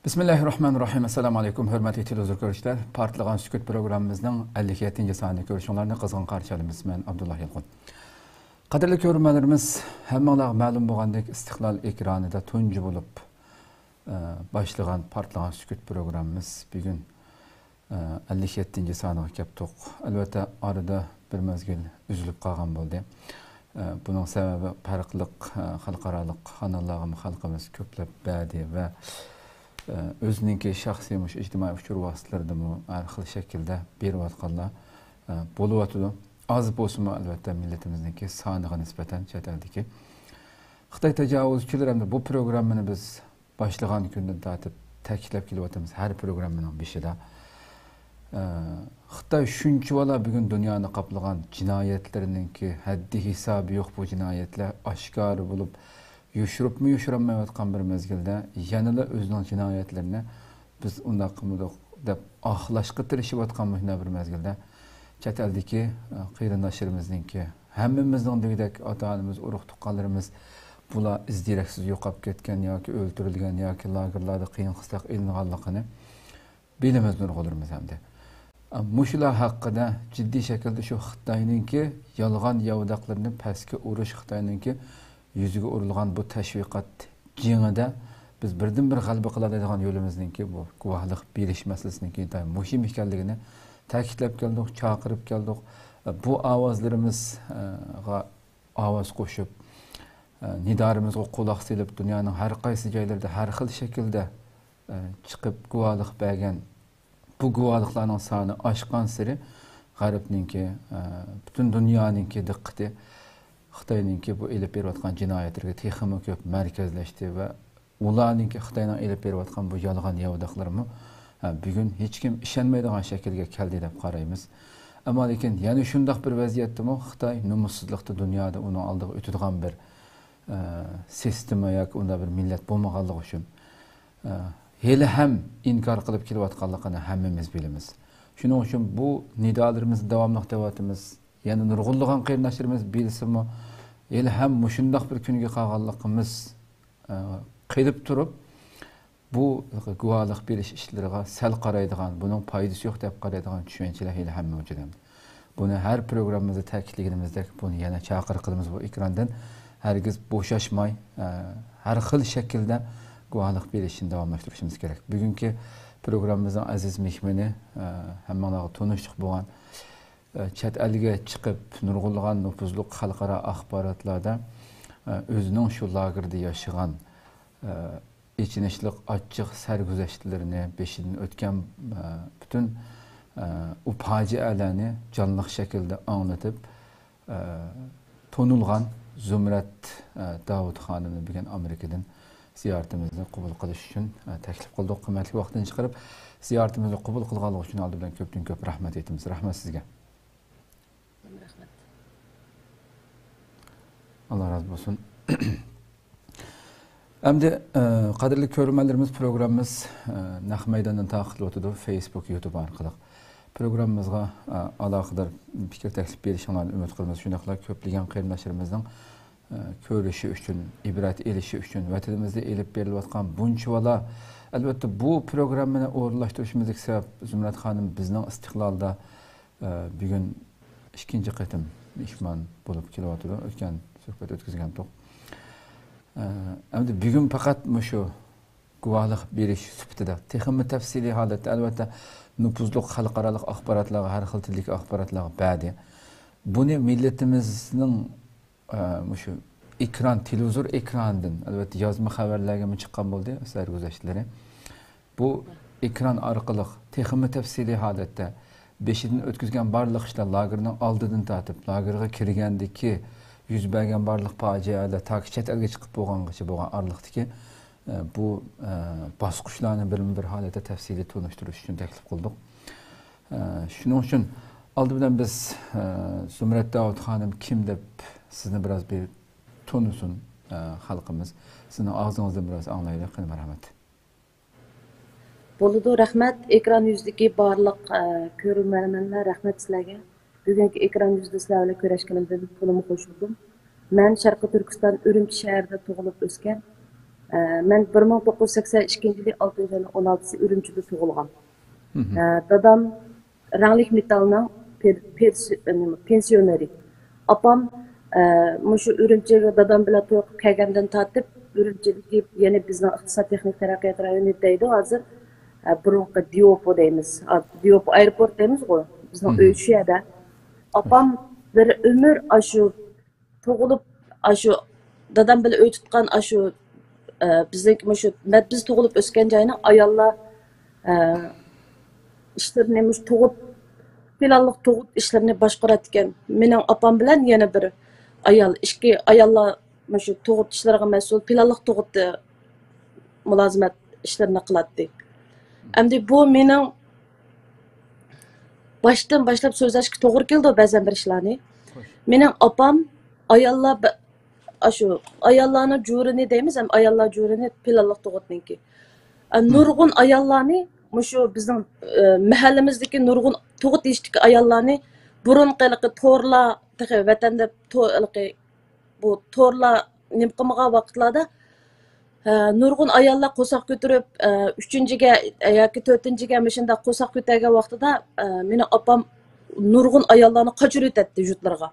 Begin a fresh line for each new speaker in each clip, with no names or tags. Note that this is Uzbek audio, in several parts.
Bismillahirrahmanirrahim. Assalamu alaykum, hörmətli televizor görüşlər. Partlagan sükut proqramımızın 57-ci saniyyə görüşünlərini qızğın qarşı alırıq. Mən Abdullah Yılğun. Qadirli görürmələrimiz, həmmələr məlum bolğandək İstiqlal ekranında tuncu olub başlayan partlagan sükut proqramımız bugün 57-ci saniyyə kəpdik. Əlbəttə arada bir məzgil üzülüb qalğan boldu. Bunun səbəbi fərqlıq xalqaralıq kanallarımız, xalqımız köpləb bədi və özününki şahsiymiş, ictimai uçur vasıtlarında mı her xil şekilde bir vatqanlar bolu vatıdı. Az bolsunmu elbette milletimizdeki sanığa nispeten çeteldiki. Xitay tecavüzçüler hem de bu programını biz başlayan günden tatip təklif kilovatımız her programının bir şeyde. Xitay şunçu valla bugün dünyanı kaplayan cinayetlerinin ki haddi hesabı yok bu cinayetler aşkarı bulup yuşurup mu yuşuranmayotgan bir mezgilde yanıla özünün cinayetlerini biz unda qımıdıq deb ahlaşqı tirişiyotgan mühne bir mezgilde chet eldeki qiyrindaşlarımızınki hammamizning degidek ota-onamiz, urug'-tuqqanlarimiz bular izdireksiz yo'qolib ketgan yoki o'ldirilgan yoki lagerlarda qiyin qisloq ilinganligini bilamiz nurg'ullarimiz hamda. Muşular haqida ciddi şekilde şu Xitoyninki yolg'on yavdaqlarini pastga urish, Xitoyninki yüzüge uğrulgan bu teşvikat cihada biz birden bir g'alaba qiladigan yo'limizninki bu guvohlik berish masalasiniki intayin muhim ekanligini ta'kidlab keldik, chaqirib keldik. Bu ovozlarimizga ovoz qo'shib, nidorimizga quloq solib, dunyoning har qaysi joylarida har xil shaklda chiqib guvohlik bergan bu guvohliklarning soni oshgan sari g'arbninki butun dunyoninki diqqati Xitoyninki bu elib berayotgan jinoyatlarga texmi ko'p markazlashdi va ularninki Xitoyning elib berayotgan bu yolg'on yavdaqlarmi bugun hech kim ishonmaydigan shaklga keldi deb qaraymiz. Ammo lekin yana shundoq bir vaziyatdami Xitoy nomussizlikda dunyoda uni oldiga o'tadigan bir sistema yoki unda bir millat bo'lmaganligi uchun hali ham inkor qilib kelayotganligini hammamiz bilamiz. Shuning uchun bu nidolarimizni davomli qilyapmiz. Yani nurg'unlagan qarindoshlarimiz bilsinmi, hali ham mushundoq bir kunga qolganligimiz qilib turib, bu guvohlik berish ishlariga sal qaraydigan, buning foydasi yo'q deb qaraydigan tushunchalar hali ham mavjud. Buni har programmamizda ta'kidlaganimizdek, buni yana chaqiriq qilamiz bu ekrandan. Hargiz bo'shashmay, har xil shaklda guvohlik berishni davomlashtirishimiz kerak. Bugungi programmamizning aziz mehmoni hammalarga tanishlik bo'lgan chet elga chiqib nurg'unlagan nüfuzli xalqaro axborotlarda o'zining shu lagerda yashagan ichinishlik ochiq sarguzashtlarini beshidan o'tgan bütün u fojialarni jonli shaklda anlatib tonulgan Zumrat Davud xonimni bugun Amerikadan ziyoratimizni qabul qilish uchun taklif qildik. Qimmatli vaqtini chiqarib ziyoratimizni qabul qilganligi uchun oldi bilan ko'pdan ko'p rahmat aytamiz. Rahmat sizga. Allah razı olsun. Endi qadrli ko'ruvchilarimiz programmamiz naq maydondan taqib o'tadi Facebook, YouTube orqali. Programmamizga aloqador fikr taklif berishingizni umid qilamiz. Shuningdek ko'plagan qarindoshlarimizning ko'rishi uchun, ibrat elishi uchun vatanimizda elib berilayotgan bunchavala albatta bu programmani o'rinlashtirishimizga sabab Zumrat xonim bizning Istiqlolda bugun ikkinchi qatim mehmon bo'lib kelyapti. O'tgan suhbat o'tkazgan to'q. Endi bugun faqat shu guvohlik berish sifatida texnik tafsiliy holatda albatta nüfuzli xalqaro axborotlarga har xil tildagi axborotlarga badi. Buni millatimizning shu ekran, televizor ekranidan albatta yozma xabarlarga chiqqan bo'ldi, sarguzashtlari. Bu ekran orqali texnik tafsiliy holatda beshidan o'tkazgan barliq ishlar lagerning oldidan tatib, lagerga kirgandiki yuz bergan barliq fojialar taki chet elga chiqib bo'lgangacha bo'lgan orliqdagi bu bosqichlarni bir holatda tafsiliy to'nishtirish uchun taklif qildik. Shuning uchun oldi bilan biz Zumrat Davud xonim kim deb sizni biroz bir to'nisin xalqimiz. Sizni og'zingizdan biroz anglaylik. Marhamat.
Bo'ladi, rahmat. Ekran yuzidagi barliq ko'ruvchilarga rahmat sizlarga. Bugungi ekran yuzida sizlar bilan ko'rishganimdan to'liq xush bo'ldim. Men Sharqiy Turkiston Urumchi shahrida tug'ilib o'sgan Ben 1982 yılı 6. ayının 16'sı Ürümçi'de doğulgan. Dadam Ranglik Metal'ın pensiyoneri. Apam şu Ürümçi'ye dadam bilen toyup kelgenden tatip Ürümçi'deki yeni bizden İktisat Teknik Terakkiyat rayonu deydi. Hazır burunqi Diopo deymiz. Diopo aeroport deymiz o. Bizden öykü yerde. Apam bir ömür aşı toğulup aşı dadam bilen öy tutkan aşı bizdeki şu biz to'g'ilib o'sgan joyni ayollar ishlarini to'g'ib planliq to'g'ib ishlarini boshqarar ekan. Mening opam bilan yana bir ayol ikki ayollar shu to'g'ib ishlariga mas'ul planliq to'g'ibdi mulozimat ishlarini qiladi. Endi bu mening boshdan boshlab so'zlashga to'g'ri keldi ba'zan bir ishlarni. Mening opam ayollar şu ayollarning jurini deymiz, hem ayollar jurini planliq to'g'itniki. Nurg'un ayollarni şu bizim mahallamizdagi nurg'un to'g'it deyishdiki ayollarni burunqiliqi to'rlar vatanda bu to'rlar nim qilmagan vaqtlarda nurg'un ayollar qo'saq ko'tarib 3-ga yoki 4-ga mishanda qo'saq ko'targan vaqtida meni opam nurg'un ayollarni qochirib o'tadi jutlarga.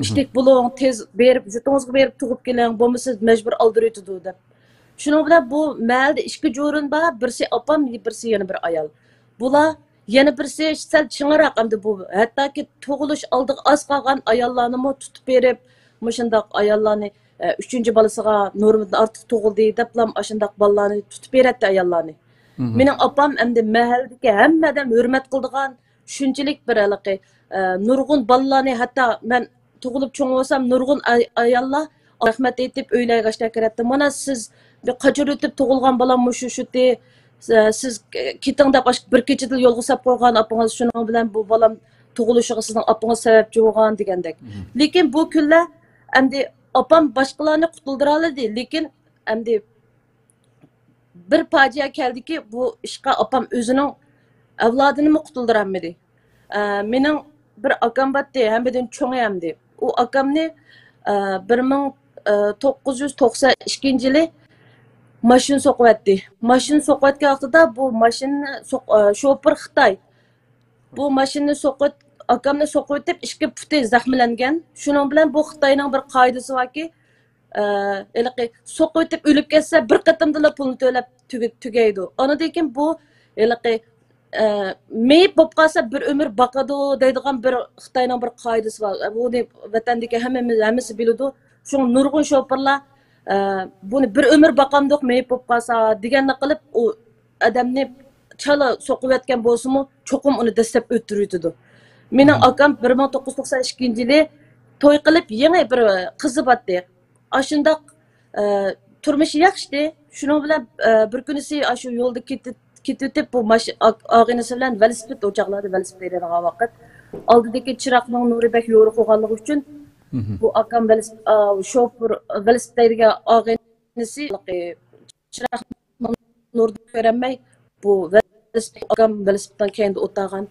İşte bulun tez berip, jutunuzga berip tug'ib keling, bo'lmasa majbur oldiraydi deb. Shuning bilan bu malda ikki jo'rin bor, birisi opam, birisi yana bir ayol. Bular yana birisi sal ching'iroq endi bu. Hattoki tug'ilish oldiga oz qolgan ayollarni mo tutib berib, mushundaq ayollarni 3-chi bolasiga normadan ortiq tug'ildi deb lam ashundaq bolalarni tutib beradi ayollarni. Mening opam endi mahaldagi hammadan hurmat qildigan shunchalik bir aliqi nurg'un bolalarni hatto men tug'ilib cho'ng bo'lsam nurg'un ayollar rahmat aytib uylarga qashlar kiradi. Mana siz bir qachir o'tib tug'ilgan bolam shu siz keting deb bir kechada yo'lga sap qo'ygan opangiz shuning bilan bu bolam tug'ilishiga sizning opangiz sababchi bo'lgan degandek. Lekin bu kunlar endi opam boshqalarni qutuldira oladi, lekin endi bir fojia keldiki bu ishqa opam o'zining avlodini qutuldira olmadi. Mening bir akam batdi, hammadan cho'ngayamdi. O akamni 1992 yılı maşin soqyapti. Maşin soqyotgan vaqtida bu maşinni şoför Xitoy. Bu maşinni akamni soqyotib ikki puti zaxmlangan. Shuning bilan bu Xitoyning bir qoidasi borki, soqyotib o'lib ketsa bir qatimda pulni to'lab tugaydi. Ondan keyin bu meyip bo'lib qolsa bir ömür boqadi deydigan bir Xitoyning bir qoidasi bor. Buni vatandagi hammasi biladi. Shu nurg'un shoferlar buni bir ömür boqamdiq meyip bo'lib qolsa deganni qilib u odamni chala soqiyotgan bo'lsa-mu, cho'qim uni dastlab o'ttiradi. Mening akam 1992 yili to'y qilib yangi bir qizi botdi. Ashundaq turmushi yaxshi. Shuning bilan bir kunisi shu yo'lda ketib bu ağinisi bilan velosiped o'choqlari velosiped beradigan vaqt oldidagi chiroqning nuri bek yo'riq bo'lganligi uchun bu akam shofer velosipedga ağinisi chiroqning nurini ko'rmay bu akam velosipeddan keyin o'tag'an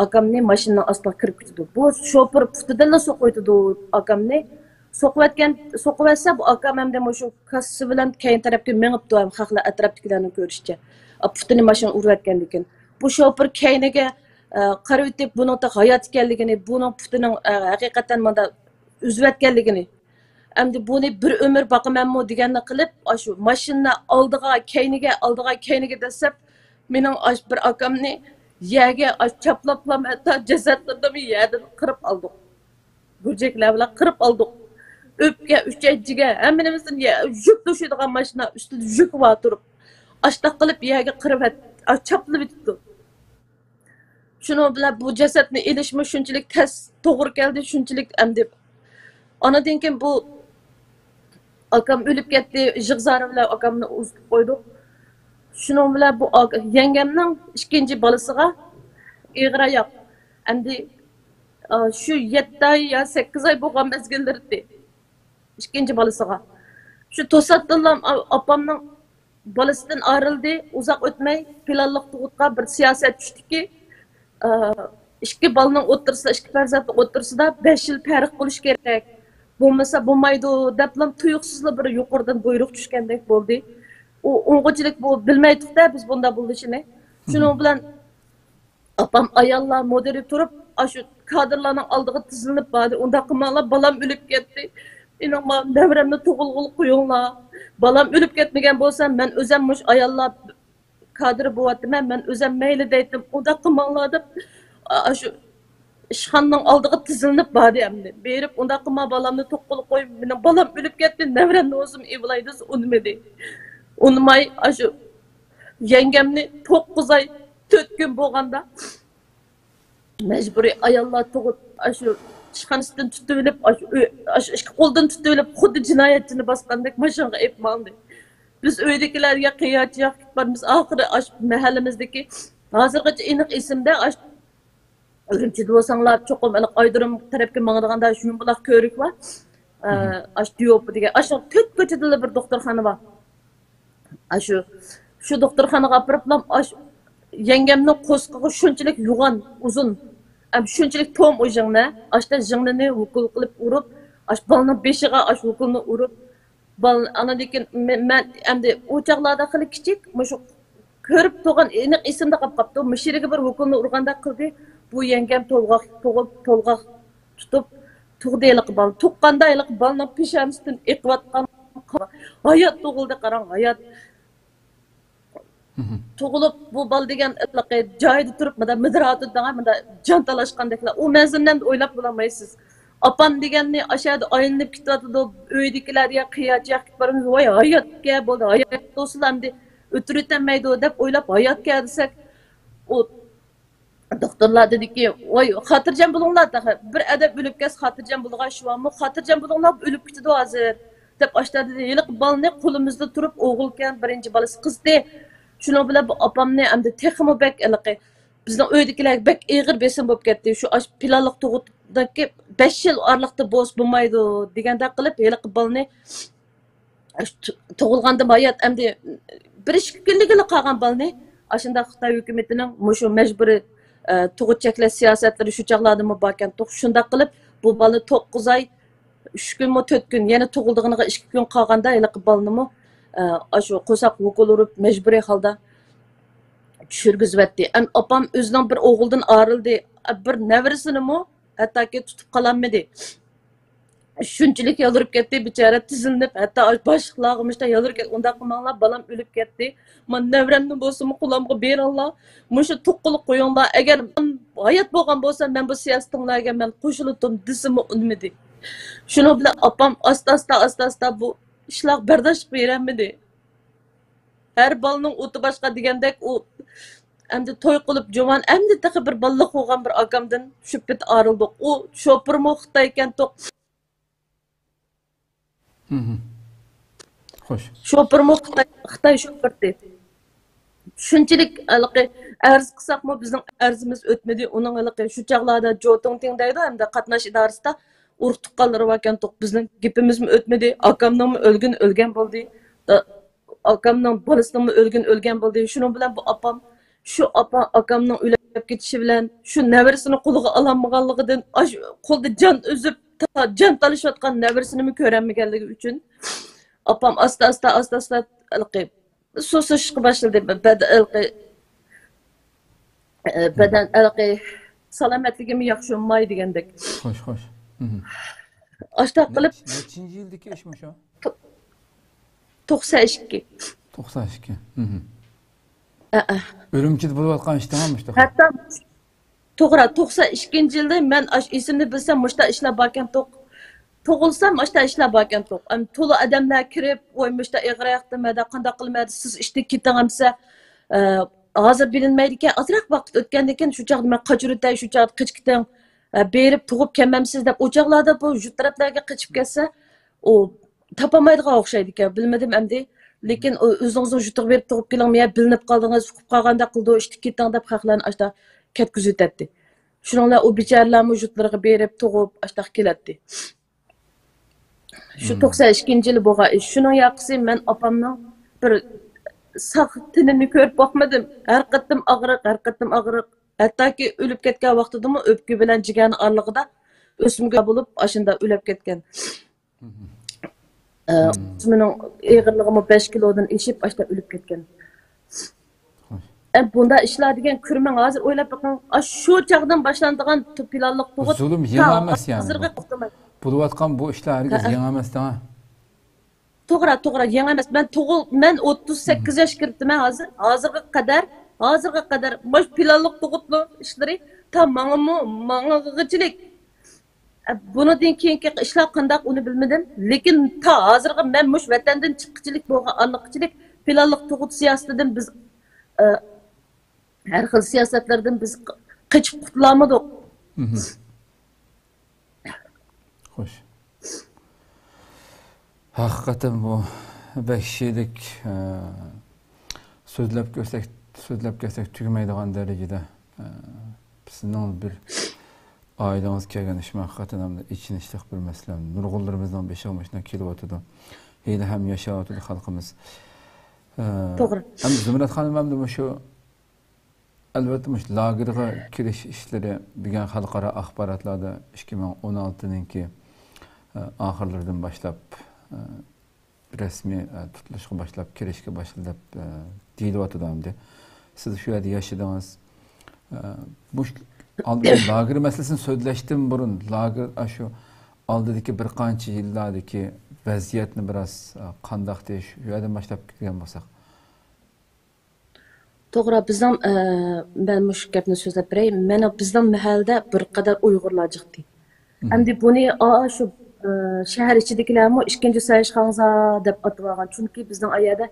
akamni mashinaning ostiga kirib ketdi. Bu shofer putidan so'qiydi akamni. So'qiyotsa bu akam hamda shu kassasi bilan keyin tarafga mengibdi ham xalqlar atrofdagilarni ko'rishcha. Putini mashina urayotgan lekin bu shofer keyniga qarab o'tib buning hayot ekanligini, buning putining haqiqatan mana uzayotganligini, endi buni bir ömür boqamanmi deganni qilib, shu mashina keyniga desab, mening bir akamni yerga chaplab hatto jasadlarni yerdan qirib oldik. Gurjeklar bilan qirib oldik. O'pga, uchanchiga, hammamizni yuk to'shaydigan mashina ustida yuk bor turib Açtaq qilib yerga qirib chaplab bitdi. Shuning bilan bu jasadni elishmi shunchalik tez to'g'ri keldi, shunchalik endi. Anadan keyin bu akam o'lib ketdi, jig'zari bilan akamni uzib qo'ydik. Shuning bilan bu yangamning ikkinchi bolasiga ig'ir oyoq. Endi shu 7 oy yo 8 oy bo'lgan mezgillarda ikkinchi bolasiga. Shu to'satdan opamning balasidan ayrıldı, uzak ötmey, planlıq tuğutqa bir siyaset düşdü ki, ikki balının o'ttirsa, ikki farzandning o'ttirsida 5 yil farq bo'lish kerak. Bo'lmasa bo'lmaydi deb tuyuqsizla bir yuqoridan buyruq tushgandek bo'ldi. o'ng'uchilik bu bilmaydik-da biz bunda bo'lishini. Shuning bilan opam ayollar modelib turib, shu kadrlarning oldiga tizilib bordi. Unda qilmanglar, balam o'lib ketdi. Mening davramni tug'ilg'il qo'yinglar. Balam o'lib ketmagan bo'lsa, men o'zim mush ayollar kadr bo'lyapman, men o'zim mayli deydim. Unda qilmanglar deb shu ishxonaning oldiga tizilib bordi endi. Berib, unda qilma balamni to'qqilib qo'yib, mening balam o'lib ketdi, davramni o'zim evlaydi, unmadi. Unmay shu yengemni 9 ay 4 gün bo'lganda mecburi ayollar tug'ib shu ishxonasidan tutib shu ikki qo'ldan tutib xuddi jinoyatchini bosgandek mashinaga epmandi. Biz uydagilarga qiyoat yoqibmiz. Oxiri mahallamizdagi hozirgacha aniq esimda Urumchida bo'lsanglar cho'qim Aydirim tarafga mangdiganda shuni buloq ko'rik bor. Diop degan 4 ko'chada bir doktorxona bor. Shu doktorxonaga boriblam yengemning qo'sqig'i shunchalik yo'g'on, uzun. Shunchalik tom o'jingni, ashta jingni vukul qilib urib, balning beshiga vukulni urib, bal ana lekin men endi o'chaqlarda qilib kichik, shu ko'rib turgan aniq esimda qolib qopti. Mishiriga bir vukulni urganda qildi. Bu yengem to'lg'oq tutib, tug'daylik bal. Tuqqandaylik balning peshonasidan eqiyotgan hayot tug'ildi, qarang, hayot. Tug'ilib bu bal degan joyida turib, midrati degan, jon talashqandeklar. U manzildan o'ylab bo'lmaysiz. Opam deganni aşağıda aylanib ketyapti, uydagilarga qiyoat yoqib boramiz. Voy, hayotga bo'ldi, hayot do'stlarni o'tirib deb o'ylab hayotga desak, u doktorlar dediki, voy, xotirjam bo'linglar, bir adab o'lib ketsa xotirjam bo'lgan shuami, xotirjam bo'linglar, o'lib ketdi hozir. Deb ashtada dedi, yiliq balni qo'limizda turib, o'g'ilkan birinchi bolasi qizdi. Şunu bile bu opamni endi texmi bek iliqi bizning uydagilar bek ig'ir besim bo'lib ketdi. Shu planliq tug'utdagi 5 yil oraliqda bo'z bo'lmaydi deganda qilib yiliq balni tug'ilganda hayot endi 1-2 kunligina qolgan balni ashunda Xitoy hukumatining mushu majburiy tug'ut cheklash siyosatlari shu chaqlarda mubokan shunda qilib bu balni 9 ay 3 kun 4 kun yana tug'ildiganiga 2 kun qolganda yiliq balni shu qo'saq vukul urib majburiy holda tushirgizibdi. Opam o'zining bir o'g'ildan ayrildi, bir nevarisini hattoki tutib qololmadi. Shunchalik yolirib ketdi, bechora tizinib, hatto boshliqlarga yolirib ketdi. Unda qilmanglar, balam o'lib ketdi. Men nevramni bo'lsa-mu qulamga beringlar. Mushu to'qqilib qo'yinglar. Agar hayot bo'lgan bo'lsa, men bu siyosatlarga men qo'shildim desimi unmadi. Shuni bilan opam asta bu ishlar bardosh bermedi. Her balning o'ti boshqa degandek u endi to'y qilib jomon endi taxi bir balla qo'ygan bir akamdan tushib ketib arildik. U shopirmi Xitoy ekan to'q.
Xo'sh.
Shopirmi Xitoy shopirdi. Shunchalik arz qilsaqmi bizning arzimiz o'tmadi. Uning shu chaqlarda Jotong Ting deydi, hamda qatnash idorasida urug' tuqqanlari ekan to'q. Bizning gapimizmi o'tmadi. Akamning o'lgan bo'ldi. Akamning bolasinin o'lgan bo'ldi. Shuning bilan bu opam akamning o'lib ketishi bilan shu nevarisini qo'liga ololmaganligidan qo'lda jon uzib jon talashayotgan nevarisini ko'rolmaganligi uchun opam asta so'sishga boshladi. Badan salomatligim yaxshi bo'lmay degandek.
Xo'sh.
Asta qilib
nechinchi yildagi ish shu?
92.
92. Urumchida bo'layotgan ish tamommi?
Hatto to'g'ri 92-yilda men esimni bilsam mushta ishlar borkan tug'ilsam mushta ishlar borkan to'la odamlar kirib voy mushta ig'rayaptimi qanday qilmaydi siz ishda ketingimsa hozir bilinmaydi ekan ozroq vaqt o'tgandan keyin shu chaqda men qochirutay shu chaqda qichkiting berib tug'ib kelmamsiz deb o'choqlarda bu taraflarga qichib ketsa u tapamaydigan o'xshaydi ekan bilmadim endi lekin o'zingizni yutuq berib tug'ib kelingmi bilinib qoldingiz uqib qolganda qildi ishda keting deb haqlarni ashta ketkizib shuninglar u bechoralarni yutlariga berib tug'ib ashta keladi. Shu 92-yil bo'lgan ish. Shuning yoqisi men opamning bir sog' tinini ko'rib boqmadim. Har qattim og'riq. Hattoki o'lib ketgan vaqtidami o'pka bilan jigarning orlig'ida o'simga bo'lib ashunda o'lib ketgan. Mening egirligim 5 kilodan eşip aşta ölüp ketken. Bunda işler degan kürmen hazır oylap bakın. Şu çağdan başlandıgan planlık tuğut.
Zulüm yeni emas yani. Buluvatkan bu işler herkes yeni emas da.
To'g'ri, yeni emas. Men 38 yosh kiribman hozir. Hozirga qadar bosh planlık tuğutlu işleri mang'ig'ichilik. Bundan keyingi ishlar qandaq uni bilmadim. Lekin ta hozirga men mush vatandan chiqqichilik bo'lgan anliqchilik planlık tuğut siyosatidan biz her xil siyosatlardan biz qochib qutulamadik.
Xo'sh. Haqiqatan bu 5 yillik so'zlab kelsak tugmaydigan darajada bizning bir ailemiz kelgan ish haqiqatan ham ichinishlik bir masala. Nurg'unlarimizdan beshig'imizdan kelyapti. Hali ham yashayapti xalqimiz.
To'g'ri.
Ham Zumrat xonim ham bu shu albatta mush lagerga kirish ishlari degan xalqaro axborotlarda 2016-ninki oxirlaridan boshlab rasmiy tutilishga boshlab kirishga boshlab deyilyapti endi. Siz shu yerda yashadingiz. Bu lager masalasini so'zlashdan burun lager shu oldidagi bir qancha yillardagi vaziyatni biroz qandoq deyish shu yerdan boshlab kelgan bo'lsak.
To'g'ri, bizning ben mush gapni so'zlab beray. Mana bizning mahallada bir qadar Uyg'urlar chiqdi. Endi buni shu shahar ichidagilarmi ikkinchi sayishxonza deb atib olgan. Chunki bizning ayada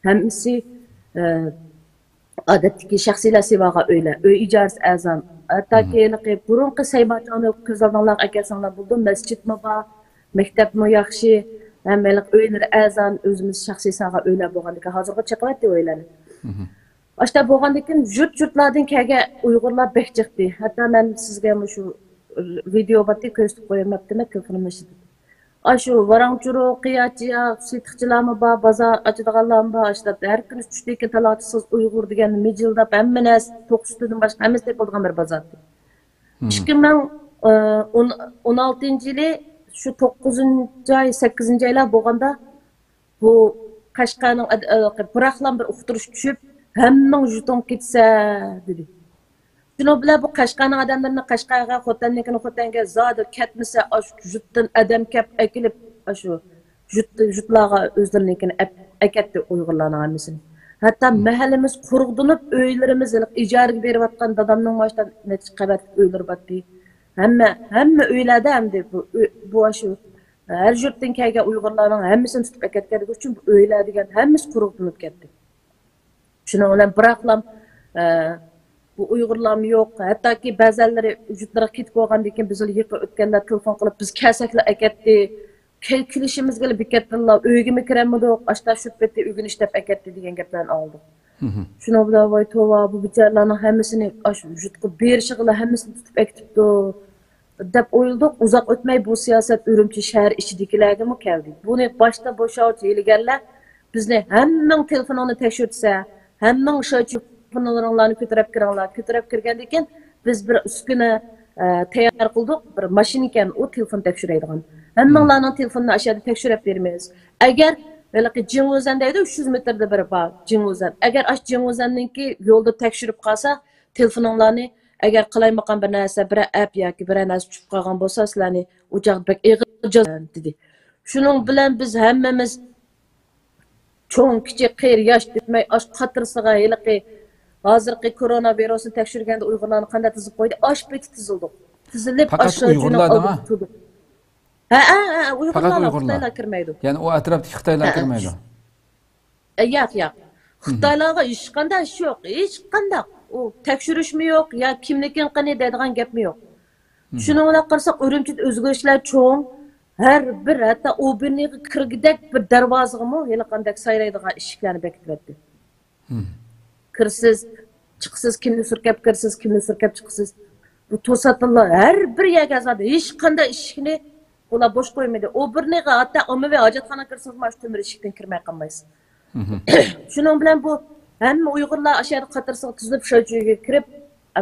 hammasi odatdagi shaxsiylar sevaga uylar, uy ijarasi azam. Hattoki burunqi saybatlarni ko'z oldingizga kelsanlar bo'ldi, masjidmi bor, maktabmi yaxshi, hammalik uylar azam, o'zimiz shaxsiy saga uylar bo'lganligi hozirga chiqyapti uylarni. Başta bo'lgandan jurt-jurtlardan kelgan Uyg'urlar bek chiqdi. Hatto men sizga shu video batni ko'rsatib qo'yamaptimi telefonimda. Shu varangchuru, qiyachiya, sitiqchilarmi bor, bozor ochadiganlarmi bor, har kuni tushlikka talotisiz Uyg'ur degan mijildab hammanas 9tadan boshqa hammasi bo'lgan bir bozor. 2016-yili shu 9-oy, 8-oylar bo'lganda bu Qashqarning Buraklan bir uqtirish tushib Hemming jutun ketsa dedi. Şunu bilan bu Qashqarning odamlarini Qashqarga, Xotanga zoda ketmasa, jutdan adam kep ekilib, shu jutlarga o'zlarinikini akatdi Uyg'urlarning hammasini. Hatto mahallamiz qurg'dinib, uylarimiz ijaraga berayotgan dadamning boshdan necha qavat uylar botdi. Hamma uylarda hamda bu shu har yurtdan kelgan Uyg'urlarning hammasini tutib akatganligi uchun bu uylar degan hammasi qurg'dinib ketdi. Şunu olan bıraklam bu Uyg'urlarım yok. Hatta ki bazıları vücutlara ketip olgandan biz yıkı ötkenler telefon qilib biz kasaklar aketdi. Kelishimiz gelip beketdilar. Uyga mi kiremidik? Aşta şüpheti uyg'un ishlab aketdi degan gaplarni oldik. Şunu bilan voy tova bu bicharalarning hammasini vücutga berishig'lar hammasini tutib aketibdi deb o'yladik. Uzoq o'tmay bu siyosat Urumchi shahar ichidagilarga mi keldi? Buni boshda bo'shavchi yilgarlar bizni hammaning telefonini tekshirtsa Hemming shu telefonlarni ko'tarib kirgandan keyin biz bir uskuna tayyor qildik. Bir mashina ekan, u telefon tekshiradigan. Hammanglarning telefonini aşağıda tekshirib beramiz. Agar balaki Jing'ozan deydi 300 metrda bir bor Jing'ozan. Agar ash Jing'ozanningki yo'lda tekshirib qolsa, telefoninglarni agar qilaymagan bir narsa, bir app yoki bir narsa tushib qolgan bo'lsa, sizlarni o'chaqbek ig'ir dedi. Shuning bilan biz hammamiz çoğun kichik qiyr yosh bitmay ash qatirsiga heliqi hozirgi koronavirusni tekshirganda Uyg'urlarni qanday tizib qo'ydi? Ash beti tizildi. Tizilib
aşağı Uyg'urlarmi?
Uyg'urlar Xitoylar kirmaydi.
Ya'ni o atrofdagi Xitoylar kirmaydi.
Yo'q. Xitoylarga hech qanday ish yo'q. Hech qanday u tekshirishmi yo'q, yo kimnikin qanday deydigan gapmi yo'q. Shuni o'ylab qarasak, Urumchida o'zgarishlar cho'ng. Her bir hatta o birine kırgıdak bir darvazığı mı hele kandak sayraydığı ışıklarını bekletti. Kırsız, çıksız, kimli sürkep kırsız, kimli sürkep çıksız. Bu tosatlılar her bir yer gazadı. Hiç kandak ışıkını ola boş koymadı. O birine hatta ama ve hacetxana kırsız maç tümür ışıktan kirmeye kalmayız. Şunun bilen bu hem Uygurlar aşağıda katırsız tuzlup şöyle kirip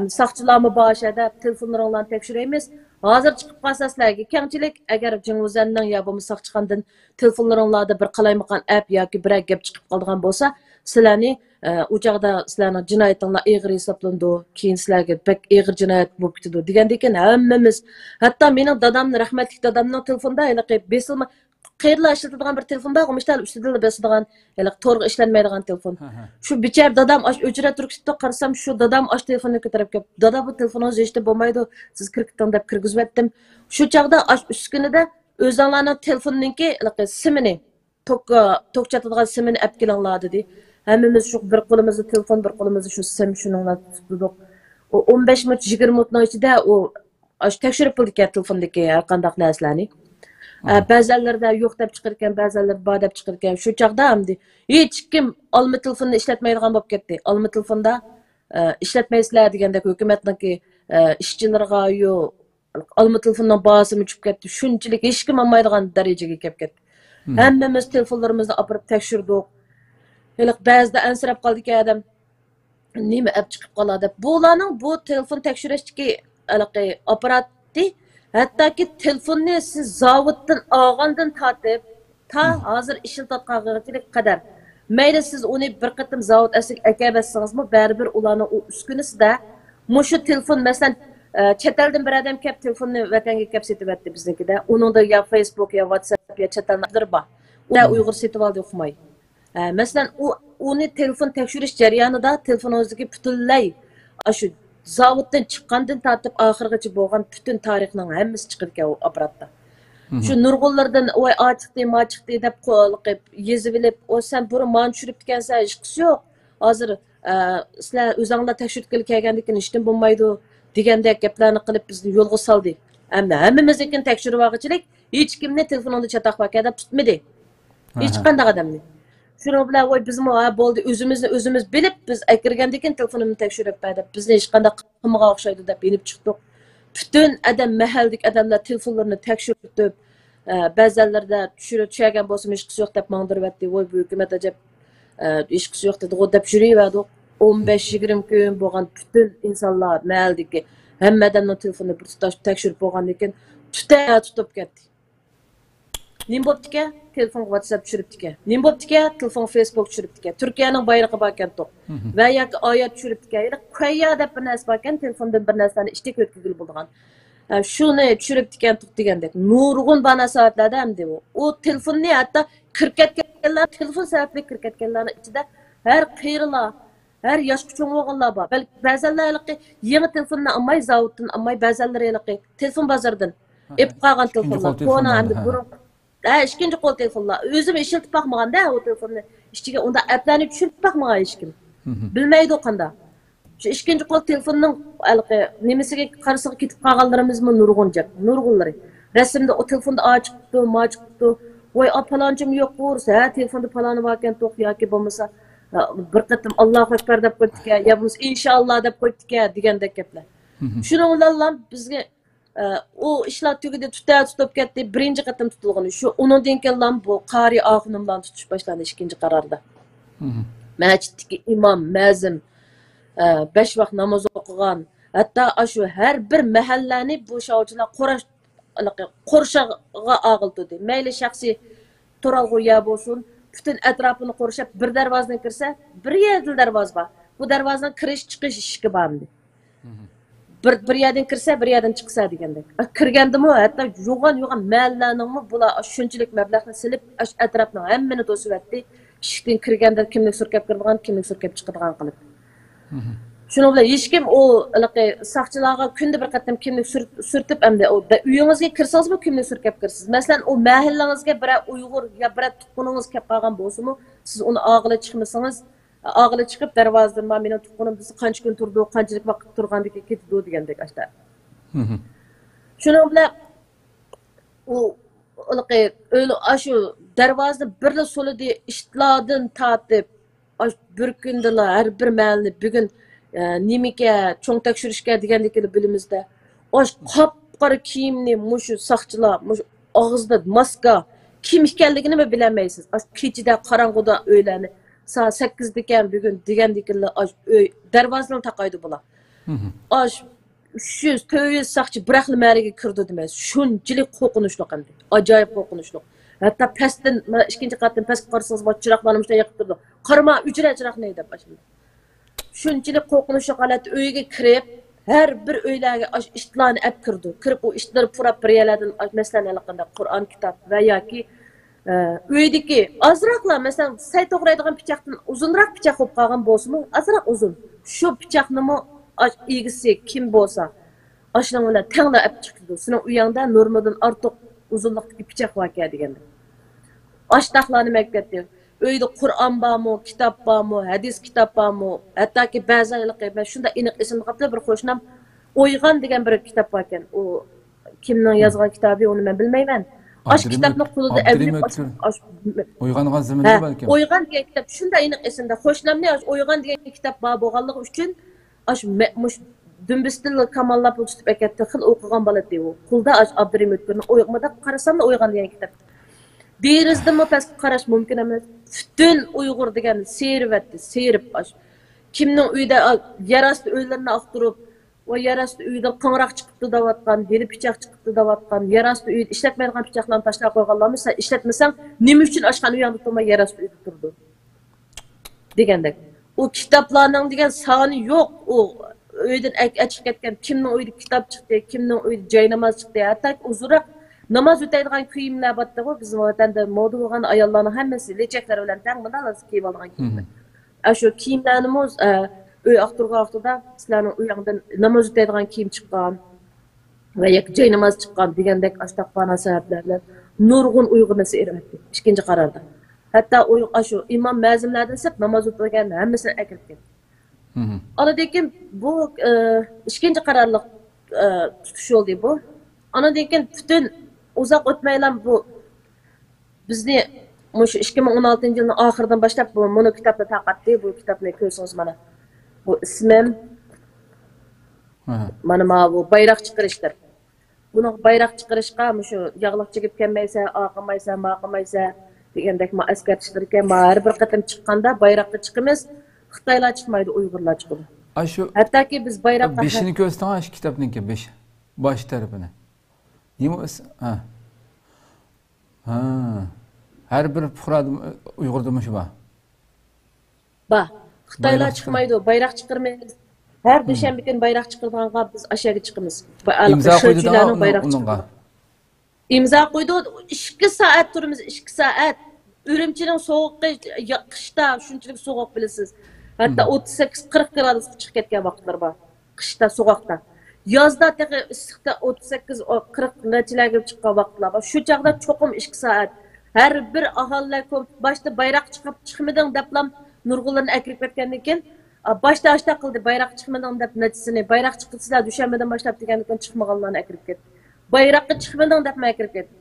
saqçılarımı bu aşağıda telefonlarından tekşireyimiz. Hazır chiqib qolsa sizlarga kengchilik agar Jinguzanning yo bo'lmasa chiqqandan telefonlaringlarda bir qalaymaqan app yoki bir gap chiqib qolgan bo'lsa, sizlarni u chaqda sizlarning jinoyatinglar og'ir hisoblandi, keyin sizlarga bek og'ir jinoyat bo'lib ketadi degandekan hammamiz, hatto mening dadamning rahmatli dadamning telefonida hali besilma qayerlar ishlatadigan bir telefon bor, o'mishtal ustida besadigan, hali to'g'ri ishlanmaydigan telefon. Shu bichar dadam o'chira turibdi, qarasam shu dadam telefonni ko'tarib kelib, dada bu telefoningiz eshitib bo'lmaydi, siz kirkiting deb kirgizib Shu chaqda uskunida o'zinglarning telefoniningki simini, tokchatadigan simini olib kelinglar dedi. Hammamiz shu bir qo'limizda telefon, bir qo'limizda shu sim shuninglar tutdik. O 15 minut 20 minutning ichida u tekshirib bildik telefondagi har qanday narsalarni. Ba'zanlarda yo'q deb chiqarkan, ba'zanlarda bor deb chiqarkan. Shu chaqda hamdi hech kim olma telefonni ishlatmaydigan bo'lib ketdi. Olma telefonda ishlatmaysizlar degandek hukumatniki ishchilariga yo olma telefonning bahosini tushib ketdi. Shunchalik hech kim olmaydigan darajaga kelib ketdi. Hammamiz telefonlarimizni olib tekshirdik. Hali ba'zida ansirab qoldik adam. Nima olib chiqib qoladi deb. Bularning bu telefon tekshirishdagi apparatni hattoki telefonni siz zavoddan olgandan tortib ta hozir ishlatayotganingizga qadar mayli siz uni bir qatim zavod asiga akabatsangizmi baribir ularning u uskunisida mushu telefon masalan chet eldan bir odam kelib telefonni vatanga kelib setyapti biznikida uningda ya Facebook ya WhatsApp ya chet eldan bor ular uyg'ur setib oldi o'qimay masalan uni telefon tekshirish jarayonida telefoningizdagi butunlay shu zavoddan chiqqandan tortib oxirigacha bo'lgan butun tarixning hammasi chiqib ekan u apparatda. Shu nurg'unlardan voy ochiqdi deb qo'yib yezib olib, "O sen buni man tushirib ekansan, hech qisi yo'q. Hozir sizlar o'zingizlar tekshirib kelgandan keyin ishdan bo'lmaydi" degandek gaplarni qilib bizni yo'lga soldi. Hamda hammamizning tekshirib olg'ichilik hech kimni telefonida chataq vaqada tutmadi. Hech qanday odamni. Şunu bilan voy bizmi bo'ldi o'zimiz bilib biz akirgandan telefonimni tekshirib deb bizni hech qanday qilmaga o'xshaydi deb inib chiqdik. Butun adam mahallik odamlar telefonlarini tekshirib ba'zilarda tushirgan bo'lsa hech qisi yo'q deb mangdiryapti. Voy bu hukumat ajab hech qisi yo'q dedi deb yuraverdik. 15-20 kun bo'lgan butun insonlar mahaldagi hamma odamning telefonini bir tutash tekshirib bo'lgandan keyin tutib ketdi. Nim bo'pti-ki, telefon WhatsApp tushiribdi-ki. Nim bo'pti-ki, telefon Facebook tushiribdi-ki. Turkiyaning bayrog'i bor ekan to'q. Va yoki oyat tushiribdi-ki. Qo'ya deb bir narsa bor ekan, telefondan bir narsani ishtik o'tkazib bo'lgan. Shuni tushiribdi-kan to'q degandek. Nurg'un bana soatlarda hamdi u. U telefonni hatto kirkatganlar, telefon sababli kirkatganlarning ichida har qiyrilar, har yoshga cho'ng o'g'illar bor. Balki ba'zanlar yangi telefonni olmay, zavoddan olmay, ba'zanlar telefon bozoridan ep qolgan telefonlar. Qo'na hamdi burun ikkinchi qo'l telefonlar. O'zim ishlatib bakmaganda o telefonni ichiga unda applarni tushirib bakmagan hech kim. Bilmaydi qanda. Shu ikkinchi qo'l telefonning nimasiga qarasiga ketib qolganlarimizmi nurg'unlari. Rasmda o telefonda ochiqdi. Voy apalancım yo'q bo'lsa, telefonda palani bor ekan to'q yoki bo'lmasa bir qatim Allohu akbar deb qo'ydik ya bo'lmasa inshaalloh deb qo'ydik degandek gaplar. Shuning bilan bizga o ishlar tugidi tutib ketdi. Birinchi qatim tutilgan. Shu undan keyin bu qari oxunim bilan tutish boshlandi ikkinchi qarorda. Masjiddagi imom, mazim 5 vaqt namoz o'qigan, hatto shu har bir mahallani bu shovchilar qo'rshaga og'ildi. Mayli shaxsiy turalg'uya bo'lsin, butun atrofini qo'rshab bir darvozadan kirsa, bir yerda darvoza bor. Bu darvozadan kirish chiqish eshigi bordi. Bir yerden kirse bir yerden çıksa degandek. Kirgandimi hatta yo'g'on mahallaning bular shunchalik mablag'ni silib atrofning hammani to'sib etdi. Eshikdan kirganda kimlik surkab kirgan, kimlik surkab chiqadigan qilib. Shuning bilan hech kim o saqchilarga kunda bir qatam kimlik surtib hamda uyingizga kirsangizmi kimlik surkab kirsiz. Masalan, o mahallangizga bir Uyg'ur yo bir tuqqaningiz kelib qolgan bo'lsa-mu, siz uni og'ila chiqmasangiz ağılı çıkıp darvazadan mening tuqqanim biz qancha kun turdi, qanchalik vaqt turgandek ketdi degandek ashta. Shuning bilan u öyle shu darvozani birla solidi ishtlardan tortib bir kundala har bir mahallani bugun nimaga cho'ng tekshirishga degandek bilimizda qop-qora kiyimni mushu saqchilar mushu og'izda maska kim ekanligini bilmaysiz. Kechida qorong'uda o'ylarni saat 8'deyken bugün digandikilli darvazını takaydı bula. 300, 400 saqchi bir aqlimariga kirdi demas. Shunchalik qo'rqinchli qanday. Ajoyib qo'rqinchli. Hatto pastdan ikkinchi qatdan pastga qarasangiz bor chiroqlarni mushta yoqib turdi. Qarama, ujra chiroqni deb bashimda. Shunchalik qo'rqinchli holatda uyga kirib, har bir uylarga ishlarni olib kirdi. Kirib u ishlar purab biryalardan masalan alaqanda Qur'on kitob va yoki uydagi azroqlar masalan say to'g'raydigan pichoqdan uzunroq pichoq bo'lib qolgan bo'lsa-mu, azroq uzun. Shu pichoqni egisi kim bo'lsa, ashlan bilan tanglab olib chiqdi. Sening uyingda normadan ortiq uzunlikdagi pichoq bor ekan deganda. Ashtaqlarni maktabda uyda Qur'on bormi, kitob bormi, hadis kitob bormi, hattoki ba'zilarga men shunda aniq esimda qoldi bir qo'shnim O'yg'on degan bir kitob bor ekan. U kimning yozgan kitobi uni men bilmayman. Ash kitobni qo'lida avlib
Uyg'ongan zaminda balki.
O'yg'on degan kitob shunda aniq esimda. Qo'shnimni O'yg'on degan kitob bor bo'lganligi uchun ash mush Dümbistil kamallab o'tib ekatdi. Xil o'qigan bola deydi u. Qulda ash Abdurim O'tkirni o'yqmada qarasam da O'yg'on degan kitob. Derizdimi pastga qarash mumkin emas. Bütün Uyg'ur degan serivatdi, serib ash. Kimning uyida yarasti uylarini aqtirib, va yarasti uyida qonroq chiqibdi deyotgan, beli pichoq chiqibdi deyotgan, yarasti uyda ishlatmaydigan pichoqlarni tashlab qo'yganlarmi, sen ishlatmasang, nima uchun ashqani uyingda turmay yarasti uyda turdi? Degandek. O kitoblarning degan soni yo'q. O uydan chiqib ketgan kimning uyida kitob chiqdi, kimning uyida joy namoz chiqdi, hatto uzunroq namoz o'taydigan kiyimlar bor-da, bizim vatanda moda bo'lgan ayollarning hammasi lechaklar bilan tang bilan kiyib olgan kiyimlar. Shu kiyimlarimiz uy aqtirg'oqda sizlarning uyingdan namoz o'taydigan kiyim chiqqan va yoki joy namoz chiqqan degandek ashtaqbana sabablardan nurg'un uyg'unasi eritdi ikkinchi qarorda. Hatto shu imom ma'zimlardan sib namoz o'qigan hammasini akirib ketdi. Anadan bu ikkinchi qarorliq tutish oldi bu. Anadan bütün uzoq o'tmaylar bu bizni mush 2016-yilning oxiridan boshlab bu mono kitobni taqatdi. Bu kitobni ko'rsangiz mana bu ismim mana bu bayroq chiqarishdir. Buni bayroq chiqarishga shu yog'liq chigib kelmaysa, oqamaysa, maqamaysa degandek ma askarchilar ekan, har bir qatam chiqqanda bayroqqa chiqamiz. Xitoylar chiqmaydi, Uyg'urlar chiqadi.
Shu
hattoki biz bayroqqa
5ni ko'rsatgan shu kitobniki 5 bosh tarafini. Nima ha. Ha. Har bir fuqaro Uyg'urda shu bor.
Ba, Xitoylar chiqmaydi, bayroq chiqarmaymiz. Har dushanba kuni bayroq chiqarganda biz ashaga chiqamiz.
İmzo qo'ydilar bayroq chiqargan.
İmzo qo'ydi, 2 soat turamiz, 2 soat. Ürümchining sovuqi qishda shunchalik sovuq bilasiz. Hatta 38-40 gradusga chiqib ketgan vaqtlar bor. Qishda sovuqda. Yozda teqi issiqda 38-40 nechalarga chiqqan vaqtlar bor. Shu chaqda cho'qim 2 soat. Har bir aholilar ko'p boshda bayroq chiqib chiqmading deblam nurg'unlarni akirib ketgandan keyin boshda ashta qildi bayroq chiqmading deb natijasini bayroq chiqilsalar dushanbadan boshlab degandan keyin chiqmaganlarni akirib ketdi. Bayroqqa chiqmading deb akirib ketdi.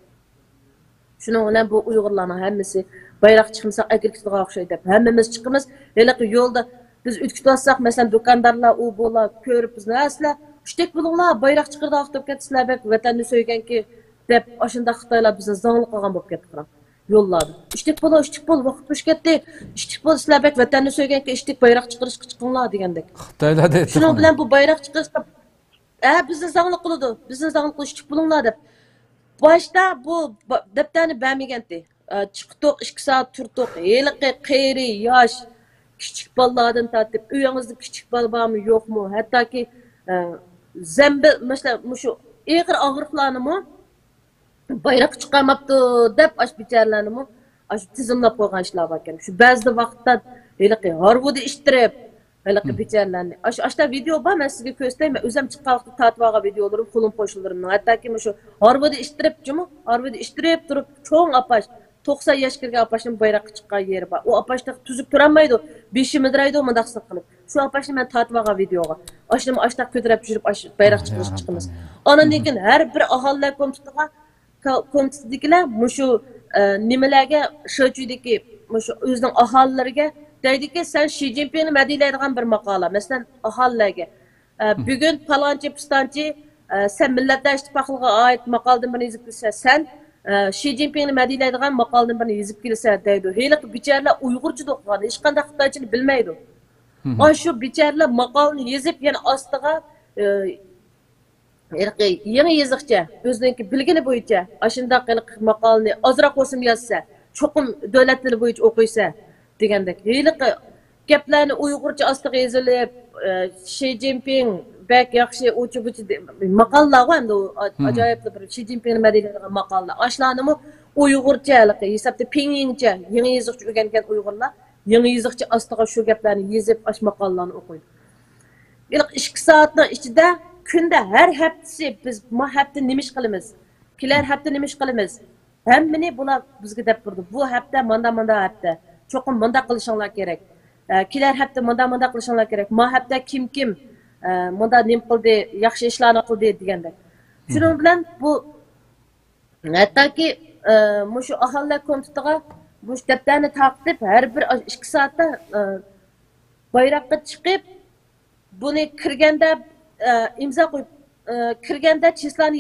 Shuning bilan bu Uyg'urlarning hammasi bayroq chiqmasa akirib o'xshaydi deb hammamiz chiqamiz. Hali yo'lda biz o'tkib olsak, masalan, do'kondarlar u bo'lar ko'rib bizni asla "Shtek bo'linglar, bayroq chiqirdi deb ketsizlar, bek vatanni so'yganki" deb ashunda Xitoylar bizni zongli qilgan bo'lib ketdi. Yo'llarda. Shtek bo'l, vaqt bo'sh ketdi. Shtek bo'l, sizlar bek vatanni so'yganki, shtek bayroq chiqarishga chiqinglar degandek.
Xitoylarda aytdi.
Shuning bilan bu bayroq chiqarishga bizni zongli qildi. Bizni zongli qilish shtek bo'linglar deb. Başta bu deptani bermegandi. Chiqdiq 2 soat turdiq. Heliqi qeyri, yosh, kichik bolalardan tortib, uyingizda kichik bola bormi, yo'qmi? Hattoki zambil, masalan, shu og'riqlarni bayroq chiqarmabdi deb ash bicharalarni ash tizimlab qo'ygan ishlar bor ekan. Shu ba'zi vaqtda heliqi Harvardda ishtirib, heliqi bicharalarni. Ashta video bor, men sizga ko'rsatayman. Men o'zim chiqqan vaqtda tatib olgan videolarim, qo'lim qo'shillarimni. Hattoki shu Harvardda ishtirib turib, cho'ng apash 90 yosh kirgan apashning bayroqqa chiqqan yeri bor. U apashda tuzib turolmaydi. Beshi midraydi, mundaqsiq qilib. Shu apashni men tatib olgan videoga. Ashta ko'tarib yurib bayroq chiqarish chiqamiz. Ondan keyin har bir aholilar komitetidagilar shu nimalarga sho'chidagi shu o'zining aholilariga deydiki, sen Xi Jinpingni madiylaydigan bir maqola. Masalan, aholilarga bugun palonchi pistonchi sen millatlar ittifoqiga oid maqoladan birini yozib kelsa, sen Xi Jinpingni madiylaydigan maqoladan birini yozib kelsa deydi. Heliq bicharalar Uyg'urcha o'qigan, hech qanday Xitoychani bilmaydi. Shu bicharalar maqolani yozib, yana ostiga Yeni yazıqca, özününki bilgini boyunca, aşındaq maqalını azraq olsun yazsa, çoxum dövlətləri boyunca oquysa, degəndək. Gaplarni Uyg'urcha astiga yozilib, Xi Jinping bak yaxshi uchi-buchi maqollar var endi ajoyib bir Xi Jinping nima deydigan maqollar. Ashlarni Uyg'urcha hisobda Pingyincha, yangi yoziqcha o'rgangan Uyg'urlar yangi yoziqcha astiga shu gaplarni yozib, ash maqollarni o'qiydi. 2 soatning ichida kunda har haftasi biz bu hafta nima ish qilamiz? Kelar hafta nima ish qilamiz? Hammani bular bizga deb turdi. Bu hafta manda hafta. Cho'qim manda qilishinglar kerak. Kelar hafta manda qilishinglar kerak. Ma hafta kim manda nim qildi, yaxshi ishlarni qildi deganda. Shuning bilan bu hattoki mushu aholilar komitetiga bu daftarni taqib har bir 2 soatda bayroqqa chiqib buni kirganda imzo qo'yib kirganda chislani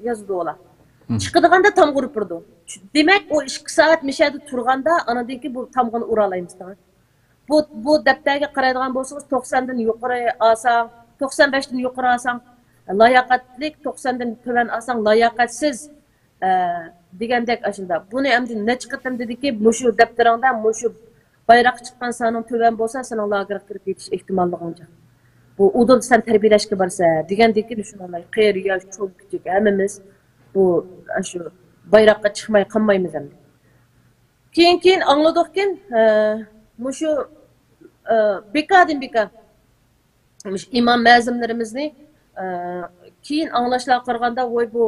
yozdi ular. Chiqadiganda tamg'urib turdi. Demak, o 2 soat mishada turganda anadan bu tamg'ini ura olamiz. Bu daftarga qaraydigan bo'lsangiz 90 dan yuqori olsang, 95 dan yuqori olsang layoqatlik, 90 dan tuvan olsang layoqatsiz degandek ashunda. Buni endi necha qatam dediki, mushu daftaringda mushu bayroq chiqqan saning tuvan bo'lsa, sening lagerga kirib ketish ehtimolliging. Bu udul sen tarbiyalashga borsa, degandeki düşünürler. Qeyri yosh, cho'ng kichik hammamiz bu shu bayroqqa chiqmay qolmaymiz endi. Keyin angladikkin, mushu bekadin beka mush imom mazmlarimizni keyin anglashlar qilganda voy bu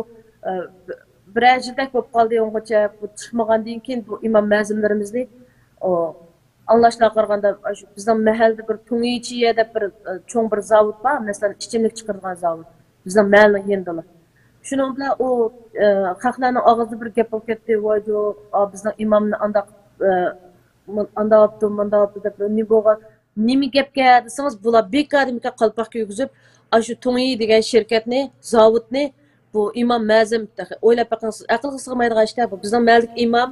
birajidek bo'lib qoldi o'ng'acha bu chiqmagandan keyin bu imom mazmlarimizni anlaşlar qilganda bizning mahallada bir Tungichiya deb bir cho'ng bir zavod bor, masalan, ichimlik chiqaradigan zavod. Bizning mahallaning yendila. Shuning bilan u xalqlarning og'zida bir gap bo'lib ketdi, voyjo, bizning imomni andaqapti deb ne bo'lgan, nima gapga desangiz, bular bekodimga qalpoq kiygizib, shu Tungi degan shirkatni, zavodni bu imom mazim o'ylab baqasiz, aqlga sig'maydigan ishlar bu. Bizning mahallik imom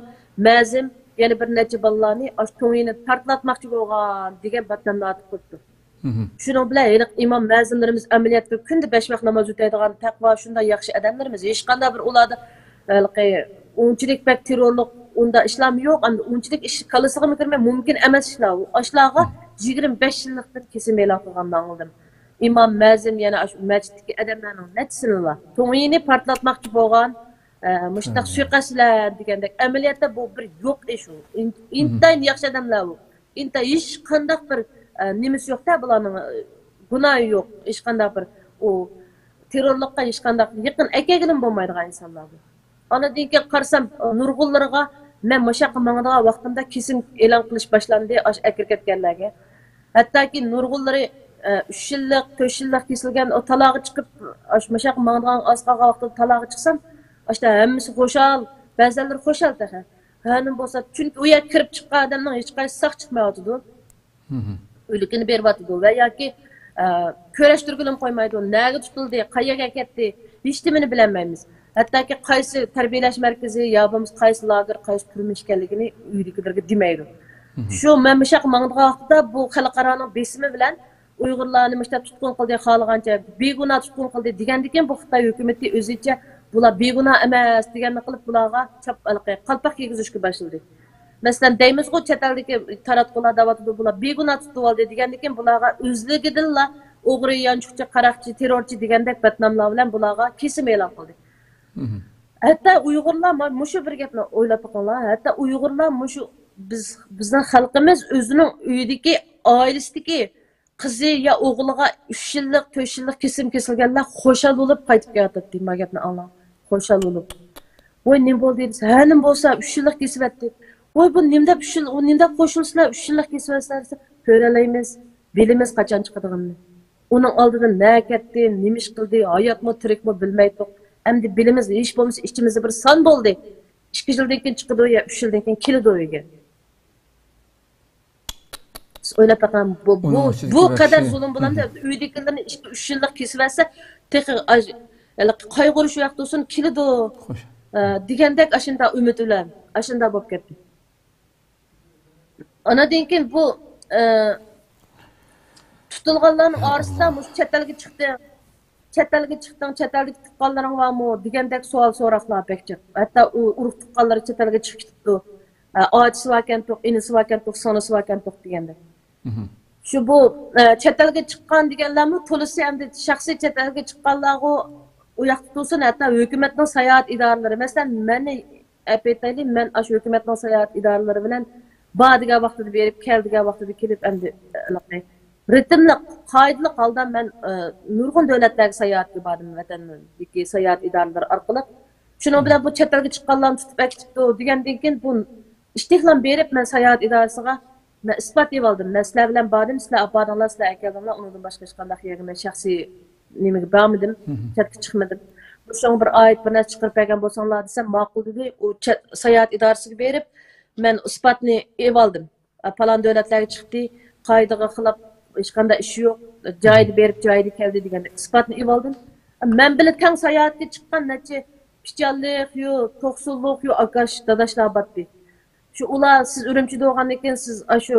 mazim yana bir necha bolalarni Tungi'ni tartlatmoqchi bo'lgan degan batnamni atib qo'ydi. Shuning bilan imom mazmlarimiz amaliyotda kunda 5 vaqt namoz o'taydigan taqvo shunday yaxshi odamlarimiz hech qanday bir ularda unchilik bak terrorlik unda ishlam yo'q, endi unchilik ish qalasiga kirmay mumkin emas ishlar. Ashlarga 25 yillik bir kesim e'lon qilganini angladim. İmam mazim yana shu masjiddagi odamlarning nechsini Tungi'ni portlatmoqchi bo'lgan müştaq suiqaslar degandek amaliyotda bu bir yo'q ish u. Intayin yaxshi odamlar bu. Intayin hech qanday bir nimasi yo'q-da bularning gunohi yo'q. Hech qanday bir u terrorlikqa hech qanday yaqin akagilim bo'lmaydigan insonlar bu. Anadan keyin qarsam nurg'unlarga men mashaqqa mangadigan vaqtimda kesin e'lon qilish boshlandi akir ketganlarga. Hattoki nurg'unlari 3 yillik, 4 yillik kesilgan o talog'i chiqib mashaqqa mangadigan asqaga vaqtida talog'i chiqsam işte hemmisi xoşal, bazıları xoşal da. Hanım bolsa çünkü o yer kirip çıkan adamdan hiç qaysi sağ çıkmayotdu. Ölükünü berbatıdı ve yoki köreştirgülüm qo'ymaydi. Nega tutildi, qayerga ketdi, hech nimani bilmaymiz. Hattoki qaysi tarbiyalash markazi, yo bo'lmasa qaysi lager, qaysi turmush ekanligini uydagilarga demaydi. Shu men mishaq mangdigan vaqtda bu xalqaroning besimi bilan Uyg'urlarni mishta tutqun qildi, xohlagancha beguna tutqun qildi degandikan bu Xitoy hukumatı o'zicha bular beguna emas deganni qilib bularga qalpoq kiygizishga boshladi. Masalan, deymiz-ku chet eldagi taratqular davatida bular beguna tutib oldi degandikan bularga o'zligidilla o'g'ri, yanchiqchi, qaroqchi, terrorchi degandek batnomlar bilan bularga kesim e'lon qildi. Hatta Uyg'urlar mushu bir gapni o'ylab qo'yinglar. Hatta Uyg'urlar mushu bizning xalqimiz o'zining uyidagi oilasidagi qizi ya o'g'liga 3 yillik, 4 yillik kesim kesilganlar xo'shal bo'lib qaytib kelyapti degan gapni anglang. Xo'shal bo'lib. Voy nim bo'ldi desa, ha nim bo'lsa 3 yillik kesibatdi. Voy bu nimda 3 yil, nimda qo'shilsalar 3 yillik kesibatsa ko'ralaymiz, bilimiz qachon chiqadiganini. Uning oldidan nima ketdi, nima ish qildi, hayotmi, tirikmi bilmaydik. Endi bilimiz hech bo'lmasa ichimizda bir son bo'ldi. 2 yildan keyin chiqadi ya 3 yildan keyin keladi o'yiga. O'ylab baqam bu qadar zulm bilan uydagilarni 3 yillik kesibatsa qayg'urish vaqt olsun keladi degandek ashunda umid bilan ashunda bo'lib ketdi. Anadan keyin bu tutilganlarning orasida chet elga chiqdi. chet elga chiqding, chet ellik tuqqanlaring bormi degandek savol so'roqlar bekchiq. Hatto urug' tuqqanlar chet elga chiqib ketibdi. Ochisi varkan to'q, inisi varkan to'q, sonisi varkan to'q degandek. Shu bu chet elga chiqqan deganlarmi to'lisi endi shaxsiy chet elga chiqqanlarga u yoqda tursin, hatto hukumatning sayohat idoralari. Masalan, meni aytaylik, men shu hukumatning sayohat idoralari bilan badiga vaqtida berib, keldiga vaqtida kelib endi ritmli, qoidali holda men nurg'un davlatlarga sayohatga bordim, vatandagi sayohat idoralari orqali. Shuning bilan bu chet elga chiqqanlarni tutib akitibdi degandan keyin bu istihlam berib men sayohat idorasiga men isbot qilib oldim. Men sizlar bilan bordim, sizlar opardinglar, sizlar akadinglar, undan boshqa hech qanday yerga men shaxsiy nimaga bormadim, chetga chiqmadim. Shunga bir oyat bir narsa chiqarib bergan bo'lsanglar desam, ma'qul dedi. U sayohat idorasiga berib, men isbotni olib oldim. Falan davlatlarga chiqdi, qoidaga xilop hech qanday ish yo'q, joyida berib, joyida keldi degan isbotni olib oldim. Men bilan tang sayohatga chiqqan necha pichanlik yo, to'qsullik yo, akash dadashlar bordi. Shu ular siz Urumchida bo'lgandan keyin siz shu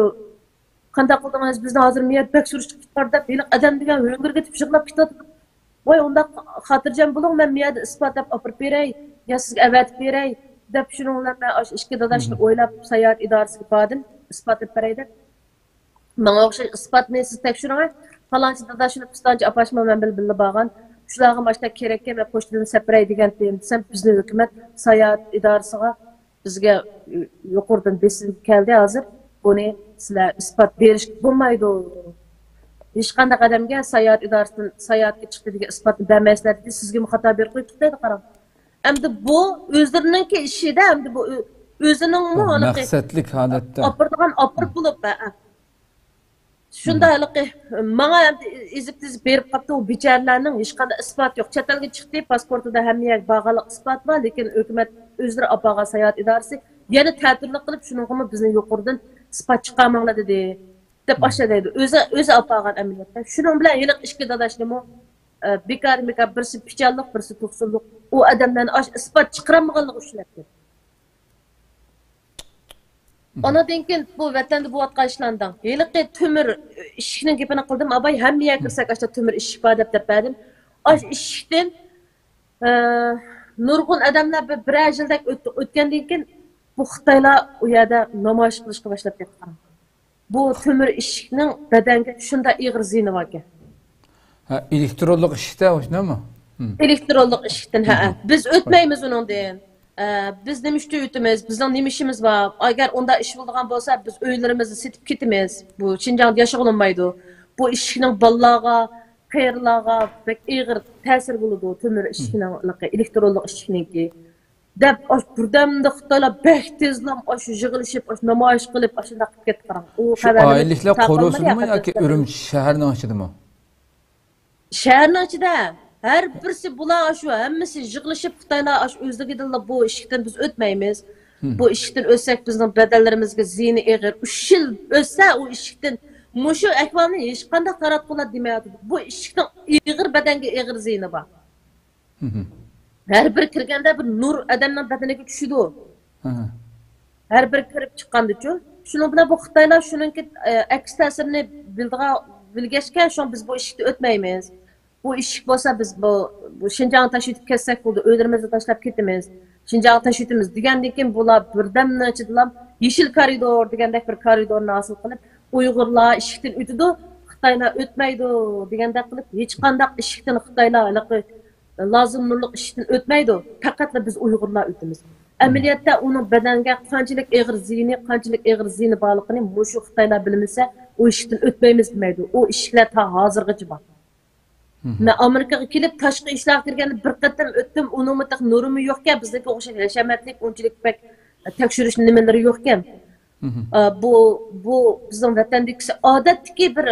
qanday qildingiz bizni hozir miyat bek surishib ketdi deb adam degan o'ngirga tib yig'lab ketdi. Voy unda xotirjam bo'ling, men miyada isbotlab olib beray, yo sizga avatib beray deb shuning bilan men ikki dadashni o'ylab sayohat idorasiga bordim, isbotlab beray deb. Menga o'xshash isbotni siz tekshiring, falonchi dadashni pistonchi apashma men bilib borgan. Shularga boshqa kerakki men pochtadan sapray degan desam, bizni hukumat sayohat idorasiga bizga yuqoridan besim keldi hozir. Buni sizlar isbot berish bo'lmaydi. Hech qanday qadamga sayohat idorasidan sayohatga chiqdi degan isbotni bermaysizlar dedi. Sizga xato berib qo'yibdi dedi qarang. Endi bu o'zlarininki ishida, endi bu o'zining
maqsadlik holatda
opirib bo'lib shundaylik menga ezib tizib berib qoldi. U bechoralarning hech qanday isbot yo'q. Chet elga chiqdi, pasportida hamma yer bog'liq isbot bor, lekin hukumat o'zlari olib borgan sayohat idorasi yana ta'tirlik qilib shuningmi bizni yuqoridan isbot chiqarmanglar dedi deb boshlaydi. O'zi olib borgan amaliyotda. Shuning bilan yiliq ishga dadashnimi bekor birisi pichanlik, birisi to'qsullik. U odamlarni isbot chiqarmaganligi ushlabdi. Ondan keyin bu vatanda bo'layotgan ishlardan yiliqi temir ishning gapini qildim. Abay hamma yerga kirsak ashta temir ish bor deb berdim. Osh ishdan nurg'un odamlar bir yildak o'tgandan keyin bu Xitoylar u yerda namoyish qilishga boshlab ketgan. Bu temir ishning badanga shunday ig'ir ziyni bor ekan.
Ha, elektronlik ishda o'shnami?
Elektronlik ishdan ha. Biz o'tmaymiz undan. Biz nima ishda o'tamiz? Bizning nima ishimiz bor? Agar unda ish bo'lgan bo'lsa, biz uylarimizni setib ketamiz. Bu Xinjiangda yashag'olmaydi. Bu ishning bolalarga, qiyirlarga bek ig'ir ta'sir bo'ladi. Temir ishning, elektronlik ishningki. Deb birdamda Xitoylar bek tezlam shu yig'ilishib, namoyish qilib, shunday qilib ketdi qarang. U xabarni
oyliklar qo'rg'osinmi yoki Urumchi shaharning ichidami?
Shaharning ichida her birisi bular shu hammasi yig'ilishib Xitoylar o'zligidan bu ishdan biz o'tmaymiz. Bu ishdan o'tsak bizning badallarimizga ziyni ig'ir. 3 yil o'tsa u ishdan mushu ahvolni hech qanday qarab qo'yadi demayapti. Bu ishdan ig'ir badanga ig'ir ziyni bor. Her bir kirganda bir nur odamning badaniga tushidi. Her bir kirib chiqqanda-chu, shuning bilan bu Xitoylar shuningki aks ta'sirini bilgachkan, shu biz bu ishni o'tmaymiz. Bu ish bo'lsa biz bu Xinjiang tashitib ketsak bo'ldi, o'ylarimizni tashlab ketamiz. Xinjiang tashitimiz degandan keyin bular birdamni ichidan yeshil koridor degandek bir koridorni hosil qilib, Uyg'urlar ishdan o'tadi, Xitoylar o'tmaydi degandek qilib, hech qanday ishdan Xitoylar lozim nurliq ishdan o'tmaydi. Faqat biz Uyg'urlar o'tamiz. Amaliyotda uning badanga qanchalik ig'ir ziyni borligini mushu Xitoylar bilmasa, u ishdan o'tmaymiz demaydi. U ishlar ta hozirgacha bor. Men Amerikaga kelib tashqi ishlar kirganda bir qatam o'tdim, uning mutaq nurimi yo'q ekan, bizdagi o'xshash yashamatlik, unchalik pek tekshirish nimalari yo'q ekan. Bu bizning vatandagi odatdagi bir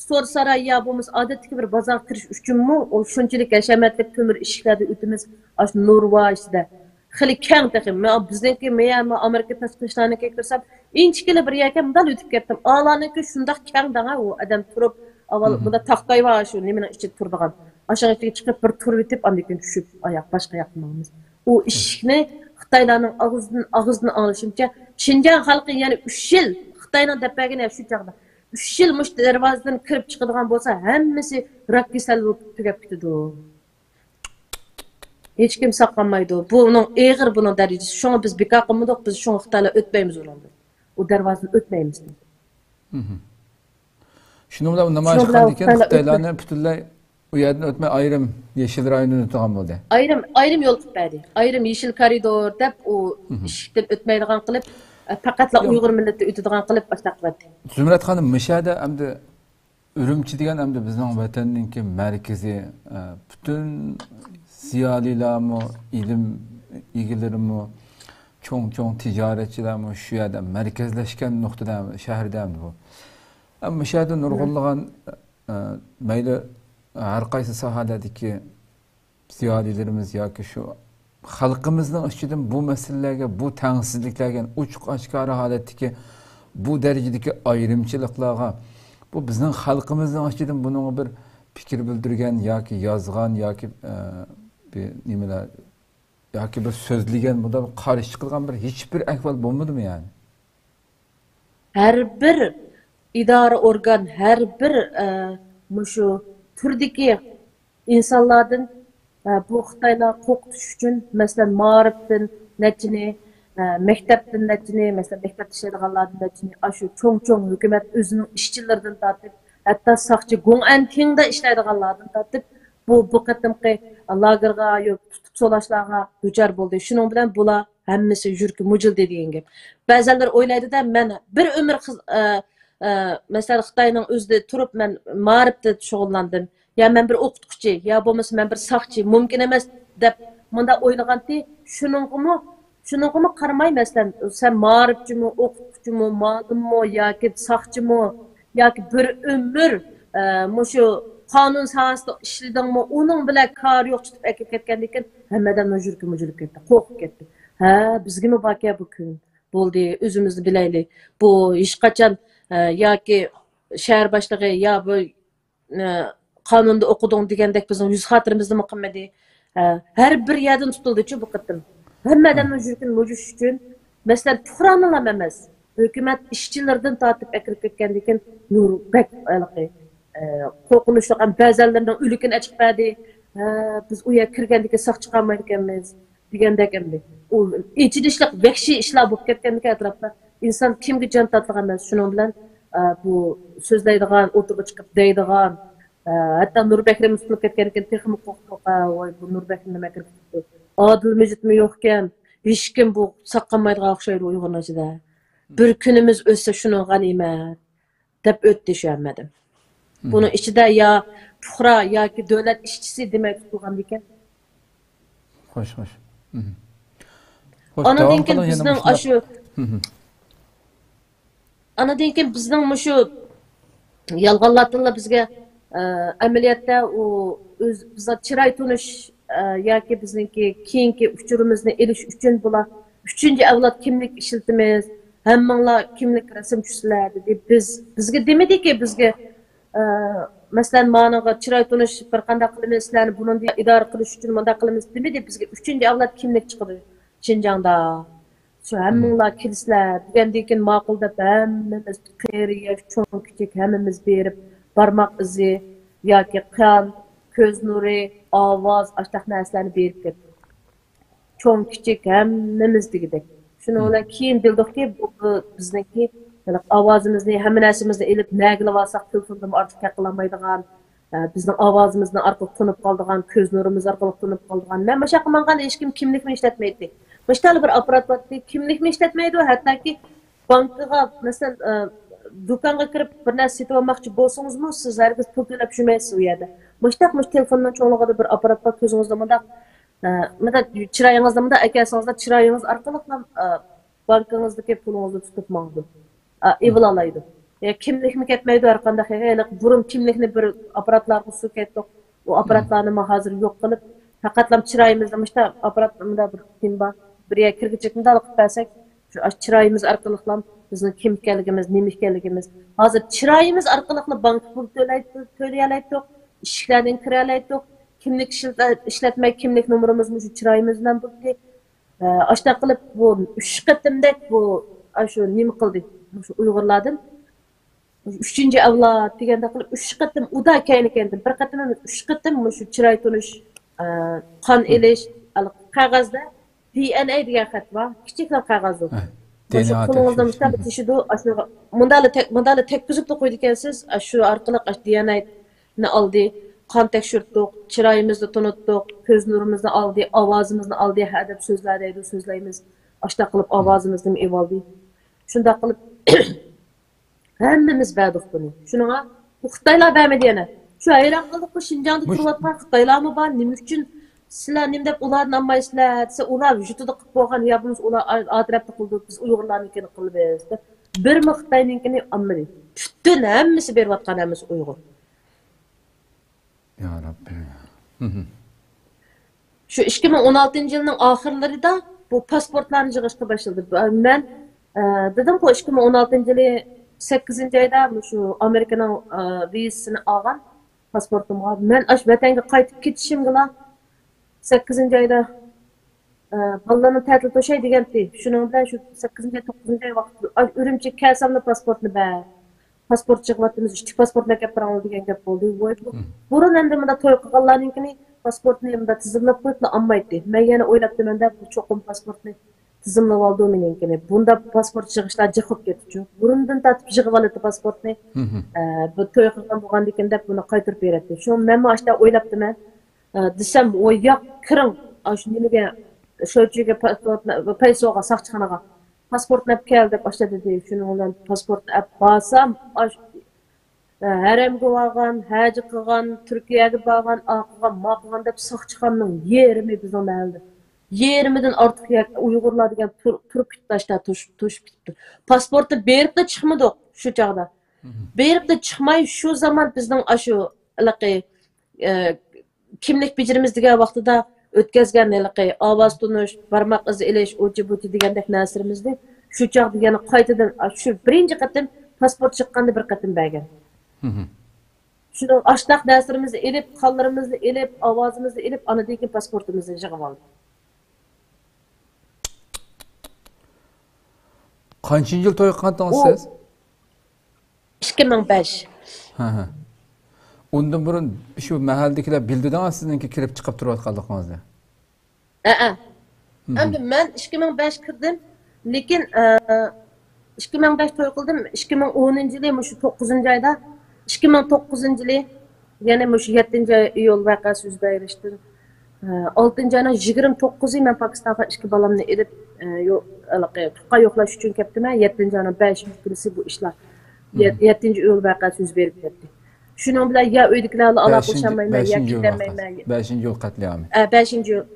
so'r saroy ya bo'lmasa odatdagi bir bozor kirish uchunmi, o shunchalik yashamatlik temir ishlarda o'timiz, shu nurva ishda. Xili keng taqim. Men bizniki men Amerika tashqi ishlariga kirsam, inchkili bir yerga bundan o'tib ketdim. A'laniki shunday keng danga u odam turib avval bunda taxtay var şu nimenin içi turduğan. Aşağıya çıkıp bir tur bitip andikin düşüp ayak başka yapmamız. O işini Xitaylarning ağzını anlaşımca Xinjiang halkı yani 3 yıl Xitayning depagini şu çağda 3 yıl muş darvozadan kirib chiqadigan bo'lsa, hammasi rak kasal bo'lib tugab ketadi. Hech kim saqlamaydi. Bu uning eg'ir buning darajasi. Shunga biz bekor qilmadik, biz shunga Xitoylar o'tmaymiz ularni. U darvozadan o'tmaymiz.
Shuni bilan namoyish qilgan Xitoylarni butunlay u yerdan o'tmay ayrim yeşil rayonini o'tgan bo'ldi.
Ayrim yo'l qilib berdi. Ayrim yeşil koridor deb u ishdan o'tmaydigan qilib, faqatla Uyg'ur millati o'tadigan qilib boshlaqdi.
Zumrat xonim, Mishada hamda Urumchi degan hamda bizning vatanninki markazi, butun ziyolilarmi, ilm egilarimi, cho'ng tijoratchilarmi shu yerda markazlashgan nuqtada shahardami bu. Mishada nurg'unlagan mayli har qaysi sohalardagi ziyolilarimiz yoki shu xalqimizning ichidan bu masalalarga, bu tengsizliklarga, uch oshkora holatdagi bu darajadagi ayrimchiliklarga, bu bizning xalqimizning ichidan bunga bir fikr bildirgan yoki yozgan yoki bir nimalar yoki bir so'zlagan, bunda qarshi qilgan bir hech bir ahvol bo'lmadimi yani?
Har bir idora organ, har bir mushu turdagi insonlardan bu Xitoylar qo'rqitish uchun, masalan, ma'rifdan nachini, maktabdan nachini, masalan, maktabda ishlaydiganlardan nachini, shu cho'ng hukumat o'zining ishchilaridan tortib, hatto soqchi Gong'antingda ishlaydiganlardan tortib, bu qatimqi lagerga yo'q tutib solashlarga duchor bo'ldi. Shuning bilan bular hammasi yurki mujildi degan gap. Ba'zilar o'ylaydi-da, men bir umr masalan Xitoyning o'zida turib men ma'rifda shug'ullandim. Ya men bir o'qituvchi, ya bo'lmasa men bir soqchi, mumkin emas deb menda o'ylaganti, shuningmi qaramay, masalan, sen ma'rifchimi, o'qituvchimi, ma'lummi yoki soqchimi yoki bir umr mushu qonun sohasida ishladingmi, uning bilan kar yo'q tutib akib ketgandan keyin hammadan yurki mujilib ketdi, qo'rqib ketdi. Ha, bizgimi baka bu kun bo'ldi, o'zimizni bilaylik. Bu hech qachon yoki shahar boshlig'i ya bu qonunda o'qiding degandek bizning yuz xotirimizni qilmadi. Har bir yerdan tutildi-chi bu qitim. Hammadan yurkin mujish uchun masalan Tuxronlar emas, hukumat ishchilaridan tortib akirib ketgandan keyin nur bak qo'rqinchli ba'zilarining o'likini ochib berdi. Biz u yerga kirgandan keyin sog' chiqolmaydi ekanmiz degandek endi. U ichidishlik vahshiy ishlar bo'lib ketgandan keyin atrofda inson kimga jon tatliq emas. Shuning bilan bu so'zlaydigan, o'tirib chiqib deydigan, hatto Nurbekrim tutilib ketgan ekan, texnik qo'rqib, voy bu Nurbekrim nima qilibdi? Adil mujitmi yo'q ekan, hech kim bu saqlanmaydigan o'xshaydi Uyg'urlar ichida. Bir kunimiz o'tsa shuni g'animat deb o'tdi shu hammadan. Buni ichida ya fuqaro yoki davlat ishchisi demak tutilgan ekan.
Xo'sh.
Anadan keyin bizning shu anadan keyin bizning shu yolg'onlardan bizga amaliyotda u o'z bizga chiroy tunish yoki bizningki keyingi uchurimizni elish uchun bular 3-avlod kimlik ishlatamiz, hammanglar kimlik rasm tushsizlar deb bizga demadiki, bizga masalan ma'noga chiroy tunish bir qanday qilamiz, sizlarni buni idora qilish uchun bunday qilamiz demadi, bizga 3-avlod kimlik chiqdi Xinjiangda. Şu hammanglar kilisizlar degandan keyin ma'qul deb hammamiz qiyriya cho'ng kichik hammamiz berib barmoq izi yoki qon, ko'z nuri, ovoz, ashtaq narsalarni berib ketdi. Cho'ng kichik hammamiz degidek. Shuni bilan keyin bildikki, bu bizniki ovozimizni, hamma narsamizni elib nagilib olsak, telefondan ortiq qilolmaydigan, bizning ovozimizni orqali tunib qoldigan, ko'z nurimiz orqali tunib qoldigan. Men mana shu qilmagan hech kim kimlikni ishlatmaydi. Mashtal bir apparat borki, kimlikni ishlatmaydi, hattoki bankaga, masalan, do'konga kirib bir narsa sotib olmoqchi bo'lsangizmi, siz hargiz pul to'lab yurmaysiz u yerda. Mashtal telefondan cho'ngligida bir apparat bor, ko'zingizda bunda chiroyingizda bunda akasingizda chiroyingiz orqali bankangizdagi pulingizni tutib mangdi. Evil alaydi. Kimlikmi ketmaydi har qanday xayoliq burun kimlikni bir apparatlarga so'kaytdik. U apparatlarni hozir yo'q qilib, faqatlam chiroyimizda mashta apparatda bir kim bor. Bir yerga kirgichikni olib bersak, shu chiroyimiz orqali bizning kim ekanligimiz, nima ekanligimiz. Hozir chiroyimiz orqali bank pul to'layolmaydik, ishlardan kira olmaydik. Kimlik ishlatmay kimlik nomerimizni shu chiroyimiz bilan bo'ldi. Ashta qilib bu 3 qatimdek bu shu nima qildi? Shu Uyg'urlardan üçüncü avlod deganda qilib 3 qatim uda keyin ekandim. Bir qatim emas, 3 qatim shu chiroy tunish, qon elish, qog'ozda DNA degan xat bor. Kichiklar qog'oz u. Shu
DNA
qo'lingizda
tekshirish.
mushtab tishidi, ashuna mundali tekkizib qo'ydi ekansiz. Shu orqali DNA ni oldi, qon tekshirdik, chiroyimizni tunutdik, ko'z nurimizni oldi, ovozimizni oldi, hadab so'zlar deydi, so'zlaymiz. Ashta qilib ovozimizni evoldi. Shunda qilib hammamiz berdik buni. Shuninga bu Xitoylar bermedi yana. Shu hayron qildik, bu Shinjongda turayotgan Xitoylarmi bor? Nima uchun sizlar nima deb ularni olmaysizlar? Desa, ular vujudida qilib bo'lgan, yo biz ular atrofda qildik, biz Uyg'urlarnikini qilibmiz deb. Bir Xitoynikini olmadi. Butun hammasi berayotganimiz Uyg'ur.
Ya Rabbi.
Şu 2016 yılının ahırlarında bu pasportlarını yığıştı başladı. Ben dedim ki 2016 yılı 8. ayda şu Amerika'nın vizesini algan pasportum var. Ben aş vatanga qaytib ketishim gila 8. ayda ballarını ta'til to'shay degandi. Shuning bilan shu 8. 9. ay vaqt Urumchiga kelsam da pasportni ber. Pasport chiqyapmiz, ishchi pasportlar kelib turamiz degan gap bo'ldi. Burun endi bunda to'y qilganlarnikini pasportni bunda tizimlab qo'yiblar olmaydi. Men yana o'ylabman-da bu cho'qim pasportni tizimlab oldim meninkini. Bunda pasport yig'ishlar jiqib ketdi. Burundan tatib yig'ib oldi pasportni. Bu to'y qilgan bo'lgandikin deb buni qaytarib beradi. Shu men mashta o'ylabman. Desam, "Voy, yo'q, kiring. Shu nimaga sho'chiga pasportni paysoga saqchixonaga pasportni olib kel deb boshladi dedi. Shuning bilan pasportni olib borsam, haramga borgan, haji qilgan, Turkiyaga borgan, qilgan, ma qilgan deb saqchixonaning yerimi bizning mahalda. Yerimidan ortiq Uyg'urlar degan turib ketdi, to'shib ketdi. Pasportni berib de chiqmadi shu chaqda. Berib de chiqmay shu zaman bizning shu kimlik bijirimiz degan vaqtida o'tkazgan ovoz tunish, barmoq izi ilish, o'chi-buchi degandek narsamizni shu chaqda yana qaytadan shu birinchi qatim pasport chiqqanda bir qatim bergan. Shuni ashtaq narsamizni elib, qonlarimizni elib, ovozimizni elib, anadagi pasportimizni yig'ib oldi.
Qancha yil to'y qildingiz siz?
2005.
Undan burun shu mahaldagilar bildida sizningki kirib chiqib turayotganligingizni.
Endi men 2005 kirdim, lekin 2005 to'y qildim, 2010-yili shu 9-oyda, 2009-yili yana shu 7-iyul voqeasi yuz berishdi. 6-oyning 29-i men Pokistonga 2 bolamni elib tuqqan yo'qlash uchun ketdim. 7-oyning 5-kunisi bu ishlar. 7-iyul voqeasi yuz berib ketdi. Şunun bilan ya uydagilarni aloqalashamayman, ya ketamayman.
5-yil qatliami.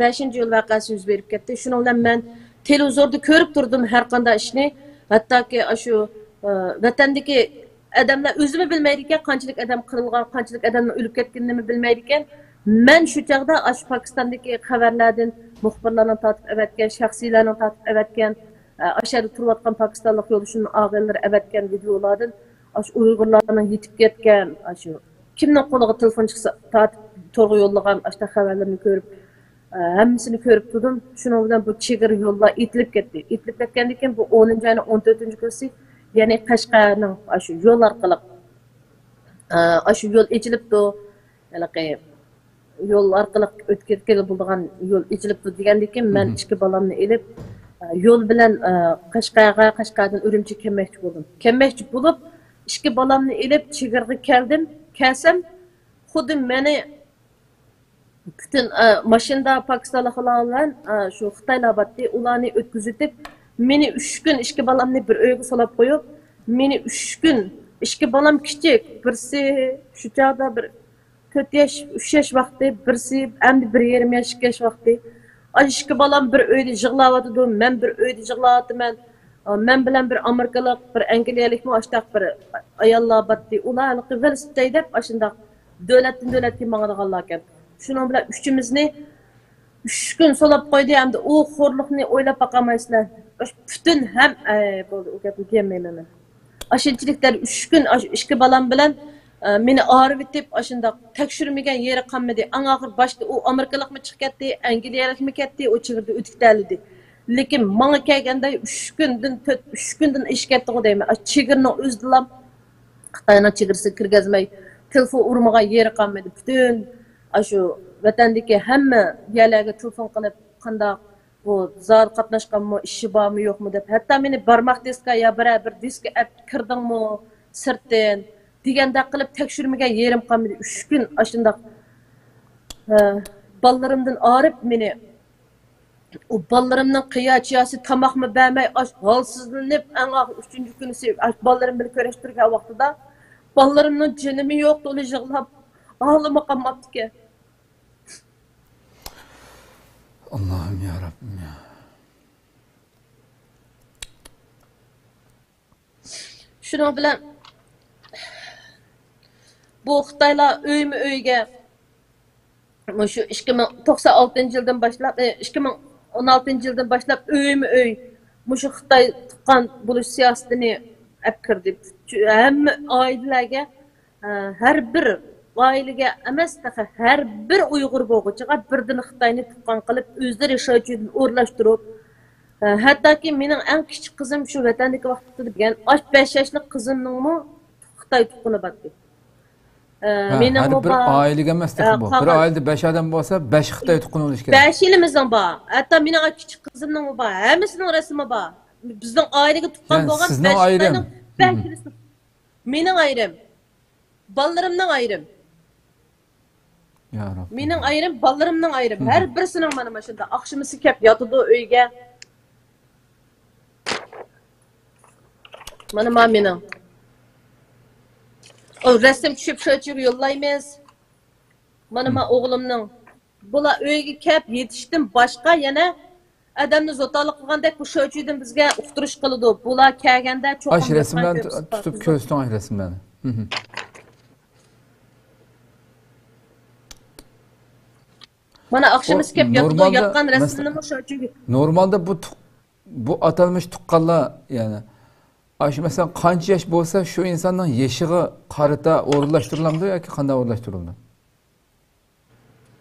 5-yil voqeasi yuz berib ketdi. Shuning bilan men televizorda ko'rib turdim har qanday ishni. Hattoki shu vatandagi odamlar o'zimi bilmaydi ekan, qanchalik odam qirilgan, qanchalik odamning o'lib ketganini bilmaydi ekan. Men shu chaqda shu Pokistondagi xabarlardan muxbirlarning tortib avatgan, shaxsiylarning tortib avatgan, ashada turayotgan Pokistonlik yo'lovchining og'illari avatgan videolardan shu Uyg'urlarning yetib ketgan, shu kimning qo'liga telefon chiqsa tortib to'g'ri yo'llagan ashta xabarlarni ko'rib, hammasini ko'rib turdim. Shuning bilan bu chegara yo'llar etilib ketdi. Etilib ketgandan keyin bu 10-oyning 14-kunisi, ya'ni Qashqarning shu yo'l orqali shu yo'l echilibdi, yo'l orqali o'tib keladigan yo'l echilibdi degandan keyin men 2 bolamni elib yo'l bilan Qashqardan Urumchiga kelmoqchi bo'ldim. Kelmoqchi bo'lib 2 bolamni elib chegaraga keldim. Kelsam, xuddi meni bütün maşında Pakistanlılar bilan shu Xitoylar batdi, ularni o'tkazib, meni 3 kun 2 bolamni bir uyga solib qo'yib, meni 3 kun 2 bolam kichik, birsi shu chaqda bir 4 yosh, 3 yosh vaqti, birsi endi 1,5 yosh, 2 yosh vaqti. 2 bolam bir uyda yig'layotdi, men bir uyda yig'layapman. Men bilan bir Amerikalik, bir Angliyalikmi ashtaq bir ayollar batdi. Ularni velosiped deb ashundaq davlatga mangadiganlar ekan. Shuning bilan uchimizni 3 kun solib qo'ydi. Endi u xo'rlikni o'ylab baqamaysizlar. Bütün ham bo'ldi, u gapni kelmayman men. Ashunchiliklar 3 kun 2 bolam bilan meni ağrıp etib, ashundaq tekshirmagan yeri qolmadi. Eng oxir boshda u Amerikalikmi chiqib ketdi, Angliyalikmi ketdi, o chigirdi o'tikdalidi. Lekin menga kelganda 3 kundan ish ketdi deyman. Chigirni o'zdilam Xitoyning chegarasiga kirgazmay, telefon urmagan yeri qolmadi. Bütün shu vatandagi hamma yerlarga telefon qilib, qanday bu zor qatnashganmi, ishi bormi, yo'qmi deb. Hatto meni barmoq diska ya bir diska olib kirdingmi sirtdan deganda qilib tekshirmagan yerim qolmadi. 3 kun ashunda balllarımdan arıp meni o ballarımdan kıyachiyası tamakmı bermey halsizlenip en ağır 3. günü ballarım bir köreştirgen vaxtıda ballarımın canımı yoktu öyle jığlap ağlama kalmadı ki.
Allah'ım ya Rabbim ya.
Şunun bilen bu Xitaylar öyme öyge şu 2096 yıldan başlap 2016 yıldan başlap öyme öy şu Xitay tuqqan buluş siyasetini ep kirdi. Hem ailelerge her bir ailege emas her bir Uygur boğucuga birden Xitayni tuqqan qilib özleri yaşayıcıdan uğurlaştırıp hatta ki mening en küçük kızım şu vatandaki vaqtda degan 5 yaşlı kızımның mı Xitay tuqqani batdi.
Her bir ailege emas bu. Bir ailede 5 adam olsa 5 Xitay tuqqani bo'lishi kerak.
5 elimizning bor. Hatta mening küçük kızımның bor. Hammasining rasmi bor. Bizning ailege tuqqan bo'lgan 5 Xitoyning 5 mening ayrım. Ballarimning ayrım.
Ya Rabbim.
Mening ayrım, ballarimning ayrım. Her birisining mana shunda aqshimisi kep yotidi uyga. Mana mening. O resim tushib sho'chiga yollaymiz. Mana o'g'limning. Bular uyga kep yetishdim boshqa yana adamni zo'talik qilgandek bu sho'chidan bizga uqtirish qiladi. Bular kelganda cho'qim.
Ash resimdan tutib ko'rsatgan resimlarni.
Mana akşamız kep yatkan resimini mi sho'chiga.
Normalde bu atalmış tuqqanlar yani Aşı mesela qancha yaş bo'lsa shu insonning yeshiga qarata o'rinlashtiriladi yoki qanday o'rinlashtiriladi?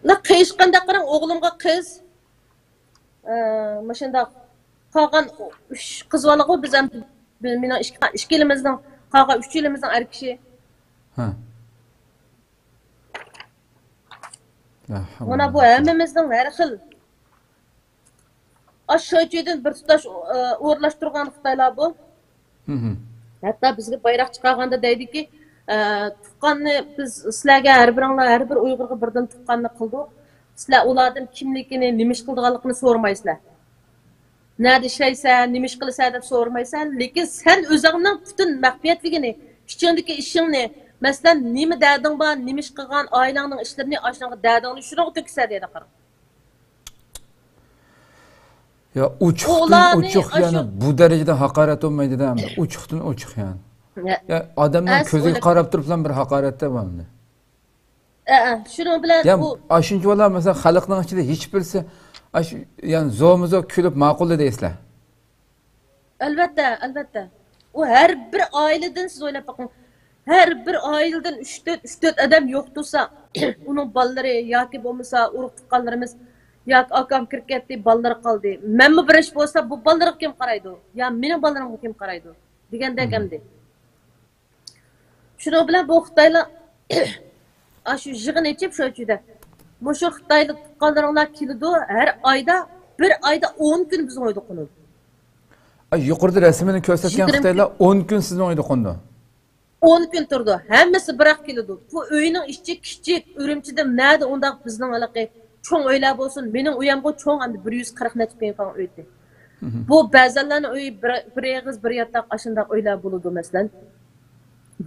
Na qiyishqanda qarang o'g'limga qiz mashunda qolgan 3 qiz bola biz ham meni 2 yilimizning qolgan 3 yilimizning er kishi.
Ha.
Mana bu hammamizning har xil aşağıdan bir tutaş o'rinlashtirgan Xitoylar bu. Hatta bizga bayroq chiqarganda deydi ki tuqqanni biz sizlarga har bir Uyg'urga birdan tuqqanni qildik. Sizlar ulardan kimligini, nima ish qilganligini so'rmaysizlar. Nerede ishlaysan, nima ish qilasan deb so'rmaysan, lekin sen o'zingning butun maxfiyatligini, ichingdagi ishingni, masalan, nima darding bor, nima ish qilgan, oilangning ishlarini, ashunga dardingni shunga to'ksa deydi qarang.
Ya uçuktan uçuk yani bu derecede hakaret olmaydı da uçuktan uçuk yani. Ya adamın közü qarab turib bir hakarette var mı?
Şunu bilen
ya,
bu
aşıncı olar mesela xalqning ichida hech birisi yani zo'mizo kulib ma'qul deysizlar.
Albatta. O her bir aileden siz o'ylab bakın. Her bir aileden 3-4 adam yok tursa, onun ballari yoki bo'lmasa urug' tuqqanlarimiz yoki akam kirib ketdi, ballari qoldi. Menmi bir ish bo'lsa, bu ballarga kim qaraydi? Ya mening ballarimga kim qaraydi? Degandek endi. Shuning bilan bu Xitoylar shu yig'in ichib sho'chida. Mushu Xitoylik tuqqanlaringlar keladi, har bir ayda 10 kun bizning uyda qo'nadi.
Yuqorida rasmini ko'rsatgan Xitoylar 10 kun sizning uyda qo'ndi.
10 kun turdi. Hammasi biroq keladi. Bu uyning ichki kichik, Urumchida nada undaq bizning aloqa cho'ng uylar bo'lsin. Mening uyamga cho'ng endi 140 necha ming falan uydi. Bu ba'zanlarning uyi bir eg'iz, bir yotoq ashundoq uylar bo'ladi masalan.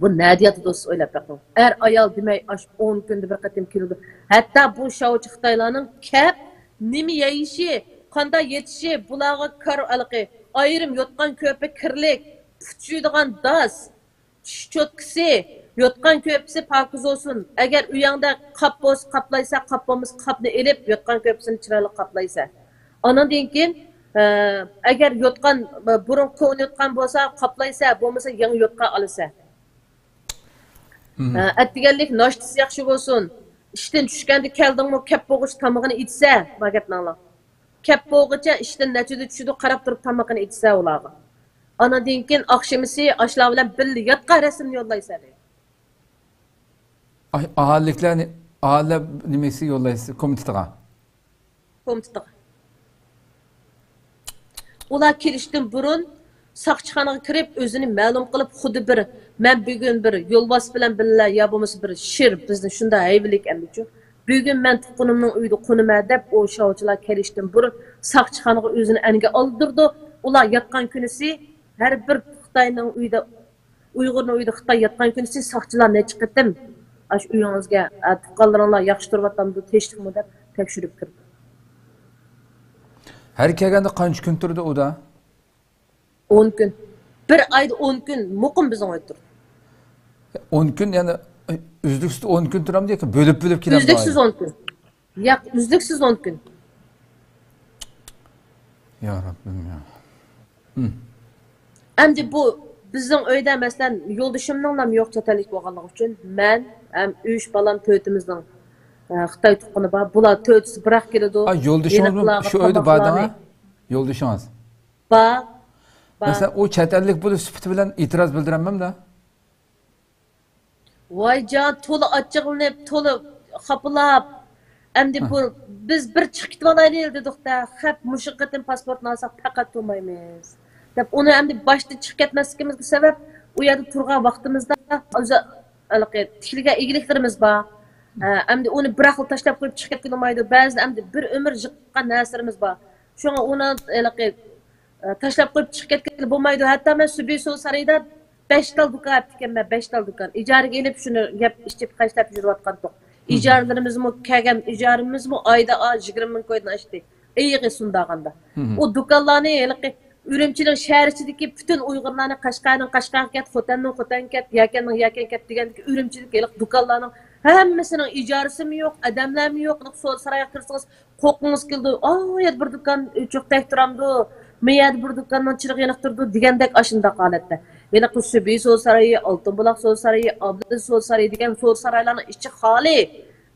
Bu nadiyat do'st o'ylab baqing. Ayol demay 10 kunda bir qatim keladi. Hatto bu shovchi Xitoylarning kap nima yeyishi, qanday yetishi, bularga kar aloqa, ayrim yotgan ko'pi kirlik, puchuydigan das, cho'tkisi, yotgan ko'pisi pokiz olsun. Agar uyingda qop bo'lsa qoplaysa, qop bo'lmasa qopni elib yotgan ko'pisini chiroyli qoplaysa. Ondan keyin agar yotgan burun ko'nayotgan bo'lsa qoplaysa, bo'lmasa yangi yotqa olsa. Atdiganlik noshtis yaxshi bo'lsin. İşten tushganda keldingmi, kap bo'g'ich tomog'ini itsa, bagapnanglar. Kap bo'g'icha ishdan nachida tushidi, qarab turib tomog'ini itsa ularga. Ondan keyin oqshimisi ashlar bilan birga yotqa rasmni yollaysa.
Ahaliliklarni ahali nimasi yollaysiz komitetiga.
Komitetiga. Ular kelishdan burun saqchixonaga kirib o'zini ma'lum qilib, xuddi bir men bugun bir yo'lbos bilan billa ya bo'lmasa bir shir bizni shunda aybilik endi-ku. Bugun men tuqqunimning uyida qunima deb o shovchilar kelishdan burun saqchixonaga o'zini aniga oldirdi. Ular yotgan kunisi har bir Xitoyning uyida Uyg'urning uyida Xitoy yotgan kunisi saqchilar necha qitim ash uyingizga tuqqanlaringlar yaxshi turibdi teshlikmi deb tekshirib kirdi.
Her kelganda qancha kun turdi u da?
10 gün. Bir ayda 10 gün muqim bizning o'tirdi.
10 gün yani üzlüksüz 10 gün turam diye ki bölüp kelem.
Üzlüksüz 10 gün. Ya üzlüksüz 10 gün.
Ya Rabbim ya.
Endi bu bizning uyda masalan yo'ldashimning yo'q chetalik bo'lganligi uchun men ham 3 balam to'ytimizning Xitoy tuqqani bor. Bular to'ytisi biroq keladi.
Yo'ldashimiz şu uyda bordimi? Yo'ldashimiz.
Ba.
Mesela o çetellik bu süpütü bilen itiraz bildirenmem de.
Vay can to'la achchiqlanib, to'la xapilab. Endi bu biz bir chiqib olaylik dedik-da, hep mushiqatin pasportni olsak faqat to'maymiz. Deb uni endi boshda chiqib ketmasligimizga sabab u yerda turgan vaqtimizda tikilgan egiliklarimiz bor. Endi uni bir xil tashlab qo'yib chiqib ketolmaydi. Ba'zida endi bir umr jiqqan narsalarimiz bor. Shunga uni tashlab qo'yib chiqib ketgan bo'lmaydi. Hatto men Subiso sarayda 5 tal dukan yaptıkken 5 tal dukan. İcariga elip şunu yap işlep qaşlap yurayotgan to'q. İjarlarımızmı, kelgan ijarimizmi ayda 20 ming koydan açtı. İyi sundaganda. O dukanlarni Ürümchining shahar ichidagi butun Uyg'urlarni Qashqarning ket, Xotanning ket, Yakanning ket degandagi Ürümchilik dukanlarning hammasining ijarasimi yo'q, odamlarmi yo'q. So'l sarayga kirsangiz qo'rqingiz keldi. Yer bir dukan cho'qtak turamdi. Meyad bir dukanning chirig'i yoniqtirdi degandek ashunda holatda. Yana Qusubi So'l sarayı, Oltinbuloq So'l sarayı, Abdul So'l sarayı degan so'l saraylarning ichi xoli.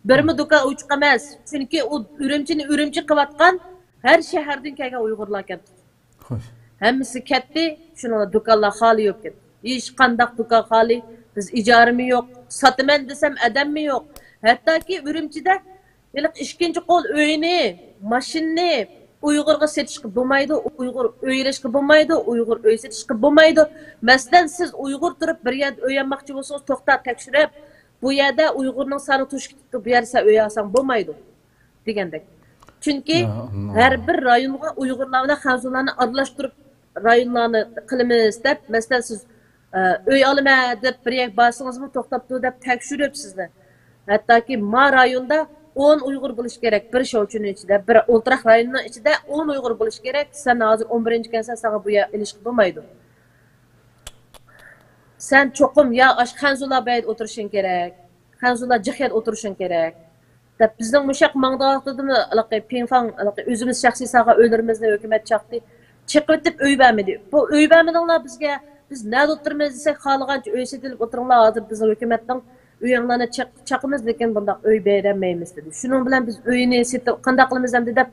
Birmi dukan uchiq emas. Chunki u Ürümchi qilayotgan har shahardan kelgan Uyg'urlar ketdi.
Xo'sh.
Hammasi ketdi, shuni dukanlar xoli yo'q ketdi. Hech qanday dukan xoli, biz ijarimi yo'q, sotaman desam odammi yo'q. Hattoki Ürümchida ikkinchi qo'l uyini, mashinani Uyg'urga setishga bo'lmaydi, Uyg'ur o'ylashga bo'lmaydi, Uyg'ur uy setishga bo'lmaydi. Masalan, siz Uyg'ur turib bir yerda uy olmoqchi bo'lsangiz, to'xtab tekshirib, bu yerda Uyg'urning soni to'shib ketdi, bu yerda uy olsang bo'lmaydi degandek. Chunki har bir rayonga Uyg'urlar bilan xanzurlarni aralashtirib rayonlarni qilamiz deb, masalan siz uy olaman deb bir yer borsangizmi to'xtabdi deb tekshirib sizni. Hattoki ma rayonda 10 Uyg'ur bo'lish kerak. Bir shovchining ichida, bir o'ltiraq rayonning ichida 10 Uyg'ur bo'lish kerak. Sen hozir 11-kelsan, sana bu yer ilishib bo'lmaydi. Sen cho'qim ya xanzurlar bayt o'tirishing kerak. Xanzurlar jihad o'tirishing kerak. Deb bizning mushaq mangdaqdimi, pinfang, o'zimiz shaxsiy saha o'ylarimizni hukumat chaqdi. Chiqib deb uy bermedi. Bu uy bermadinglar bizga. Biz nada o'tirmiz desak, xohlagancha uy setilib o'tiringlar. Hozir bizning hukumatning uyinglarni chaqimiz, lekin bundaq uy bermaymiz dedi. Shuning bilan biz uyni setib qanday qilamiz endi deb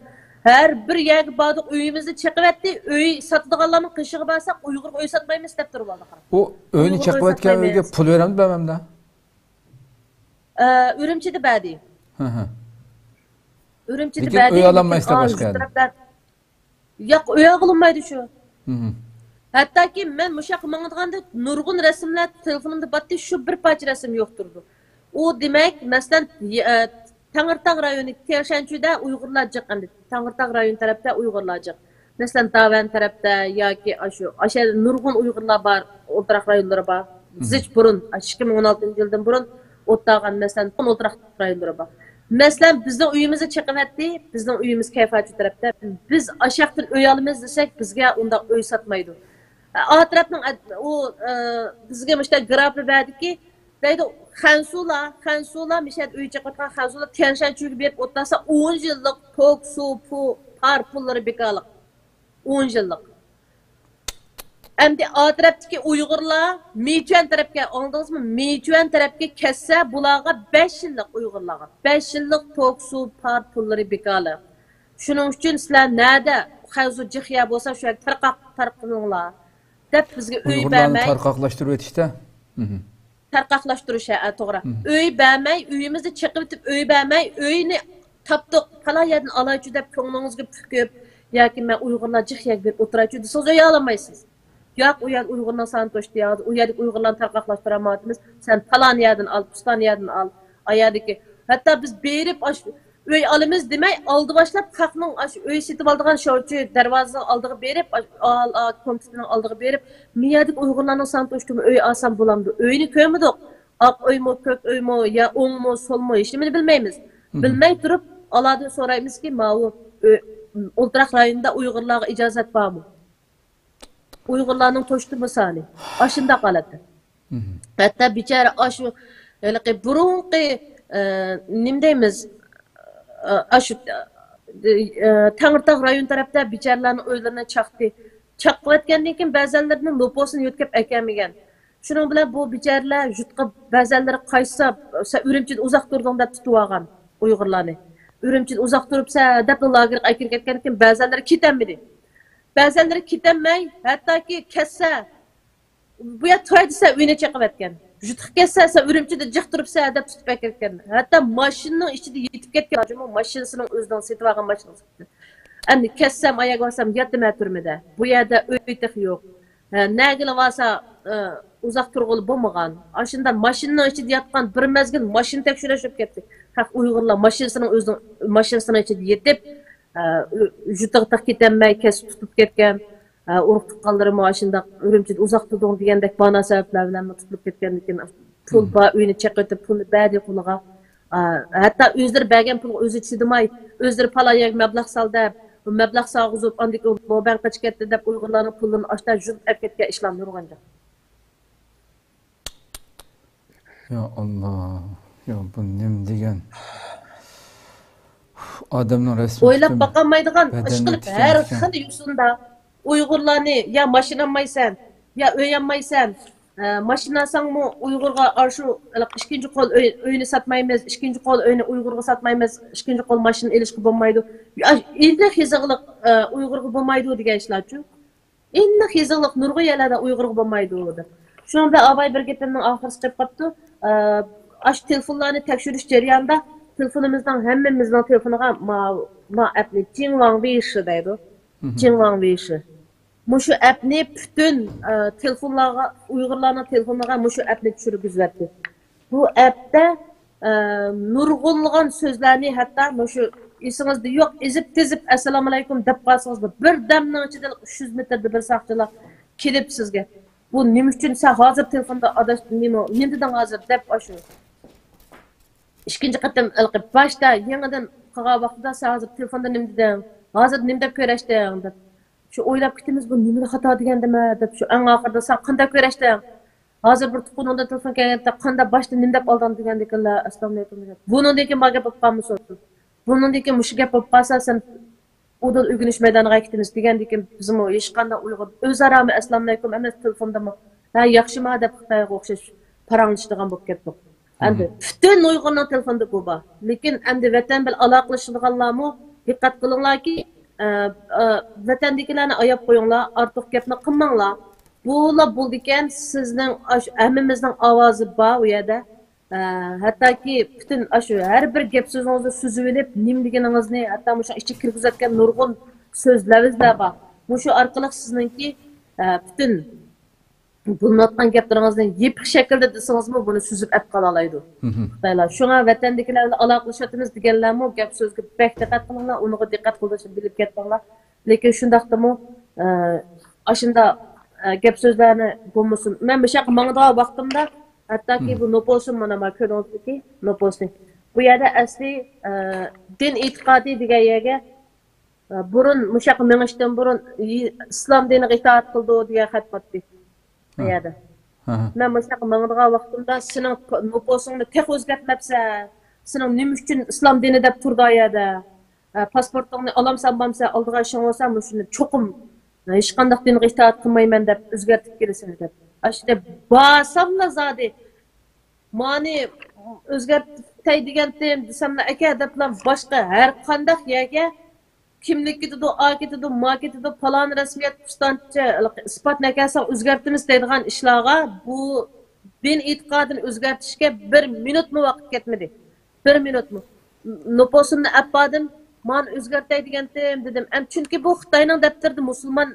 har bir yerga bordik, uyimizni chiqibdi. Uy sotadiganlarning qishig'i borsak, Uyg'urga uy sotmaymiz deb turib oldik.
O uyni chiqayotgan uyga pul beramdi bermamda?
Ürümchida berdi. Ürümchida
berdi. Lekin uy ololmaysiz boshqa. Yo'q, uy ololmaydi shu. Hattoki men mushaq mang'iganda nurg'un rasmlar telefonimda batdi, shu bir parcha rasm yo'q turdi. U demak, masalan, Tangirtog' rayoni Tershanchuda Uyg'urlar jiqqandi. Tangirtog' rayon tarafda Uyg'urlar jiq. Masalan, Tavan tarafda yoki o'sha nurg'un Uyg'urlar bor, o'rtaq rayonlari bor. Zich burun, 2016-yildan burun o'tgan masalan, o'rtaq rayonlari bor. Masalan, bizning uyimizni chiqibdi, bizning uyimiz Kayfatchi tarafda. Biz ashaqdan uy olamiz desak, bizga unda uy sotmaydi. A tarafning u bizga mishta graf berdiki, deydi Xansula mishat uy chiqayotgan Xansula Tianshanchuga berib o'tsa 10 yillik tok, suv, par pullari bekorliq. 10 yillik. Endi a tarafdagi Uyg'urlar Mechuan tarafga, oldingizmi? Mechuan tarafga kessa bularga 5 yillik Uyg'urlarga 5 yillik tok, suv, par pullari bekorliq. Shuning uchun sizlar nada Xanzur jixiya bo'lsa shu tarqaqinglar. Deb bizga uy bermay. Uyg'urlarni tarqaqlashtirib o'tishda.
tarqaqlashtirish to'g'ri. Uy bermay, uyimizni chiqib o'tib uy bermay, uyni tapdiq falan yerdan alaychi deb ko'nglingizga pukib yoki men Uyg'urlar jiqyak deb o'tiraychi desiz uy olmaysiz. Yo'q, u yer Uyg'urlar sani to'shdi, u yerda Uyg'urlarni tarqaqlashtiramiz. Sen falan yerdan al, pustan yerdan al. Ayadiki. Hatta biz berib uy olamiz demay, oldi boshlab haqning uy setib oldigan shovchi darvoza oldiga berib, kompyuterning oldiga berib, miyadik Uyg'urlarning sani to'shdimi uy olsam bo'lamdi. Uyni ko'rmadik. Oq uymi, ko'k uymi, ya o'ngmi, solmi, hech nimani bilmaymiz. Bilmay turib, alardan so'raymizki, mana Ultraq rayonida Uyg'urlarga ijozat bormi? Uyg'urlarning to'shdimi sani? Ashunda qoladi. Hatta bichara shu burunqi nim deymiz? Shu Tangirtog' rayon tarafda bicharalarning uylarini chaqdi. Chaqayotgandan keyin ba'zanlarni loposini yo'tkab ekanmagan. Shuning bilan bu bicharalar jutqib ba'zanlari qaysa Urumchida uzoq turdim deb tutib olgan Uyg'urlarni. Urumchida uzoq turibsa deb lagerga kirib ketgan keyin ba'zanlari ketamidi. Ba'zanlari ketamay, hattoki kessa bu yer to'y desa uyni chiqib ketgan. Jutqib ketsa Urumchida jiq turibsa deb tutib ketgan. Hatto mashinaning ichida yetib ketgan, mashinasining o'zidan setib olgan mashinasi. Endi kessam oyoq bosam yetma turmida. Bu yerda uy tiq yo'q. Nagili bo'lsa uzoq turg'ili bo'lmagan. Ashunda mashinaning ichida yotgan bir mezgil mashina tekshirishib ketdi. Haq Uyg'urlar mashinasining ichida yetib, jutqib ketamay kesib tutib ketgan. Urug' tuqqanlari mashina Urumchida uzoq turdim degandek bana sabablar bilan tutib ketgandan pul ba uyni chaqirib pulni berdi puliga. Hatta o'zlari bergan pulga o'zi chidamay, o'zlari palayak mablag' soldi. Bu mablag' sog'izib, andik bu banka chiqatdi deb Uyg'urlarning pulini ashta juz etga ishlam yurganda.
Ya Allah. Ya bu nim degan. Adamning resmi
o'ylab baqolmaydigan ish qilib har xil yusunda Uyg'urlarni ya mashina olmaysan, ya uy olmaysan. Mashina olsangmi Uyg'urga shu ikkinchi qo'l uyni sotmaymiz, ikkinchi qo'l uyni Uyg'urga sotmaymiz, ikkinchi qo'l mashina elishga bo'lmaydi. Endi xizig'liq Uyg'urga bo'lmaydi degan ishlar-ku. Endi xizig'liq nurg'a yerlarda Uyg'urga bo'lmaydi deb. Shuning bilan Abay bir gapimning oxirisi chiqib qopti. Ash telefonlarni tekshirish jarayonida telefonimizdan hammamizning telefoniga ma appni Jingwang Weishi deydi. Jingwang Weishi. Mushu appni bütün telefonlarga Uyg'urlarning telefoniga mushu appni tushirib yuzlatdi. Bu appda nurg'unlagan so'zlarni hatto mushu esingizda yo'q ezib tezib assalomu alaykum deb qolsangiz bir damning ichida 300 metrda bir saqchilar kelib sizga bu nima uchun sen hozir telefonda adash nimdan hozir deb shu ikkinchi qatam boshda yangidan qilgan vaqtida sen hozir telefonda nimdan hozir nim deb ko'rashding deb shu o'ylab ketimiz bu nimani xato degandimi deb shu eng oxirida sen qanday ko'rashding hozir bir tuqquningda telefon kelganda qanday boshda nim deb oldim degandikanlar assalomu alaykum deb bundan keyin gap bo'lib qolmasin bundan keyin mush gap bo'lib qolsa sen Udal o'rganish maydoniga ketimiz degandan keyin bizim hech qanday Uyg'ur o'zaro assalomu alaykum emas telefondami ha yaxshimi deb Xitoyga o'xshash paranglashadigan bo'lib ketdik. Endi butun Uyg'urning telefonda bu bor. Lekin endi vatan bilan aloqalashadiganlarmi diqqat qilinglarki, vatandagilarni ayab qo'yinglar, ortiq gapni qilmanglar. Bular bo'ldi ekan sizning hammamizning ovozi bor u yerda. Hattoki butun shu har bir gap so'zingizni suzib olib, nim deganingizni, hatto o'sha ichki kirgizayotgan nurg'un so'zlaringizlar bor. Shu orqali sizningki butun bunlatgan gaplaringizni yepiq shaklda desangizmi buni suzib olib qola oladi. Xitoylar shunga vatandagilar bilan aloqalashamiz deganlarmi gap so'zga bak diqqat qilinglar, uniga diqqat qilishni bilib kettinglar. Lekin shundaqdimi ashunda gap so'zlarni bo'lmasin. Men bu yoqqa mangda vaqtimda hattoki bu noposim mana ko'rdingizki, noposim. Bu yerda asli din e'tiqodi degan yerga burun mushaq mengishdan burun islom diniga itoat qildi degan xat qotdi. Bu yerda. Men mushaq mangdigan vaqtimda sening noposingni tek o'zgartmabsa, sening nima uchun islom dini deb turdi yerda. Pasportingni olamsan bo'lsa, oldiga ishing olsa, shuni cho'qim hech qanday dinga itoat qilmayman deb o'zgartib kelasan deb. Ashta basamla zodi mani o'zgartay degandim desamla aka deblar boshqa har qanday yerga kimlik ketadi, a ketadi, ma ketadi, falon rasmiyat pustancha isbot nakasa o'zgartimiz deydigan ishlarga bu din e'tiqodini o'zgartirishga 1 minutmi vaqt ketmadi. 1 minutmi. Nuposumni appadim, "Men o'zgartay degandim" dedim. Chunki bu Xitoyning daftarida musulmon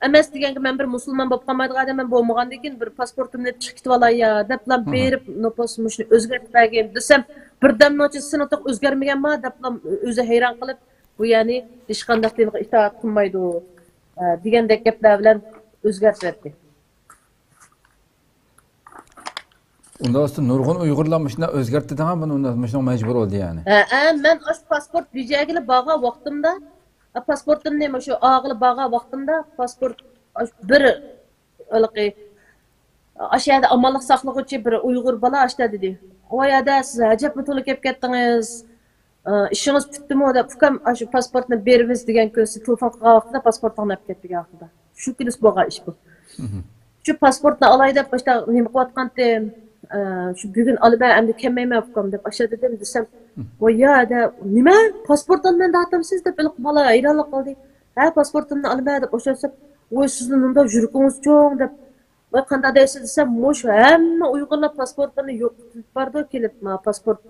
emas deganga men bir musulmon bo'lib qolmaydigan odamman bo'lmagandan keyin bir pasportimni chiqib ketib olay ya deb berib nuposimni o'zgartib bergan desam birdamnochi sinotiq o'zgarmaganmi deb o'zi hayron qilib bu ya'ni hech qanday dinga itoat qilmaydi degandek gaplar bilan o'zgartirdi.
Unda aslında nurg'un Uyg'urlar o'zgartirdigan buni unda majbur bo'ldi yani.
Men o'sha pasport bijagili bag'a vaqtimda pasportimni shu og'ili bag'a vaqtimda pasport bir aşağıda amallık saqlag'uvchi bir Uyg'ur bola ashta dedi. "Voy ada, siz ajabmi to'la kelib ketdingiz. İşiniz bitdimi?" deb ukam shu pasportni berimiz degan ko'zi telefon qilgan vaqtida pasportni olib ketgan vaqtida. Shu kilis bo'lgan ish bu. Shu pasportni olay deb boshda nima qilayotgandim. Şu bugün alıp endi kelmeyme ukam deb aşağı dedim desem, "Voy ya ada, nima? Pasportdan men datamsiz" deb bala hayronlik qildi. "Ha, pasportimni olib deb o'sha "Voy sizning unda yurgingiz cho'ng" deb "Voy qanday deysiz" desem, "Mo'sh hamma Uyg'urlar pasportini yo'q qilib bordi, kelib pasport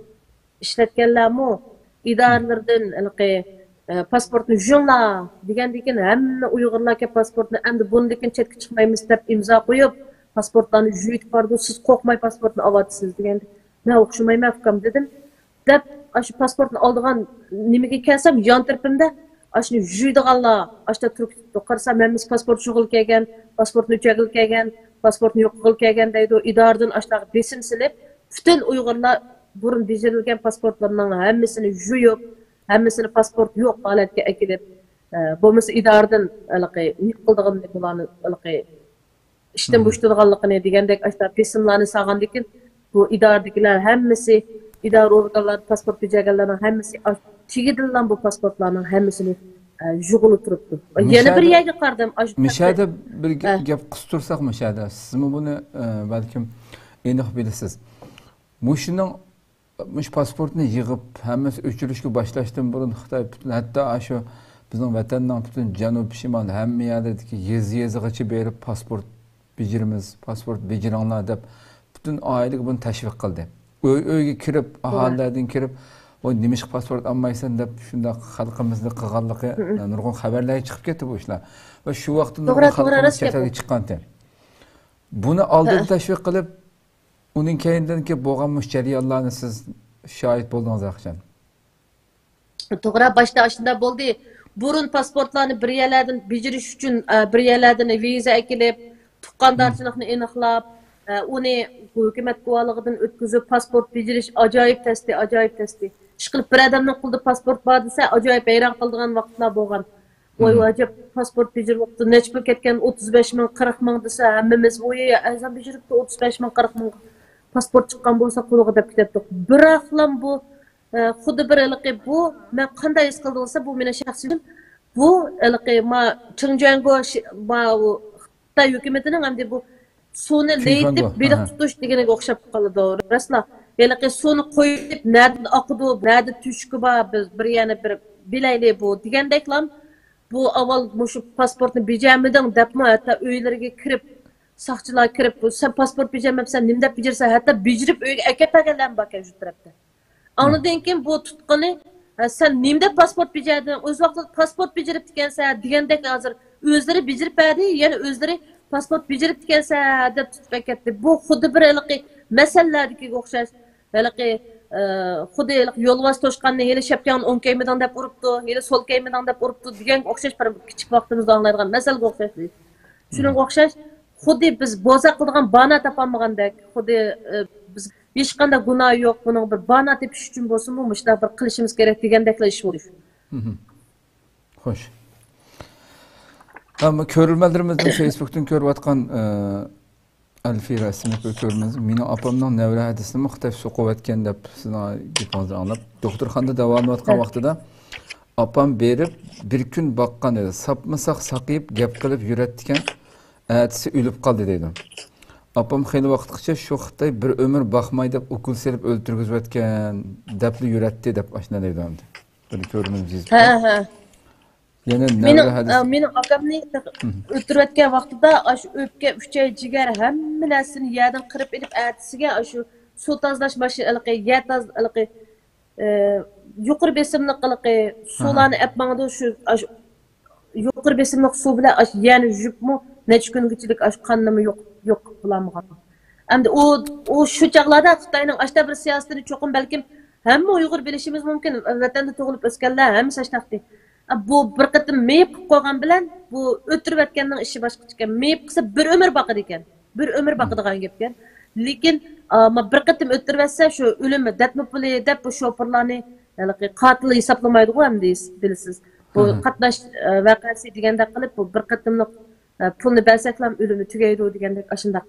ishlatganlarmi? İdarelerden pasportni jungla degandan keyin hamma Uyg'urlarga pasportni endi bundan keyin chetga chiqmaymiz deb imzo qo'yib pasportlarni juyitib bordi, siz qo'rqmay pasportni olyapsiz deganda men o'xshamayman ukam dedim. Deb shu pasportni oldigan nimaga kelsam yon tarafimda shuni juydiganlar ashta turibdi. Qarasam hammasi pasport shug'ul kelgan, pasportni o'chagil kelgan, pasportni yo'q qilib kelgan deydi. Idoradan ashta besim silib, butun Uyg'urlar burun bejirilgan pasportlarning hammasini juyib, hammasini pasport yo'q holatga akilib, bo'lmasa idoradan qildiganini bularni ishdan bo'shtadiganligini degandek ashta besimlarni sog'andan keyin bu idoradagilar hammasi idora organlari pasport bejaganlarning hammasi chigidilgan bu pasportlarning hammasini jug'ilib turibdi. Yana bir yerga qaradim.
Mishada bir gap qistursak mishada. Sizmi buni balkim aniq bilasiz. Mush pasportni yig'ib hammasi o'chirishga boshlashdan burun Xitoy butun hatto shu bizning vatanning butun janub shimol hamma yerdagi yezi-yezigacha berib pasport bijirimiz, pasport bijiringlar deb butun oilaga buni tashviq qildi. Uyga kirib, aholilardan kirib, "Voy nimishq pasport olmaysan" deb shunda xalqimizni qilganligi nurg'un xabarlar chiqib ketdi bu ishlar. Va shu vaqtda nurg'un xalqimiz chetga chiqqandi. Buni oldin tashviq qilib, uning keyindan bo'lgan jarayonlarni siz shohid bo'ldingiz axshan.
To'g'ri, boshda shunda bo'ldi. Burun pasportlarni bir yerlardan bijirish uchun bir yerlardan viza akilib, tuqqandarchilikni aniqlab, uni hukumat guvohligidan o'tkazib pasport bijirish ajoyib testi. Ishqilib bir odamning qo'lida pasport bor desa, ajoyib hayron qildigan vaqtlar bo'lgan. Voy ajab pasport bijirib vaqtda nech pul ketgan 35 ming 40 ming desa, hammamiz voy azam bijiribdi 35 ming 40 ming pasport chiqqan bo'lsa qo'liga deb ketdik. Biroqlam bu xuddi bir bu men qanday his qildim desa, bu mening shaxsiy bu ma Chingjango Xitoy hukumatining hamda bu suvni leytib beliq tutish deganiga o'xshab qoladi. Rasla suvni qo'yib nerdan oqidi, nerda tushki bor, biz bir yana bir bilayli bu degandeklam bu avval shu pasportni bijamiding debmi hatto uylariga kirib saqchilar kirib sen pasport bijamabsan nima deb bijirsa hatto bijirib uyga akapaganlar bor shu tarafda. Ondan keyin bu tutqini sen nima deb pasport bijading, o'z vaqtida pasport bijirib ekansan degandek hozir o'zlari bijirib berdi, yana o'zlari pasport bijirib ekansan deb tutib ketdi. Bu xuddi bir masalalarga o'xshash. Xuddi yo'lvoz to'shqanni hali shapkan o'ng kaymidan deb uribdi, hali so'l kaymidan deb uribdi degan o'xshash bir kichik vaqtimizda anglaydigan masalaga o'xshash. Shunga o'xshash xuddi biz bo'za qilgan bana topolmagandek, xuddi biz hech qanday gunoh yo'q, buning bir bana tepish uchun bo'lsin-mu, mushta bir qilishimiz kerak degandeklar ish bo'ldi.
Xo'sh. Ama ko'rilmalarimizning Facebook'tan ko'rayotgan Alfira ismli ko'rimiz mening opamning nevra hadisini Xitoy so'qiyotgan deb sizning gapingizni anglab, doktorxonada davolanayotgan vaqtida opam berib bir kun boqqan edi. Sapmasaq saqib gap qilib yuratgan, atisi o'lib qoldi dedi. Opam xeyli vaqtgacha shu Xitoy bir umr boqmay deb ukol selib o'ltirgizayotgan debli yuratdi deb ashna deydi. Bir ko'rimiz.
Ha.
Yana nevra hadis.
Mening akamni o'tirayotgan vaqtida shu o'pka, uchay, jigar hamma narsani yerdan qirib ilib atisiga shu suv tozalash mashinaligi, yer tozaligi, yuqori besimli qiliqi, suvlarni apmangdi shu yuqori besimli suv bilan yerni yuvibmi necha kungachilik qonnimi yo'q bo'lmagan. Endi o shu chaqlarda Xitoyning ashta bir siyosatini cho'qim balkim hamma Uyg'ur bilishimiz mumkin. Vatanda tug'ilib o'sganlar hamma sashtaqdi. Bu bir qatim meyip qo'ygan bilan bu o'tirib yotganning ishi boshqacha ekan. Meyip qilsa bir umr boqadi ekan. Bir umr boqadigan gap ekan. Lekin bir qatim o'tirib yotsa shu o'limi datmi puli deb bu sho'pirlarni qotil hisoblamaydi-ku endi bilasiz. Bu qatnash voqeasi deganda qilib bu bir qatimlik pulni bersak ham o'limi tugaydi degandek ashundaq.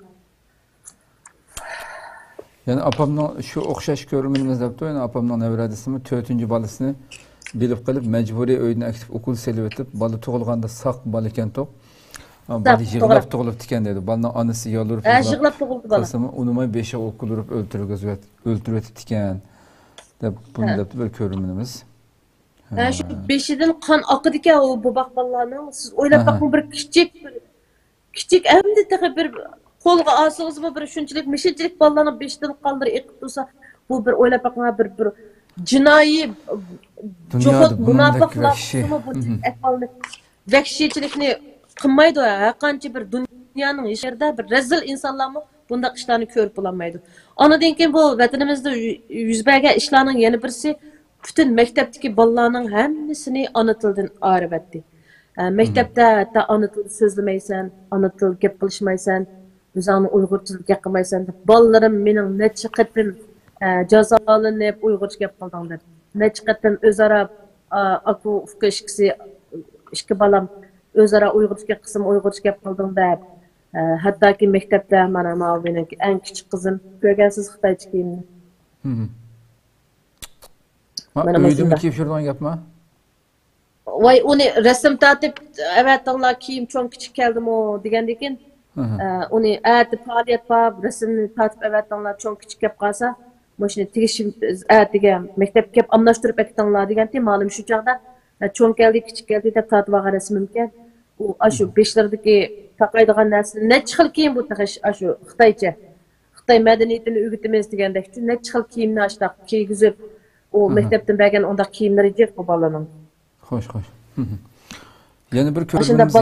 Yani apamning shu o'xshash ko'rimimiz debdi. Yani apamning nevradisimi 4-bolasini bilib qilib majburiy o'yinni aktiv o'qul selib o'tib, bola tug'ilganda saq bola ekan to'q. Bola yig'lab tug'ilib ekan dedi. Bolaning onasi yolurib
yig'lab tug'ildi bola.
Qasimi unimay 5 o'qul urib o'ltirib ekan deb bunu deb bir ko'rimimiz.
Shu beshidan qon oqidi ekan u boboq bolalarning. Siz o'ylab boqing bir kichik endi bir qo'lga olsangizmi bir shunchalik mishinchilik bolalarning beshidan qonlari eqib tursa, bu bir o'ylab boqing bir jinoiy juhud munofiqlar vahshiychilikni qilmaydi. Har qancha bir dunyoning yerda bir rezil insonlarmi bunday ishlarni ko'rib bo'lmaydi. Ondan keyin bu vatanimizda yuz bergan ishlarning yana birisi butun maktabdagi bolalarning hammasini ona tilidan ayirib etdi. Maktabda hatta ona tilida so'zlamaysan, ona tilida gap qilishmaysan, o'zingni uyg'urcha gap qilmaysan deb bolalarim mening necha qatim jazolanib uyg'urcha gap qilding deb. Necha qatim o'zaro aku ufka ikki balam o'zaro uyg'urcha qism uyg'urcha gap qilding deb. Hattoki maktabda mana mening eng kichik qizim ko'rgansiz Xitoycha kiyimni.
Mana uyda kiyib yurgan gapmi?
Voy uni rasm tatib avatanglar kiyim cho'ng kichik keldimi degandan keyin uni atib faoliyat bor rasmni tatib avatanglar cho'ng kichik kelib qolsa mashina tegish degan maktabga kelib almashtirib aytdinglar degandan ma'lum shu chog'da cho'ng keldi kichik keldi deb tatib olgan rasmimga u shu beshlardagi taqaydigan narsani necha xil kiyim bu taqish shu Xitoycha Xitoy madaniyatini o'rgatamiz degandek necha xil kiyimni ashtaq kiygizib o maktabdan bergan undaq kiyimlari yo'q bu bolalarning.
Xo'sh. Yana bir ko'rimimiz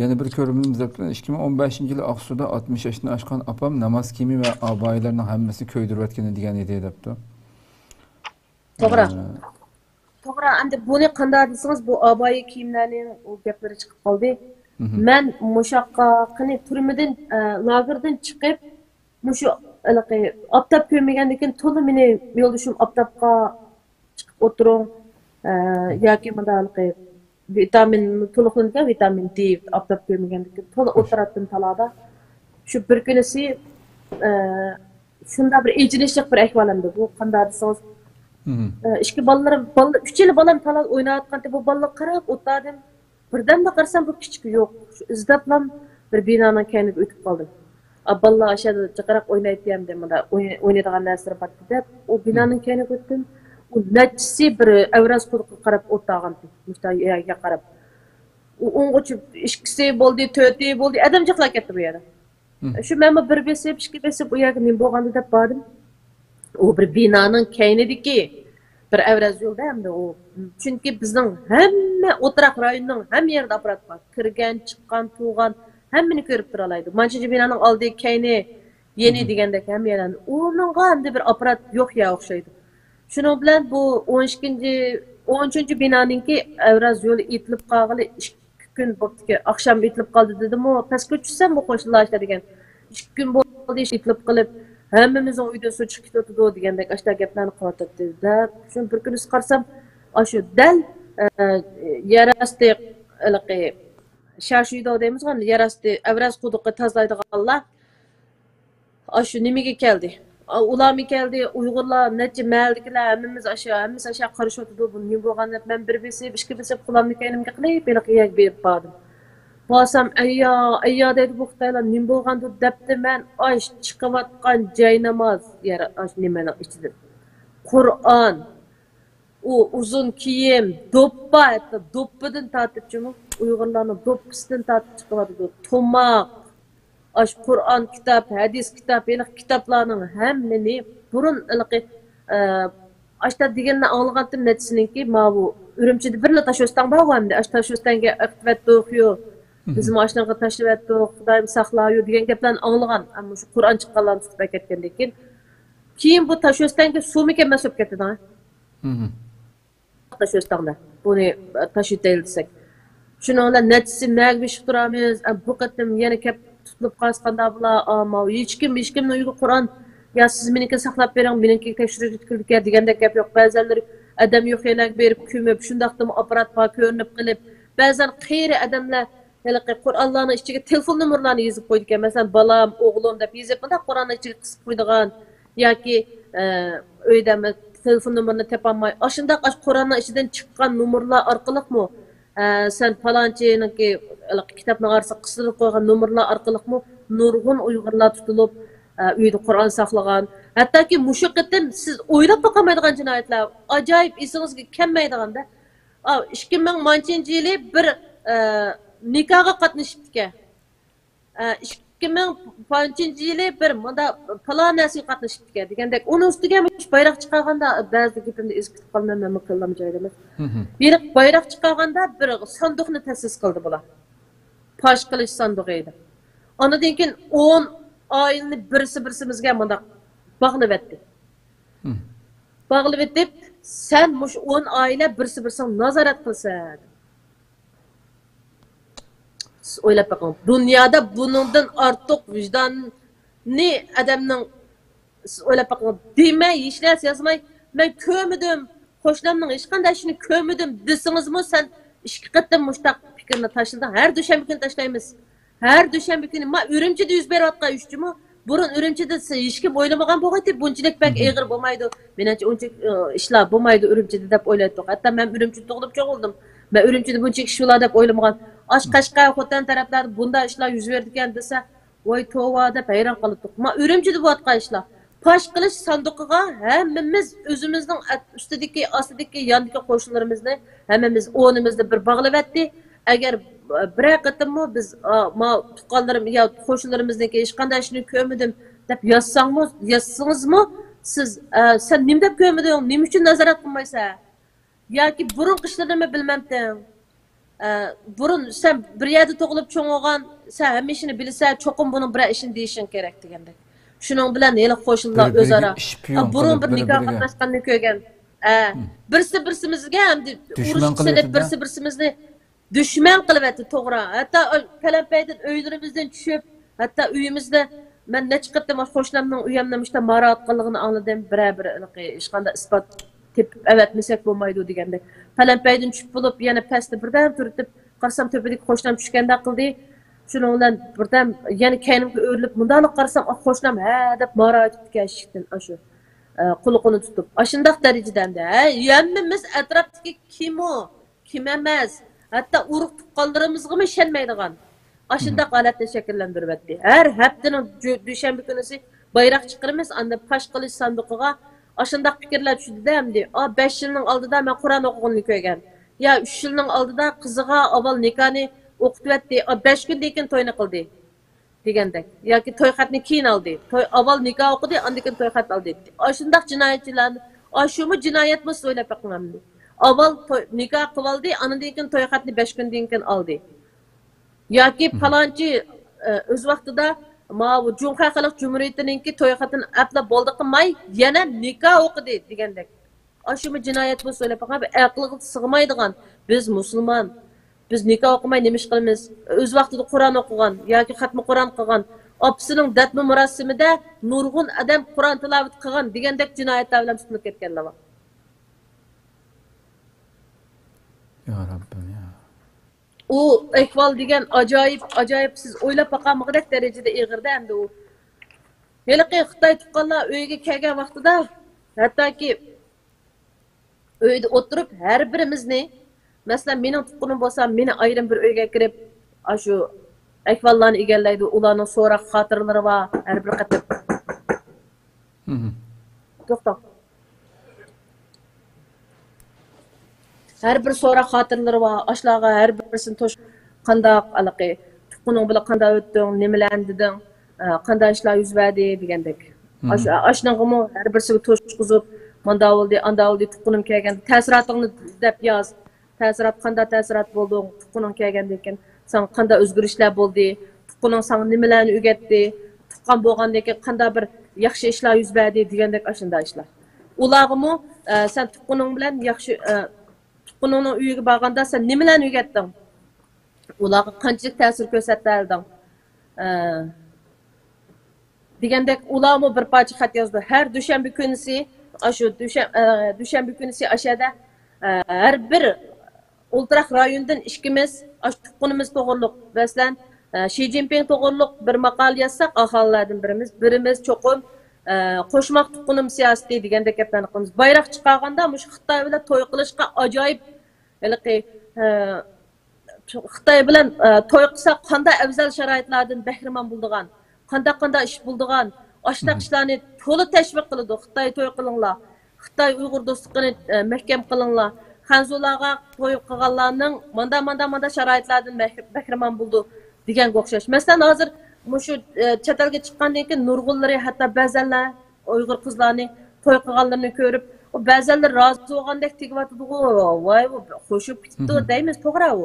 yana bir ko'rimimiz 2015-yili Aqsuda 60 yoshni oshgan opam namoz kiyimi va oboylarning hammasi ko'ydirayotgan degan edi debdi.
To'g'ri. Endi buni qanday desangiz bu oboy kiyimlarning u gaplari chiqib qoldi. Men mushaqqa qani turmadan lagerdan chiqib mushu aptab ko'rmagandan keyin to'la meni yo'ldoshim aptabga chiqib o'tiring yoki bunday vitamin to'liqlangan vitamin D aptab ko'rmagandan keyin to'la o'tiratdim talada. Shu bir kunisi shunda bir ejinishlik bir ahvolimda bu qanday desangiz ikki bolalarim 3 yil bolam talada o'ynayotganda bu bolalarga qarab o'tirdim. Birdan qarsam bu kichik yo'q. Shu izdablam bir binoning kayniga o'tib qoldim. Abballah aşağıda çıkarak oynayıp demede oynayacağın dersleri battı deb o binanın kayniga o'tdim. O neçisi bir evraz kuruqqa qarab o'tag'an mushtayaga qarab. U o'ng'uchib ikkisi bo'ldi, to'rti bo'ldi, adam jiqlab ketdi bu yerda. Shu men bir besib, ikki besib u yerga men bo'lganda deb bordim. O bir binoning kaynidagi bir evraz yo'lda hamda o chunki bizning hamma o'tiraq rayonning hamma yerda apparat bor. Kirgan, chiqqan, tug'an hammani ko'rib tura oladi. Manchiji binoning oldi kayni yeni degandek hamma yerdan. Uningga hamda bir apparat yo'q ya o'xshaydi. Shuning bilan bu 13-binoningki evraz yo'li etilib qolg'ili 2 kun bo'ldi. Oqshom etilib qoldi dedim-u, pastga tushsam bu qo'shnilar degan. 2 kun bo'ldi etilib qilib hammamizning uyda suv chiqib ketdi degandek ashta gaplarni qilyotdi. Shu bir kun qarsam shu dal yarasti Şaşıydı deymiz-g'an, yarasti evraz quduqqa tozalaydiganlar shu nimaga keldi? Ularmi keldi, Uyg'urlar, necha mahaldagilar hammamiz aşağı qarashyotdi. Bu nima bo'lgan deb men bir besib, ikki besib qulamni kaynimga qilib, beliqiga berib bordim. Bo'lsam, ayyo dedi bu Xitoylar nima bo'lgan debdi men chiqayotgan joy namoz nimani ichida. Qur'on, o uzun kiyim, doppa, hatta doppadan tatip çoğu Uygurlarning doppisidan tatip çıkıvadı. Tomaq, aş Kur'an kitap, hadis kitap, yani kitaplarning hemmini burun ilqi aşta deganni anlagandim netsinki ma bu Ürümçide birla taşostan var hamda aş taşostanga iqtivat to'qiyo. Bizim aşnaga taşıvat to'q, Xudoyim saqlayo degan gaplarni anglagan. Ammo shu Qur'on chiqqanlarni tutib ketgandan keyin bu taşostanga suvmikan mas'ul ketadi. Taşostanda bunu taşıytayılsak. Şununla netisi məgbiş duramiz. Bu qatim yana kep tutulup qalsqanda bula ama hech kim Uyghur Qur'on ya siz meniki saqlab bering, meniki tekshirish yetkildik degandek gap yo'q. Ba'zanlar adam yo'q elak berib ko'mib, shundaqdimi apparat bor ko'rinib qilib, ba'zan qiyri odamlar haliqi Qur'onlarning ichiga telefon nomerlarini yozib qo'ydi ekan. Masalan, balam, o'g'lim deb yozib, bunda Qur'onning ichiga qisib qo'ydigan yoki uyda telefon numarini topolmay, ashundaq Qur'onning ichidan chiqqan nomerlar orqaliqmi sen falanchininki kitobni qarsa qisilib qo'ygan nomerlar orqaliqmi nurg'un Uyg'urlar tutilib uyda Qur'on saqlagan. Hattoki mushu qitim siz o'ylab boqolmaydigan jinoyatlar ajoyib esingizga kelmaydiganda 2010-yili bir nikohga qatnashibdi. 2010-yili bir manda falon narsaga qatnashibdi degandek uni ustiga bayroq chiqarganda ba'zi gapimni ezgitib qolmayman mukallam joyda emas. Bir bayroq chiqarganda bir sanduqni ta'sis qildi bular. Pash qilish sanduqi edi. Ondan keyin 10 oilani birsimizga manda bog'lab etdi. Bog'lab etib, sen mush 10 oila birsiga nazorat qilsa. O'ylab boqing. Dunyoda buningdan ortiq vijdonni odamning o'ylab boqing. Demay, hech narsa yozmay, men ko'midim, qo'shlamning hech qanday shuni ko'midim desingizmi, sen ikki qatam mushtaq fikrni tashlading. Har dushanba kuni tashlaymiz. Har dushanba kuni ma Urumchida yuz berayotgan ishchimi? Burun Urumchida hech kim o'ylamagan bo'lg'aydi, bunchalik bak eg'ir bo'lmaydi. Menimcha uncha ishlar bo'lmaydi Urumchida deb o'ylaydik. Hatto men Urumchida tug'ilib cho'g'ildim. Men Urumchida bunchalik ish bo'lar deb o'ylamagan. Qashqar xotin taraflar bunda ishlar yuz berdi ekan desa, voy tova deb hayron qoldik. Ma Urumchida bo'layotgan ishlar. Pash qilish sanduqiga hammamiz o'zimizning ustidagi, ostidagi, yandagi qo'shnilarimizni hammamiz o'rnimizda bir bog'lab etdi. Agar bir qatimmi biz ma tuqqanlarim yo qo'shnilarimizniki hech qanday ishni ko'rmadim deb yozsangizmi, siz sen nima deb ko'rmading, nima uchun nazorat qilmaysan? Yoki burun qishlarni bilmamdim. Burun sen bir yerda tug'ilib cho'ng'ilgan, sen hamma ishni bilsa, cho'qim buning bir ishini deyishing kerak degandek. Shuning bilan hali qo'shnilar o'zaro burun bir nikoh qatnashganini ko'rgan. Birsimizga ham urush deb birsimizni düşman qilibdi, to'g'ri. Hatto kalampaydan uylarimizdan tushib, hatto uyimizda men necha qatam qo'shlamning uyimda mushta marat qilganini angladim. Bir hech qanday isbot tepib avatmasak bo'lmaydi deganda. Kalampaydan tushib bo'lib, yana pastda birdan turtib, qarsam tepadagi qo'shlam tushganda qildi. Shuning bilan birdan yana kaynimga o'rilib, mundalik qarsam qo'shlam ha deb marat tutgashdan shu quluqini tutib. Ashundaq darajada hammamiz atrofdagi kim o, kim emas hatta urug' tuqqanlarimizga mı ishonmaydigan ashundaq holatni shakllantiryapti. Har haftaning dushanba kunisi bayroq chiqaramiz, anda pash qilish sanduqiga ashundaq fikrlar tushdi hamdi. 5 yilning oldida men Qur'on o'qiganini ko'rgan. Ya 3 yilning oldida qiziga avval nikohni o'qityapti, 5 kundan keyin to'yni qildi degandek. Yoki to'y xatni keyin oldi. To'y avval nikoh o'qidi, undan keyin to'y xat oldi. Ashundaq jinoyatchilarni ashumi jinoyatmi o'ylab boqamdi. Avval nikoh qildi, andan keyin to'y xatni 5 kundan keyin oldi. Yoki falonchi o'z vaqtida bu Jumhur Xalq Jumhuriyatininki to'y xatini aplab bo'ldi qilmay, yana nikoh o'qidi degandek. Ashumi jinoyat bo'lsa o'ylab boqam, aqlga sig'maydigan. Biz musulmon, biz nikoh o'qimay nima ish qilamiz? O'z vaqtida Qur'on o'qigan yoki xatmi Qur'on qilgan, opsining datmi murosimida nurg'un odam Qur'on tilovat qilgan degandek jinoyatlar bilan tutilib ketganlar bor.
Ya Rabbim ya.
O ehval degan ajoyib siz o'ylab boqolmagan darajada ig'irda endi u. Heliqi Xitoy tuqqanlar uyga kelgan vaqtida hattoki uyda o'tirib har birimizni, masalan mening tuqqanim bo'lsa, meni ayrim bir uyga kirib, shu ehvallarni egallaydi, ularning so'roq xotiralari va har bir qator. To'xta. Her bir sonra xatırları var. Aşlağa her birisini toş qandaq alaqı. Tuqqunun bilan qanda ötdün, nimelendidin, qanda işlar yüz verdi degandek. Aşnağımı her birisiga toşquzup, manda oldu, anda oldu, tuqqunum kelgende. Ta'siratingni deb yoz. Ta'sirat qanda ta'sirat bo'ldi, tuqqunun kelgende ekan. Sen qanda o'zgarishlar bo'ldi, tuqqunun sana nimalarni o'rgatdi, tuqqan bo'lgandan keyin qanda bir yaxshi ishlar yuz berdi degandek ashunda ishlar. Ularımı sen tuqqunun bilan yaxshi tuqqunun uyiga borganda sen nimalarni o'rgatding? Ularga qanchalik ta'sir ko'rsatding? Degandek ularmı bir parça xat yozdi. Her dushanba kunisi, shu dushanba kunisi aşağıda her bir ultraq rayondan ikkimiz tuqqunimiz to'g'riliq masalan Xi Jinping to'g'riliq bir maqol yozsak, aholilardan birimiz cho'qim qo'shmoq tuqqunum siyosati degandek gaplarni qilamiz. Bayroq chiqarganda mush Xitoy bilan to'y qilishga ajoyib Xitoy bilan to'y qilsak qanday afzal sharoitlardan bahramand bo'ladigan, qanday ish bo'ladigan, ashnaq ishlarni to'liq tashviq qiladi. Xitoy to'y qilinglar. Xitoy Uyg'ur do'stligini mahkam qilinglar. Xanzularga to'y qilganlarning manda sharoitlardan bahramand bo'ldi deganga o'xshash. Masalan, hozir mushu chet elga chiqqandan keyin nurg'unlari hatto ba'zanlar Uyg'ur qizlarni to'y qilganlarini ko'rib, o ba'zanlar rozi bo'lgandek tegayotdi. Voy, xo'shib ketdi deymiz, to'g'ri u.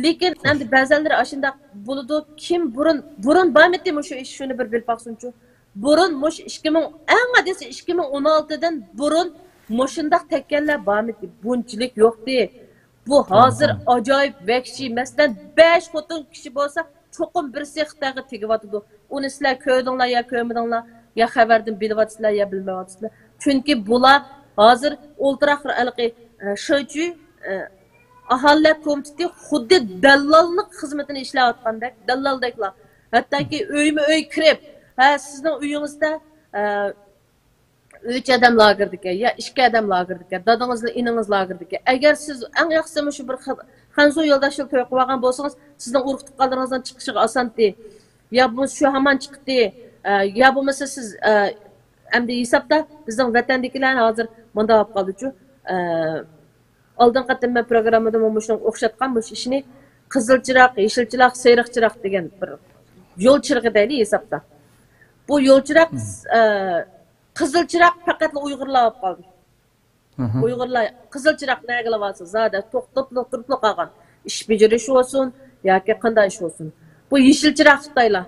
Lekin endi ba'zanlar ashunda bo'ladi, kim burun bormidi mushu ish shuni bir bilpaqsunchu. Burun mush 2016 dan burun mushundaq tekkanlar bormidi, bunchilik yo'qdi. Bu hozir ajoyib vahshiy. Masalan, 5 xotin kishi bo'lsa, cho'qim birisi Xitoyga tegayotdi. Uni sizlar ko'rdinglar yo ko'rmadinglar, ya xabardan bilyapsizlar yo bilmayapsizlar. Chunki bular hozir o'ltiraq sho'chu aholilar komiteti xuddi dallollik xizmatini ishlayotgandek, dallaldeklar. Hattoki uyma-uy kirib, sizning uyingizda 3 adam lagirdiki, ya 2 adam lagirdiki, dadangizla iningiz lagirdiki. Agar siz eng yaxshisi shu bir Xanzu yo'ldoshlik to'y qilib olgan bo'lsangiz, sizning urug' tuqqanlaringizdan chiqishiga osonti. Ya bu shu hamon chiqdi, ya bo'lmasa siz endi hisobda bizning vatandagilarni hozir bunda olib qoldi-chu. Oldin qatim men programmada shuni o'xshatgan bu ishni qizil chiroq, yeshil chiroq, sayriq chiroq degan bir yo'l chirog'i deyli hisobda. Bu yo'l chiroq qizil chiroq faqat Uyg'urlar olib qoldi. Uyg'urlar qizil chiroq nega qilyapsiz? Zada to'xtab turib qolgan. Ish bajarish olsun yoki qanday ish olsun. Bu yeshil chiroq Xitoylar.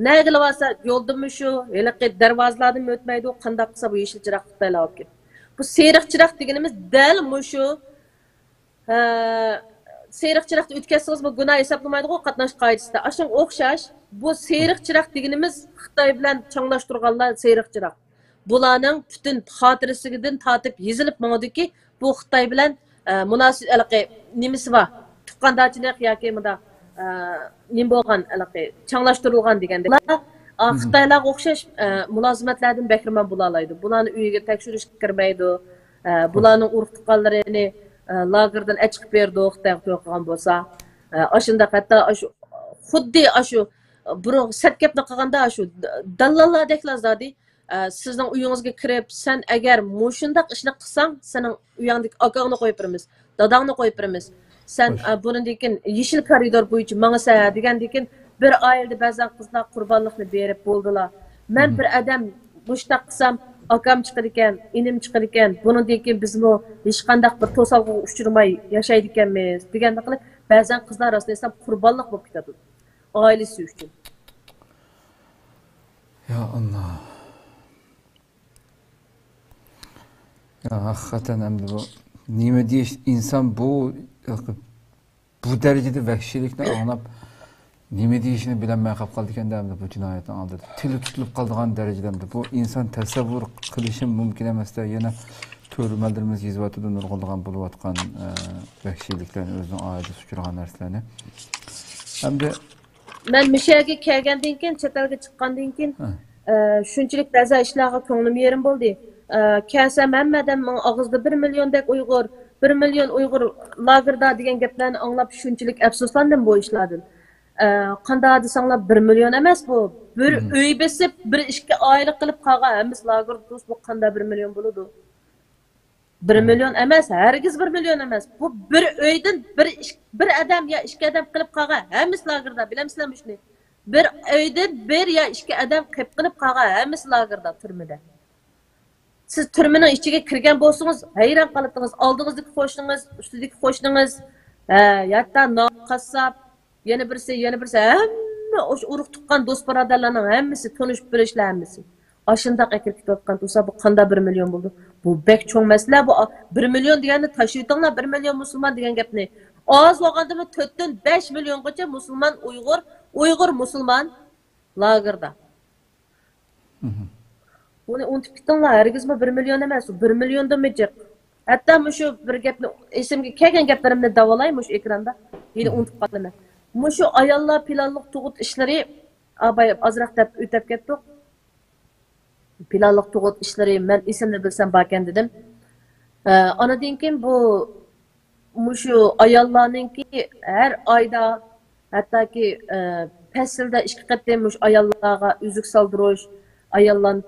Nega qilyapsa yo'ldimi shu, haliqi darvozalardan o'tmaydi, qanday qilsa bu yeshil chiroq Xitoylar olib keldi. Bu sayriq chiroq deganimiz dal mushu sayriq chiroqni o'tkazsangiz bu gunoh hisoblamaydi-ku qatnash qoidasida. Ashunga o'xshash bu sayriq chiroq deganimiz Xitoy bilan changlashtirganlar sayriq chiroq. Bularning butun xotirasidan tortib yezilib mangdiki, bu Xitoy bilan munosib nimasi bor. Tuqqandachilik yoki bunda nim bo'lgan changlashtirilgan deganda. Xitoylarga o'xshash mulozimatlardan bahramand bo'la oladi. Bularni uyiga tekshirish kirmaydi. Bularning urug' tuqqanlarini lagerdan chiqib berdi, Xitoy qilgan bo'lsa. Ashunda hatto xuddi shu burun satgapni qilganda shu dallollardeklar zodi sizning uyingizga kirib, sen agar mushundaq ishni qilsang, sening uyingdagi akangni qo'yib beramiz, dadangni qo'yib beramiz. Sen bundan keyin yeshil koridor bo'yicha mangasa degandan keyin bir oilada ba'zan qizlar qurbonlikni berib bo'ldilar. Men bir odam mushtaq qilsam, akam chiqar ekan, inim chiqar ekan, bundan keyin bizmi hech qanday bir to'salg'uga uchramay yashaydi ekanmiz deganda qilib, ba'zan qizlar orasida esa qurbonlik bo'lib ketadi. Ailesi uchun.
Ya Allah. Ya hakikaten hem de bu nime diye insan bu derecede vahşilikle anlap nime deyişini bilinmeye kap kaldıkken de bu cinayetten aldı. Tili tutulup kaldığın derecede bu insan tasavvur kılışın mümkün emesde yine körülmelerimiz hizmetten nurgulduğun buluvatkan vahşiliklerini özünün aile suçurgan derslerini. Hem de
ben müşahede kelgandan keyin, chet elga chiqqandan keyin shunchalik ba'zi ishlarga ko'nglim yerim bo'ldi. Kelsam hammadan og'izda 1 milliondek Uyg'ur, 1 million Uyg'ur lagerda degan gaplarni anglab shunchalik afsuslandim bu ishlardan. Qanday desanglar 1 million emas bu. Bir uy besib, bir ishga oila qilib qolgan hammasi lager do'st bu qanday 1 million bo'ladi? 1 milyon emas, hergiz 1 milyon emas. Bu bir öydün bir adam ya iki adam qilib qolgan, hammasi lagerda, bilamsizlarmi shuni? Bir öydün bir ya iki adam qilib qolgan, hammasi lagerda, turmada. Siz turmaning ichiga kirgan bo'lsangiz, hayron qoldingiz. Oldingizdagi qo'shningiz, ustidagi qo'shningiz, yatta qassob, yana birisi, hamma o'sha urug' tuqqan do'st birodarlarning hammasi tonish bilishlar hammasi. Ashundaq akir ketayotgan bo'lsa, bu qanday 1 million bo'ldi? Bu bek cho'ng masala, bu 1 million deganda tashiytinglar 1 million musulmon degan gapni. Oz bo'lgandimi 4 dan 5 milliongacha musulmon, Uyg'ur musulmon lagerda. Bunu unutib ketdinglar, hargizmi 1 million emas, 1 milliondan mijiq. Hatto shu bir gapni esimga kelgan gaplarimni davolayman shu ekranda. Yine unutib qoldim. Shu ayollar planliq tug'ut ishlari azroq deb o'tib ketdik. Planliq tug'ut ishlari men esimni bilsam bakan dedim. Anadan keyin bu shu ayollarningki har oyda hattoki faslda ishga qatnayman shu ayollarga uzuk soldirish, ayollarni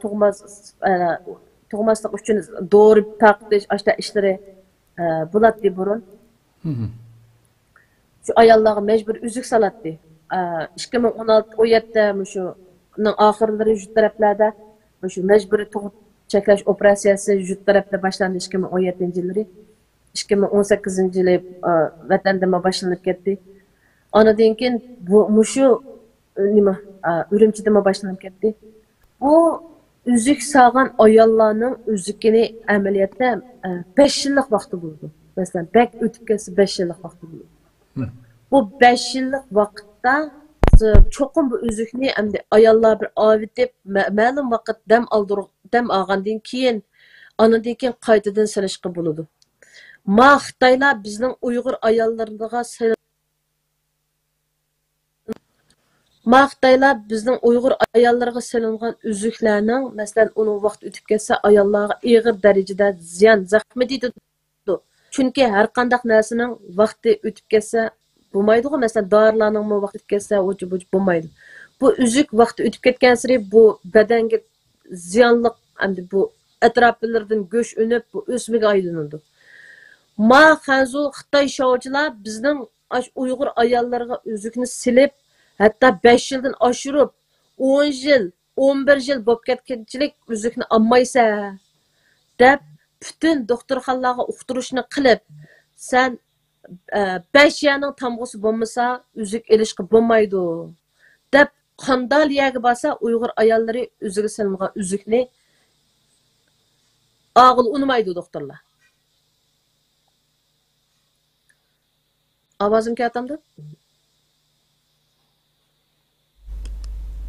tug'maslik uchun dori taqish ashta ishlari bo'ladi burun. Şu ayollarga mecbur üzük salatdi. 2016-17 shuning oxirlari yuz taraflarda shu mecburiy tug'ut cheklash operatsiyasi yuz tarafda boshlandi 2017-yilları. 2018-yili vatanda boshlanib ketdi. Anadan keyin bu shu nima Urumchida boshlanib ketdi. Bu üzük sağan ayollarning üzükini amaliyotda 5 yillik vaqti bo'ldi. Masalan, bek o'tib ketsa 5 yillik vaqti bo'ldi. Bu 5 yillik vaqtda çoxum bu üzükni endi ayollar bir avitib ma'lum vaqt dam olgandan keyin anadan keyin qaytadan silishga bo'ladi. Xitoylar bizning Uyg'ur ayollariga Xitoylar bizning Uyg'ur ayollarga silingan üzüklarning masalan uning vaqt o'tib ketsa ayollarga og'ir darajada ziyon zaxmi deydi. Chunki har qanday narsaning vaqti o'tib ketsa bo'lmaydi. Masalan, dorilarning vaqti o'tib ketsa, bo'lmaydi. Bu üzük vaqti o'tib ketgan sari bu badanga ziyonli, endi bu atroflardan go'sh unib, bu o'smaga aylanadi. Hazır Xitoy shovchilar bizning Uyg'ur ayollariga üzükni silib, hatto 5 yildan oshirib, 10 yil, 11 yil bo'lib ketganchilik üzükni olmaysa deb bütün doktorxonalarga uqtirishni qilib, sen 5 yaning tamg'usi bo'lmasa üzük elishga bo'lmaydi deb qandaliyaga bo'lsa Uyg'ur ayollari o'ziga silingan üzükni og'il unmaydi doktorlar. Ovozim keltamdi?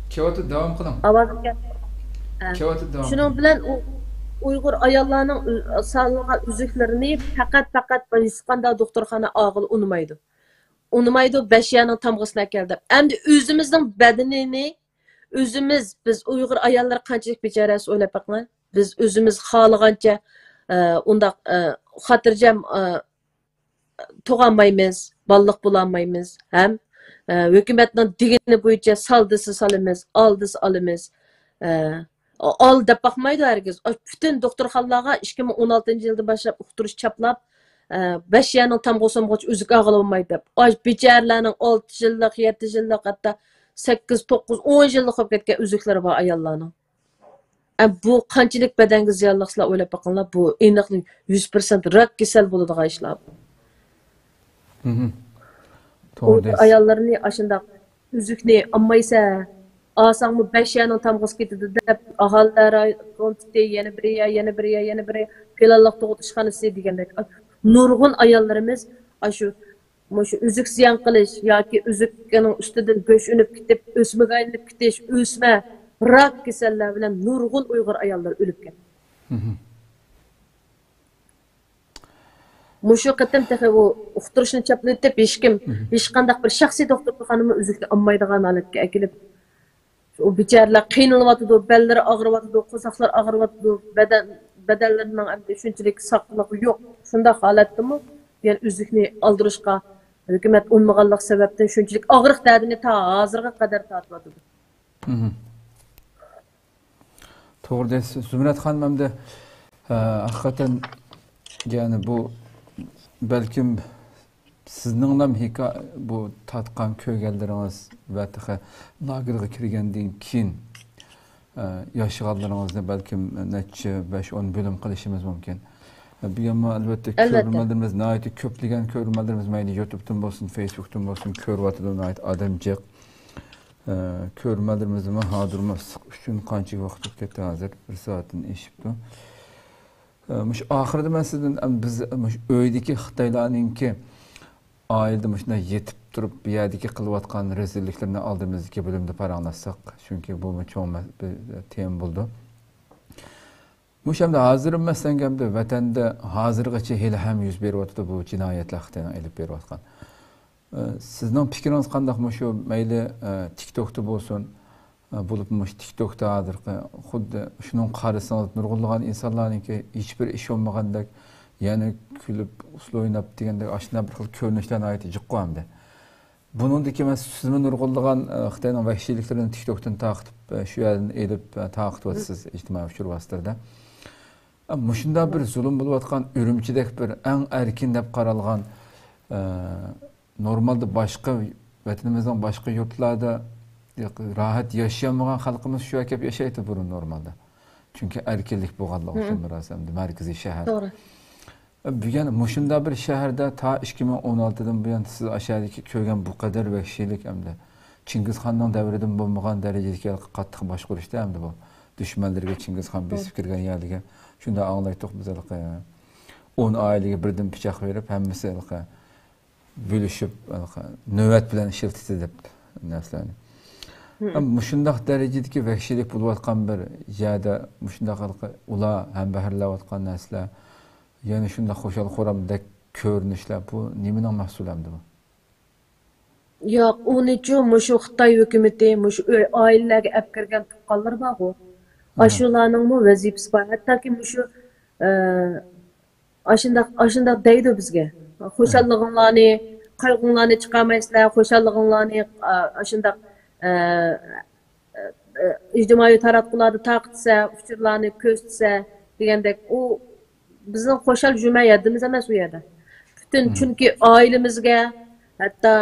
Kevatı devam qiling.
Ovozim
Kevatı devam.
Shuning bilan Uyg'ur ayollarning salıngan üzüklerini faqat hech qanday doktorxona og'il unmaydi. Unmaydi 5 yaning tamg'isini keldi. Endi o'zimizning badanini biz Uyg'ur ayollar qanchalik bejarasi o'ylab baqinglar. Biz o'zimiz xohlagancha undaq xotirjam tug'olmaymiz, balliq bo'lolmaymiz. Ham hukumatning degani bo'yicha saldisi salimiz, aldisi alimiz. Al deb baxmaydı herkes. Bütün doktorxonalarga 2016-yildan boshlab uqtirish chaplab 5 yaning tamg'usimgacha o'zik og'il olmaydi deb. Bejarlarning 6 yillik, 7 yillik, hatto 8, 9, 10 yillik bo'lib ketgan uzuklari bor ayollarning. Bu qanchalik badanga ziyonliqlar o'ylab baqinglar, bu aniqli 100% rak kasal bo'ladigan ishlar. To'g'ri. Ayollarni ashundaq üzükni olmaysa Asangmı 5 yaning tamg'isi ketdi deb aholilar kontiti yana biri planliq tug'ut ishxonasi degandek nurg'un ayollarimiz shu üzük ziyon qilish yoki üzükning ustidan go'sh unib ketib o'smaga aylanib ketish, o'sma, rak kasallar bilan nurg'un Uyg'ur ayollar o'lib ketdi. Mushu qatam taxi bu uqtirishni chaplatib hech qanday bir shaxsiy doktorxonami üzükni olmaydigan holatga kelib o biçarlar qiynalıyotdi, belleri ağrıyotdi, qo'saqlar ağrıyotdi, badanlarining endi shunchalik saqligi yo'q. Shunda holatdimi? Yani üzükni aldırışqa hukumat unmaganlik sababdan shunchalik og'riq dardini ta hozirga qadar tortyapti.
To'g'ri deysiz. Zumrat xonim hamda haqiqatan Yani bu belkim sizning bu tatqan köylерiniz ve taqa lagerga kirgandan keyin yaşaganlaringizni belkim necha 5-10 bölüm qilishimiz mumkin. Bu yama albatta ko'rmalarimiz nayt ko'pligan ko'rmalarimiz mayli YouTube'dan bo'lsin, Facebook'dan bo'lsin ko'ryotgan nayt odamjiq ko'rmalarimizni hozirmas uchun qancha vaqt ketdi hozir 1 soatdan eshibdi. Mush oxirida men sizdan biz mush uydagi Xitoylarninki ailda mushuna yetib turib bu yerdagi qilayotgan rezilliklarni oldimizga bo'limda paranlasak, chunki bu cho'ng bir tema bo'ldi. Mush hamda hozir masalangamda vatanda hozirgacha hali ham yuz beryapti bu jinoyatlar Xitoydan elib berayotgan. Sizning fikringiz qanday shu mayli TikTokda bo'lsin, bo'lib mush TikTokda hozirgi xuddi shuning qarasangiz nurg'unlagan insonlarningki hech bir ish olmagandek, ya'ni kulib, uslo'ynab degandek ashna bir xil ko'rinishlarni aytib jiqqanmda. Buningdagi men sizmi nurg'unlagan Xitoyning vahshiyliklarini TikTokdan taqib, shu yerdan elib taqib o'tsiz ijtimoiy ushur vositalarida. Mushunda bir zulm bo'layotgan Urumchidek bir eng erkin deb qaralgan normalde başka vatanimizdan başka yurtlarda rahat yaşayamagan xalqimiz shu akab yaşaydı burun normalde. Çünkü erkinlik bo'lganligi uchun birazamda markaziy shahar.
To'g'ri.
Bugun mushunda bir shaharda ta 2016dan buyon siz aşağıdaki ko'rgan bu qadar vahshiylik hamda Chingizxonning davridan bo'lmagan darajadagi qattiq boshqarishda hamda bu dushmanlarga Chingizxon besib kirgan yerliga shunda anglaydiq biz 10 aileге birdan pichoq berib hammasi bölüşüp nöbet bilen işiltisi deb narsalarni. Mushundaq darajadagi vahshiylik bo'layotgan bir yerda mushundaq ular ham baharlayotgan narsalar, ya'ni shunda xo'shal xo'ramdek ko'rinishlar bu nimaning mahsulamdi bu?
Yo'q, uning uchun mushu Xitoy hukumatı mushu oilalarga olib kirgan tuqqanlar bor-ku. Ashularning vazifasi bor. Hattoki mushu ashundaq deydi bizga. Xo'shallig'inglarni, qayg'unglarni chiqarmaysizlar, xo'shallig'inglarni ashundaq ijtimoiy taratqularda taqitsa, uchurlarni ko'rsatsa degandek u bizning xo'shal jumayatimiz emas u yerda. Butun chunki oilamizga, hatto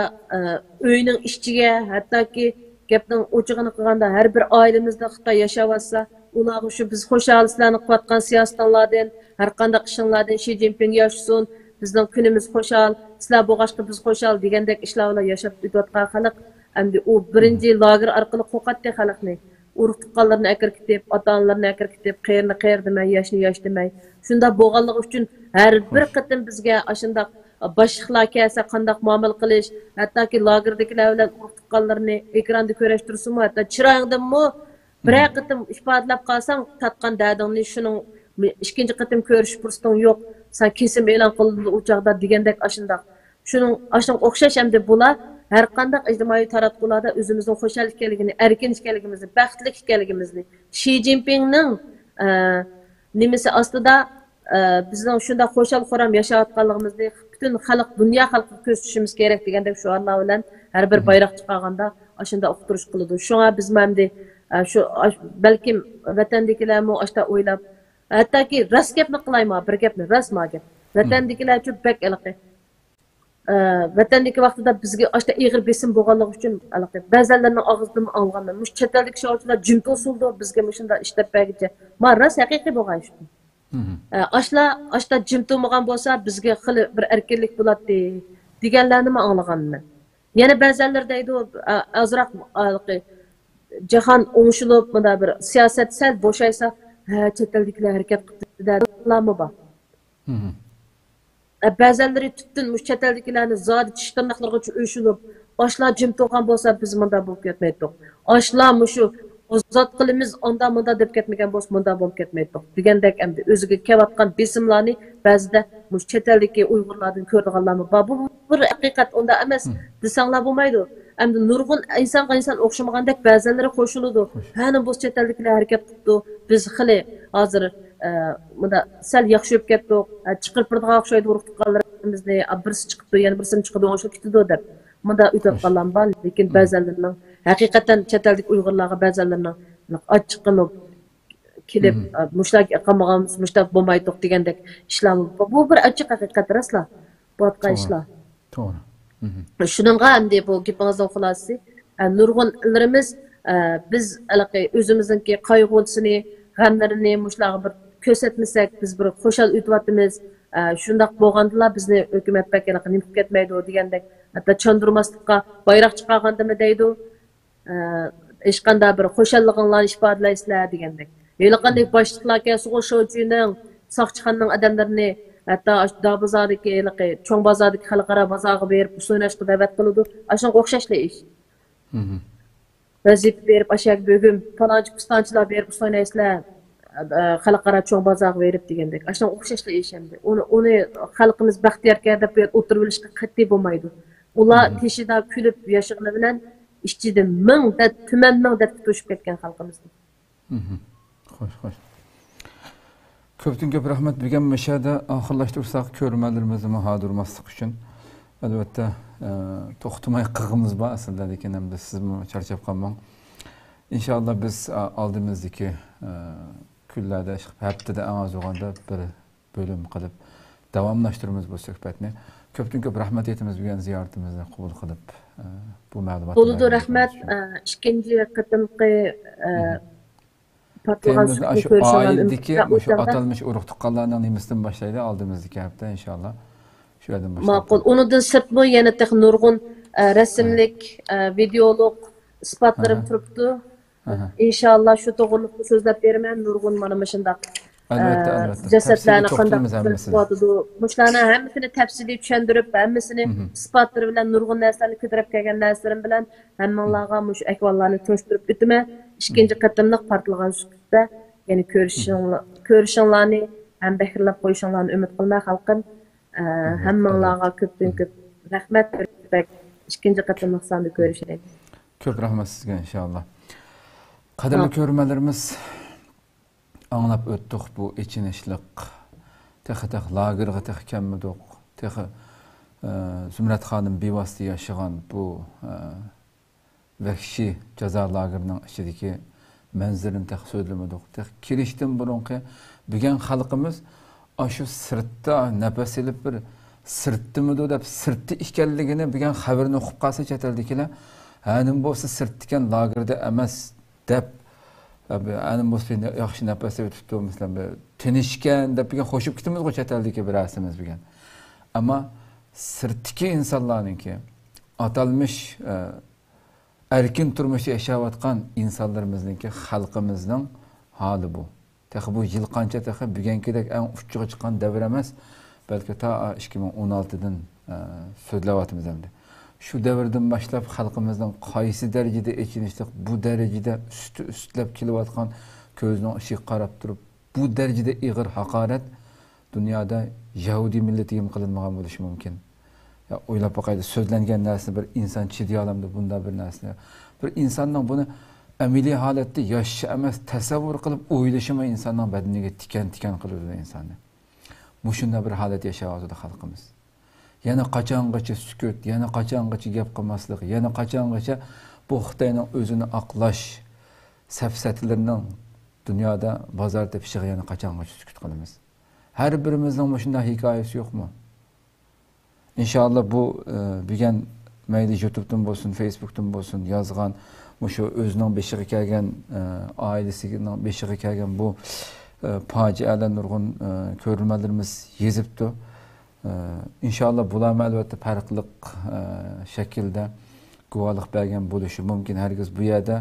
uyning ishchiga, hattoki gapning o'chig'ini qilganda har bir oilamizda Xitoy yashayotsa, ularga shu biz xo'shalliklarni qilayotgan siyosatlardan, har qanday ishinglardan Xi Jinping yashsin, bizning kunimiz xo'shal, sizlar bo'g'ashqa biz xo'shal degandek ishlar bilan yashab o'tayotgan xalq, endi u birinchi lager orqali qo'qatdi xalqni. Urug' tuqqanlarni akirkitib, ota-onalarni akirkitib, qayerni qayer demay, yoshni yosh demay. Shunda bo'lganligi uchun har bir qatim bizga ashundaq boshliqlar kelsa qanday muomala qilish, hattoki lagerdagilar bilan urug' tuqqanlarni ekranda ko'rishtirsinmi, hatto chiroyingdanmi bir qatim ifodalab qolsang, tatqan dadingni shuning ikkinchi qatim ko'rish fursating yo'q. Sen kesim e'lon qilindi u chaqda degandek ashundaq. Shuning o'xshash hamda bular har qanday ijtimoiy taratqularda o'zimizning xo'shal ekanligini, erkin ekanligimizni, baxtli ekanligimizni, Xi Jinpingning nimasi ostida bizning shunda xo'shal xo'ram yashayotganligimizni butun xalq, dunyo xalqiga ko'rsatishimiz kerak degandek shu Allah bilan har bir bayroq chiqarganda ashunda uqtirish qiladi. Shunga biz mamdi shu balkim vatandagilarmi ashta o'ylab hattoki rost gapni qilaymi, bir gapni rostma gap. Vatandagilar uchun bak iliqi. Vatandagi vaqtida bizga ashta ig'ir besim bo'lganligi uchun iliqi. Ba'zanlarning og'zidan olganman. Mush chet eldagi shovchilar jimto usulda bizga mushunda ishlab bergicha. Men rost haqiqiy bo'lgan shu. Ashta jimto'magan bo'lsa bizga xili bir erkinlik bo'ladi deganlarni men anglaganman. Yana ba'zanlar deydi azroq jahon o'ngshilib bunda bir siyosat sal bo'shaysa chet eldagilar harakat qildi dedilarmi bor. Ba'zanlari tutdin mush chet eldagilarni zodi tish tirnoqlargacha o'shilib, oshlar jim to'g'an bo'lsa biz bunda bo'lib ketmaydik. Oshlar mushu ozod qilimiz onda deb ketmagan bo'lsa bunda bo'lib ketmaydik. Degandek endi o'ziga kelayotgan besimlarni ba'zida mush chet eldagi Uyg'urlardan ko'rganlarmi bor. Bu bir haqiqat unda emas desanglar bo'lmaydi. Endi nurg'un inson o'xshamagandek ba'zanlari qo'shiladi. Hani bu chet eldagilar harakat qildi. Biz xili hozir bunda sal yaxshi bo'lib ketdik. Chiqib turadigan o'xshaydi urug' tuqqanlarimizni, birisi chiqibdi, yana birisini chiqadi, o'sha ketdi deb. Bunda o'tayotganlar bor, lekin ba'zanlarning haqiqatan chet eldik Uyg'urlarga ba'zanlarning ochiq qilib kelib mushlar qilmaganmiz mushlar bo'lmaydi degandek ishlar bu bir ochiq haqiqat rostla bu atqa ishlar
to'g'ri
shuningga endi bu gapingizning xulosasi nurg'unlarimiz biz o'zimizniki qayg'usini g'amlarini mushlarga bir ko'rsatmasak biz bir xo'shal o'tyapmiz shundoq bo'lgandila bizni hukumat vakili nimib ketmaydi degandek hatto chondurmaslikqa bayroq chiqargandimi deydi hech qanday bir xo'shallig'inglarni ifodalaysizlar degandek qanday boshliqlar kelsa o'shochining soqchixonning odamlarini hatto bozordagi cho'ng bozordagi xalqaro bozorga berib o'ynashga da'vat qiladi shunga o'xshashli ish vazifa berib ashak bugün falonchi pistonchilar berib o'ynaysizlar xalqaro cho'ng bozorga berib degandek shunga o'xshashli ish endi uni xalqimiz baxtiyorga deb o'tirib olishga qat'iy bo'lmaydi ular teshida kulib yashag'ini bilan ishchida ming deb tuman ming deb to'shib ketgan xalqimizni
xo'sh ko'pdan ko'p rahmat degan mashada oxirlashtirsak ko'rmalarimizni muhodirmaslik uchun albatta to'xtamay qig'imiz bor aslida lekin hamda sizmi charchab qolmang inshaalloh biz oldimizdagi kunlarda haftada oz bo'lganda bir bo'lim qilib davomlashtiramiz bu suhbatni ko'pdan ko'p rahmat aytamiz degan ziyoratimizni qabul qilib bu ma'lumotni
bo'ldi rahmat ikkinchi qatimqi
oildagi o'sha atalmish urug' tuqqanlarning nimasidan boshlaydi oldimizdagi hafta inshaalloh shu yerdan boshlaydi
ma'qul unidan sirtmi yana nurg'un rasmlik videolog isbotlarim turibdi inshaalloh shu to'g'riliqni so'zlab beraman nurg'un mana shundoq
albatta
jasadlarni qanday mushlarni hammasini tafsiliy tushuntirib hammasini isbotlari bilan nurg'un narsalarni ko'tarib kelgan narsalarim bilan hammanglarga shu ahvollarni tushuntirib o'taman ikkinchi qatimliq portlagan suhbatda ya'ni ko'rishinglarni ham behrlab qo'yishinglarni umid qilmay xalqim hammanglarga ko'pdan ko'p rahmat ikkinchi qatimliq sonda ko'rishaylik
ko'p rahmat sizga inshaalloh qadrli ko'rmalarimiz anlap o'tdik bu ichinishliq tex lagerga tex kammidiq tex Zumrat xonim bevosita yashagan bu vahshiy jazo lagerining ichidagi manzirini tex so'zlamadik tex kirishdan burunqi bugun xalqimiz shu sirtda nafas ilib bir sirtdimidu deb sirtda ekanligini bugun xabarni o'qib qolsa chet eldagilar hanim bo'lsa sirt ekan lagerda emas deb anim bo'lsa yaxshi nafas o'tibdi masalan tinishgan deb bugun qo'shib ketamiz chet eldagi bir rasimiz bugun ammo sirtdagi insonlarniki atalmish erkin turmushda yashayotgan insonlarimizniki xalqimizning holi bu texi bu yil qancha texi bugünkidek eng uchiga chiqqan davr emas balki ta 2016dan so'zlayapmiz endi shu davrdan boshlab xalqimizning qaysi darajada echinishlik bu darajada ustlab kelayotgan ko'zning ishiga qarab turib bu darajada ig'ir haqorat dunyoda Yahudi millatiga qilinmagan bo'lishi mumkin. Ya o'ylab boqaylik so'zlangan narsa bir inson chiday olamdi bunda bir narsa. Bir insonning buni amaliy holatda yashashi emas tasavvur qilib o'ylashimi insonning badaniga tikan qiladi insonni. Mushunda bir holat yashayotdi xalqimiz. Yana qachongacha sukut, yana qachongacha gap qilmaslik, yana qachongacha bu Xitoyning o'zini aqlash safsatlarining dunyoda bozorda pishig'i yana qachongacha sukut qilamiz. Har birimizning shunday hikoyasi yo'qmi? İnşallah bu bugun mayli YouTube'dan bo'lsin, Facebook'dan bo'lsin yozgan, shu o'zining beshiga kelgan, oilasining beshiga kelgan bu fojialar nurg'un ko'rilmalarimiz yezibdi. İnşallah bular albatta farqli shaklda guvohlik bergan bo'lishi mumkin. Hargiz bu yerda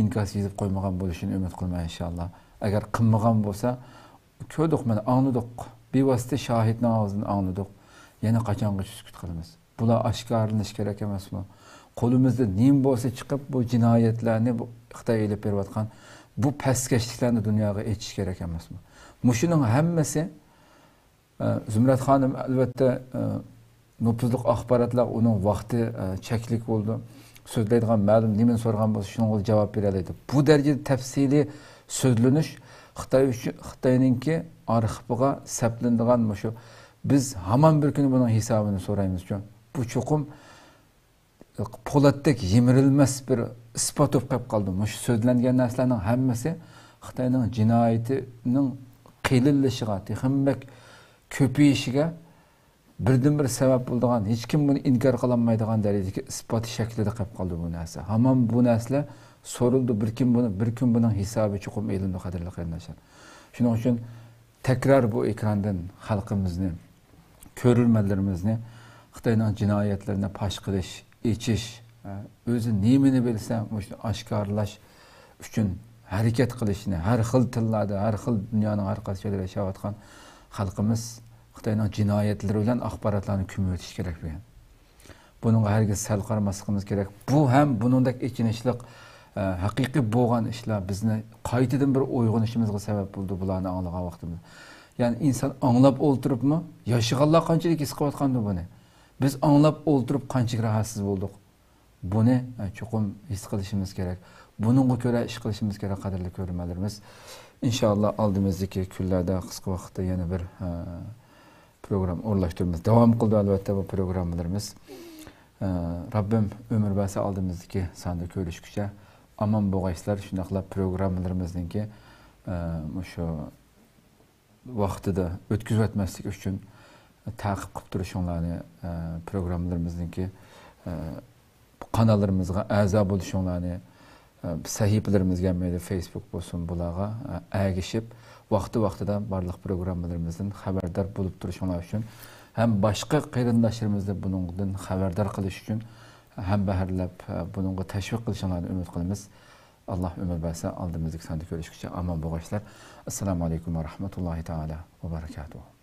inkos yezib qo'ymagan bo'lishini umid qilmayman inshaalloh. Agar qilmagan bo'lsa, ko'rdik mana angladik. Bevosita shohidning og'zidan angladik. Yana qachongacha sukut qilamiz? Bular oshkorlanish kerak emasmi? Qo'limizda nim bo'lsa chiqib bu jinoyatlarni bu Xitoy elib berayotgan bu pastkashliklarni dunyoga aytish kerak emasmi? Mushuning hammasi Zumrat xonim albatta nupuzliq axborotlar uning vaqti cheklik bo'ldi. So'zlaydigan ma'lum nimani so'ragan bo'lsa shunga javob bera oladi. Bu darajada tafsiliy so'zlanish Xitoyninki arxiviga saplanadigan shu biz hamon bir kuni buning hisobini so'raymiz chun. Bu cho'qim po'latdek yemirilmas bir isbot bo'lib qoldi. Mush so'zlangan narsalarning hammasi Xitoyning jinoyatining qiyinlashishiga, texnik ko'payishiga birdan-bir sabab bo'lgan, hech kim buni inkor qilolmaydigan darajadagi isbot shaklida qolib qoldi bu narsa. Hamon bu narsa so'rildi, bir kun buning hisobi chuqur elindi, qadrli qarindoshlar. Shuning uchun tekrar bu ekrandan xalqimizni, ko'rurmanlarimizni Xitoyning jinoyatlarini fosh qilish, ichish, o'zi nimani bilsa, o'sha oshkorlash uchun harakat qilishni, har xil tillarda, har xil dunyoning har qaysi joylarida yashayotgan xalqimiz Xitoyning jinoyatlari bilan axborotlarni ko'mib o'tish kerak bo'lgan. Bunga hargiz sal qaramasligimiz kerak. Bu ham buningdek ichinishliq haqiqiy bo'lgan ishlar bizni qaytadan bir uyg'onishimizga sabab bo'ldi bularni anglagan vaqtimiz. Ya'ni inson anglab o'ltiribmi, yashaganlar qanchalik his qilayotgandi buni. Biz anglab o'ltirib qanchalik rahatsiz bo'ldik. Buni chuqur his qilishimiz kerak. Buningga ko'ra ish qilishimiz kerak, qadrli ko'rganlarimiz. Inshaalloh oldimizdagi kunlarda qisqa vaqtda yana bir program o'rlashtiramiz. Davom qildi albatta bu programmalarimiz. Rabbim ömür bersa oldimizdagi sonda ko'rishguncha aman bo'lgaysizlar. Shunaqlab programmalarimizningki shu vaqtida o'tkazib o'tmaslik uchun ta'qib qilib turishinglarni, programmalarimizningki kanallarimizga a'zo bo'lishinglarni, sahifalarimizga, Facebook bo'lsin, bularga agishib vaqti-vaqtida barliq programmalarimizdan xabardor bo'lib turishinglar uchun hem başka qarindoshlarimizni buningdan xabardor qilish uchun ham baharlab buningga tashviq qilishinglarni umid qilamiz. Alloh umr bersa oldimizdagi sonda ko'rishguncha omon bo'linglar. Assalomu alaykum va rahmatullohi taala va barakatuh.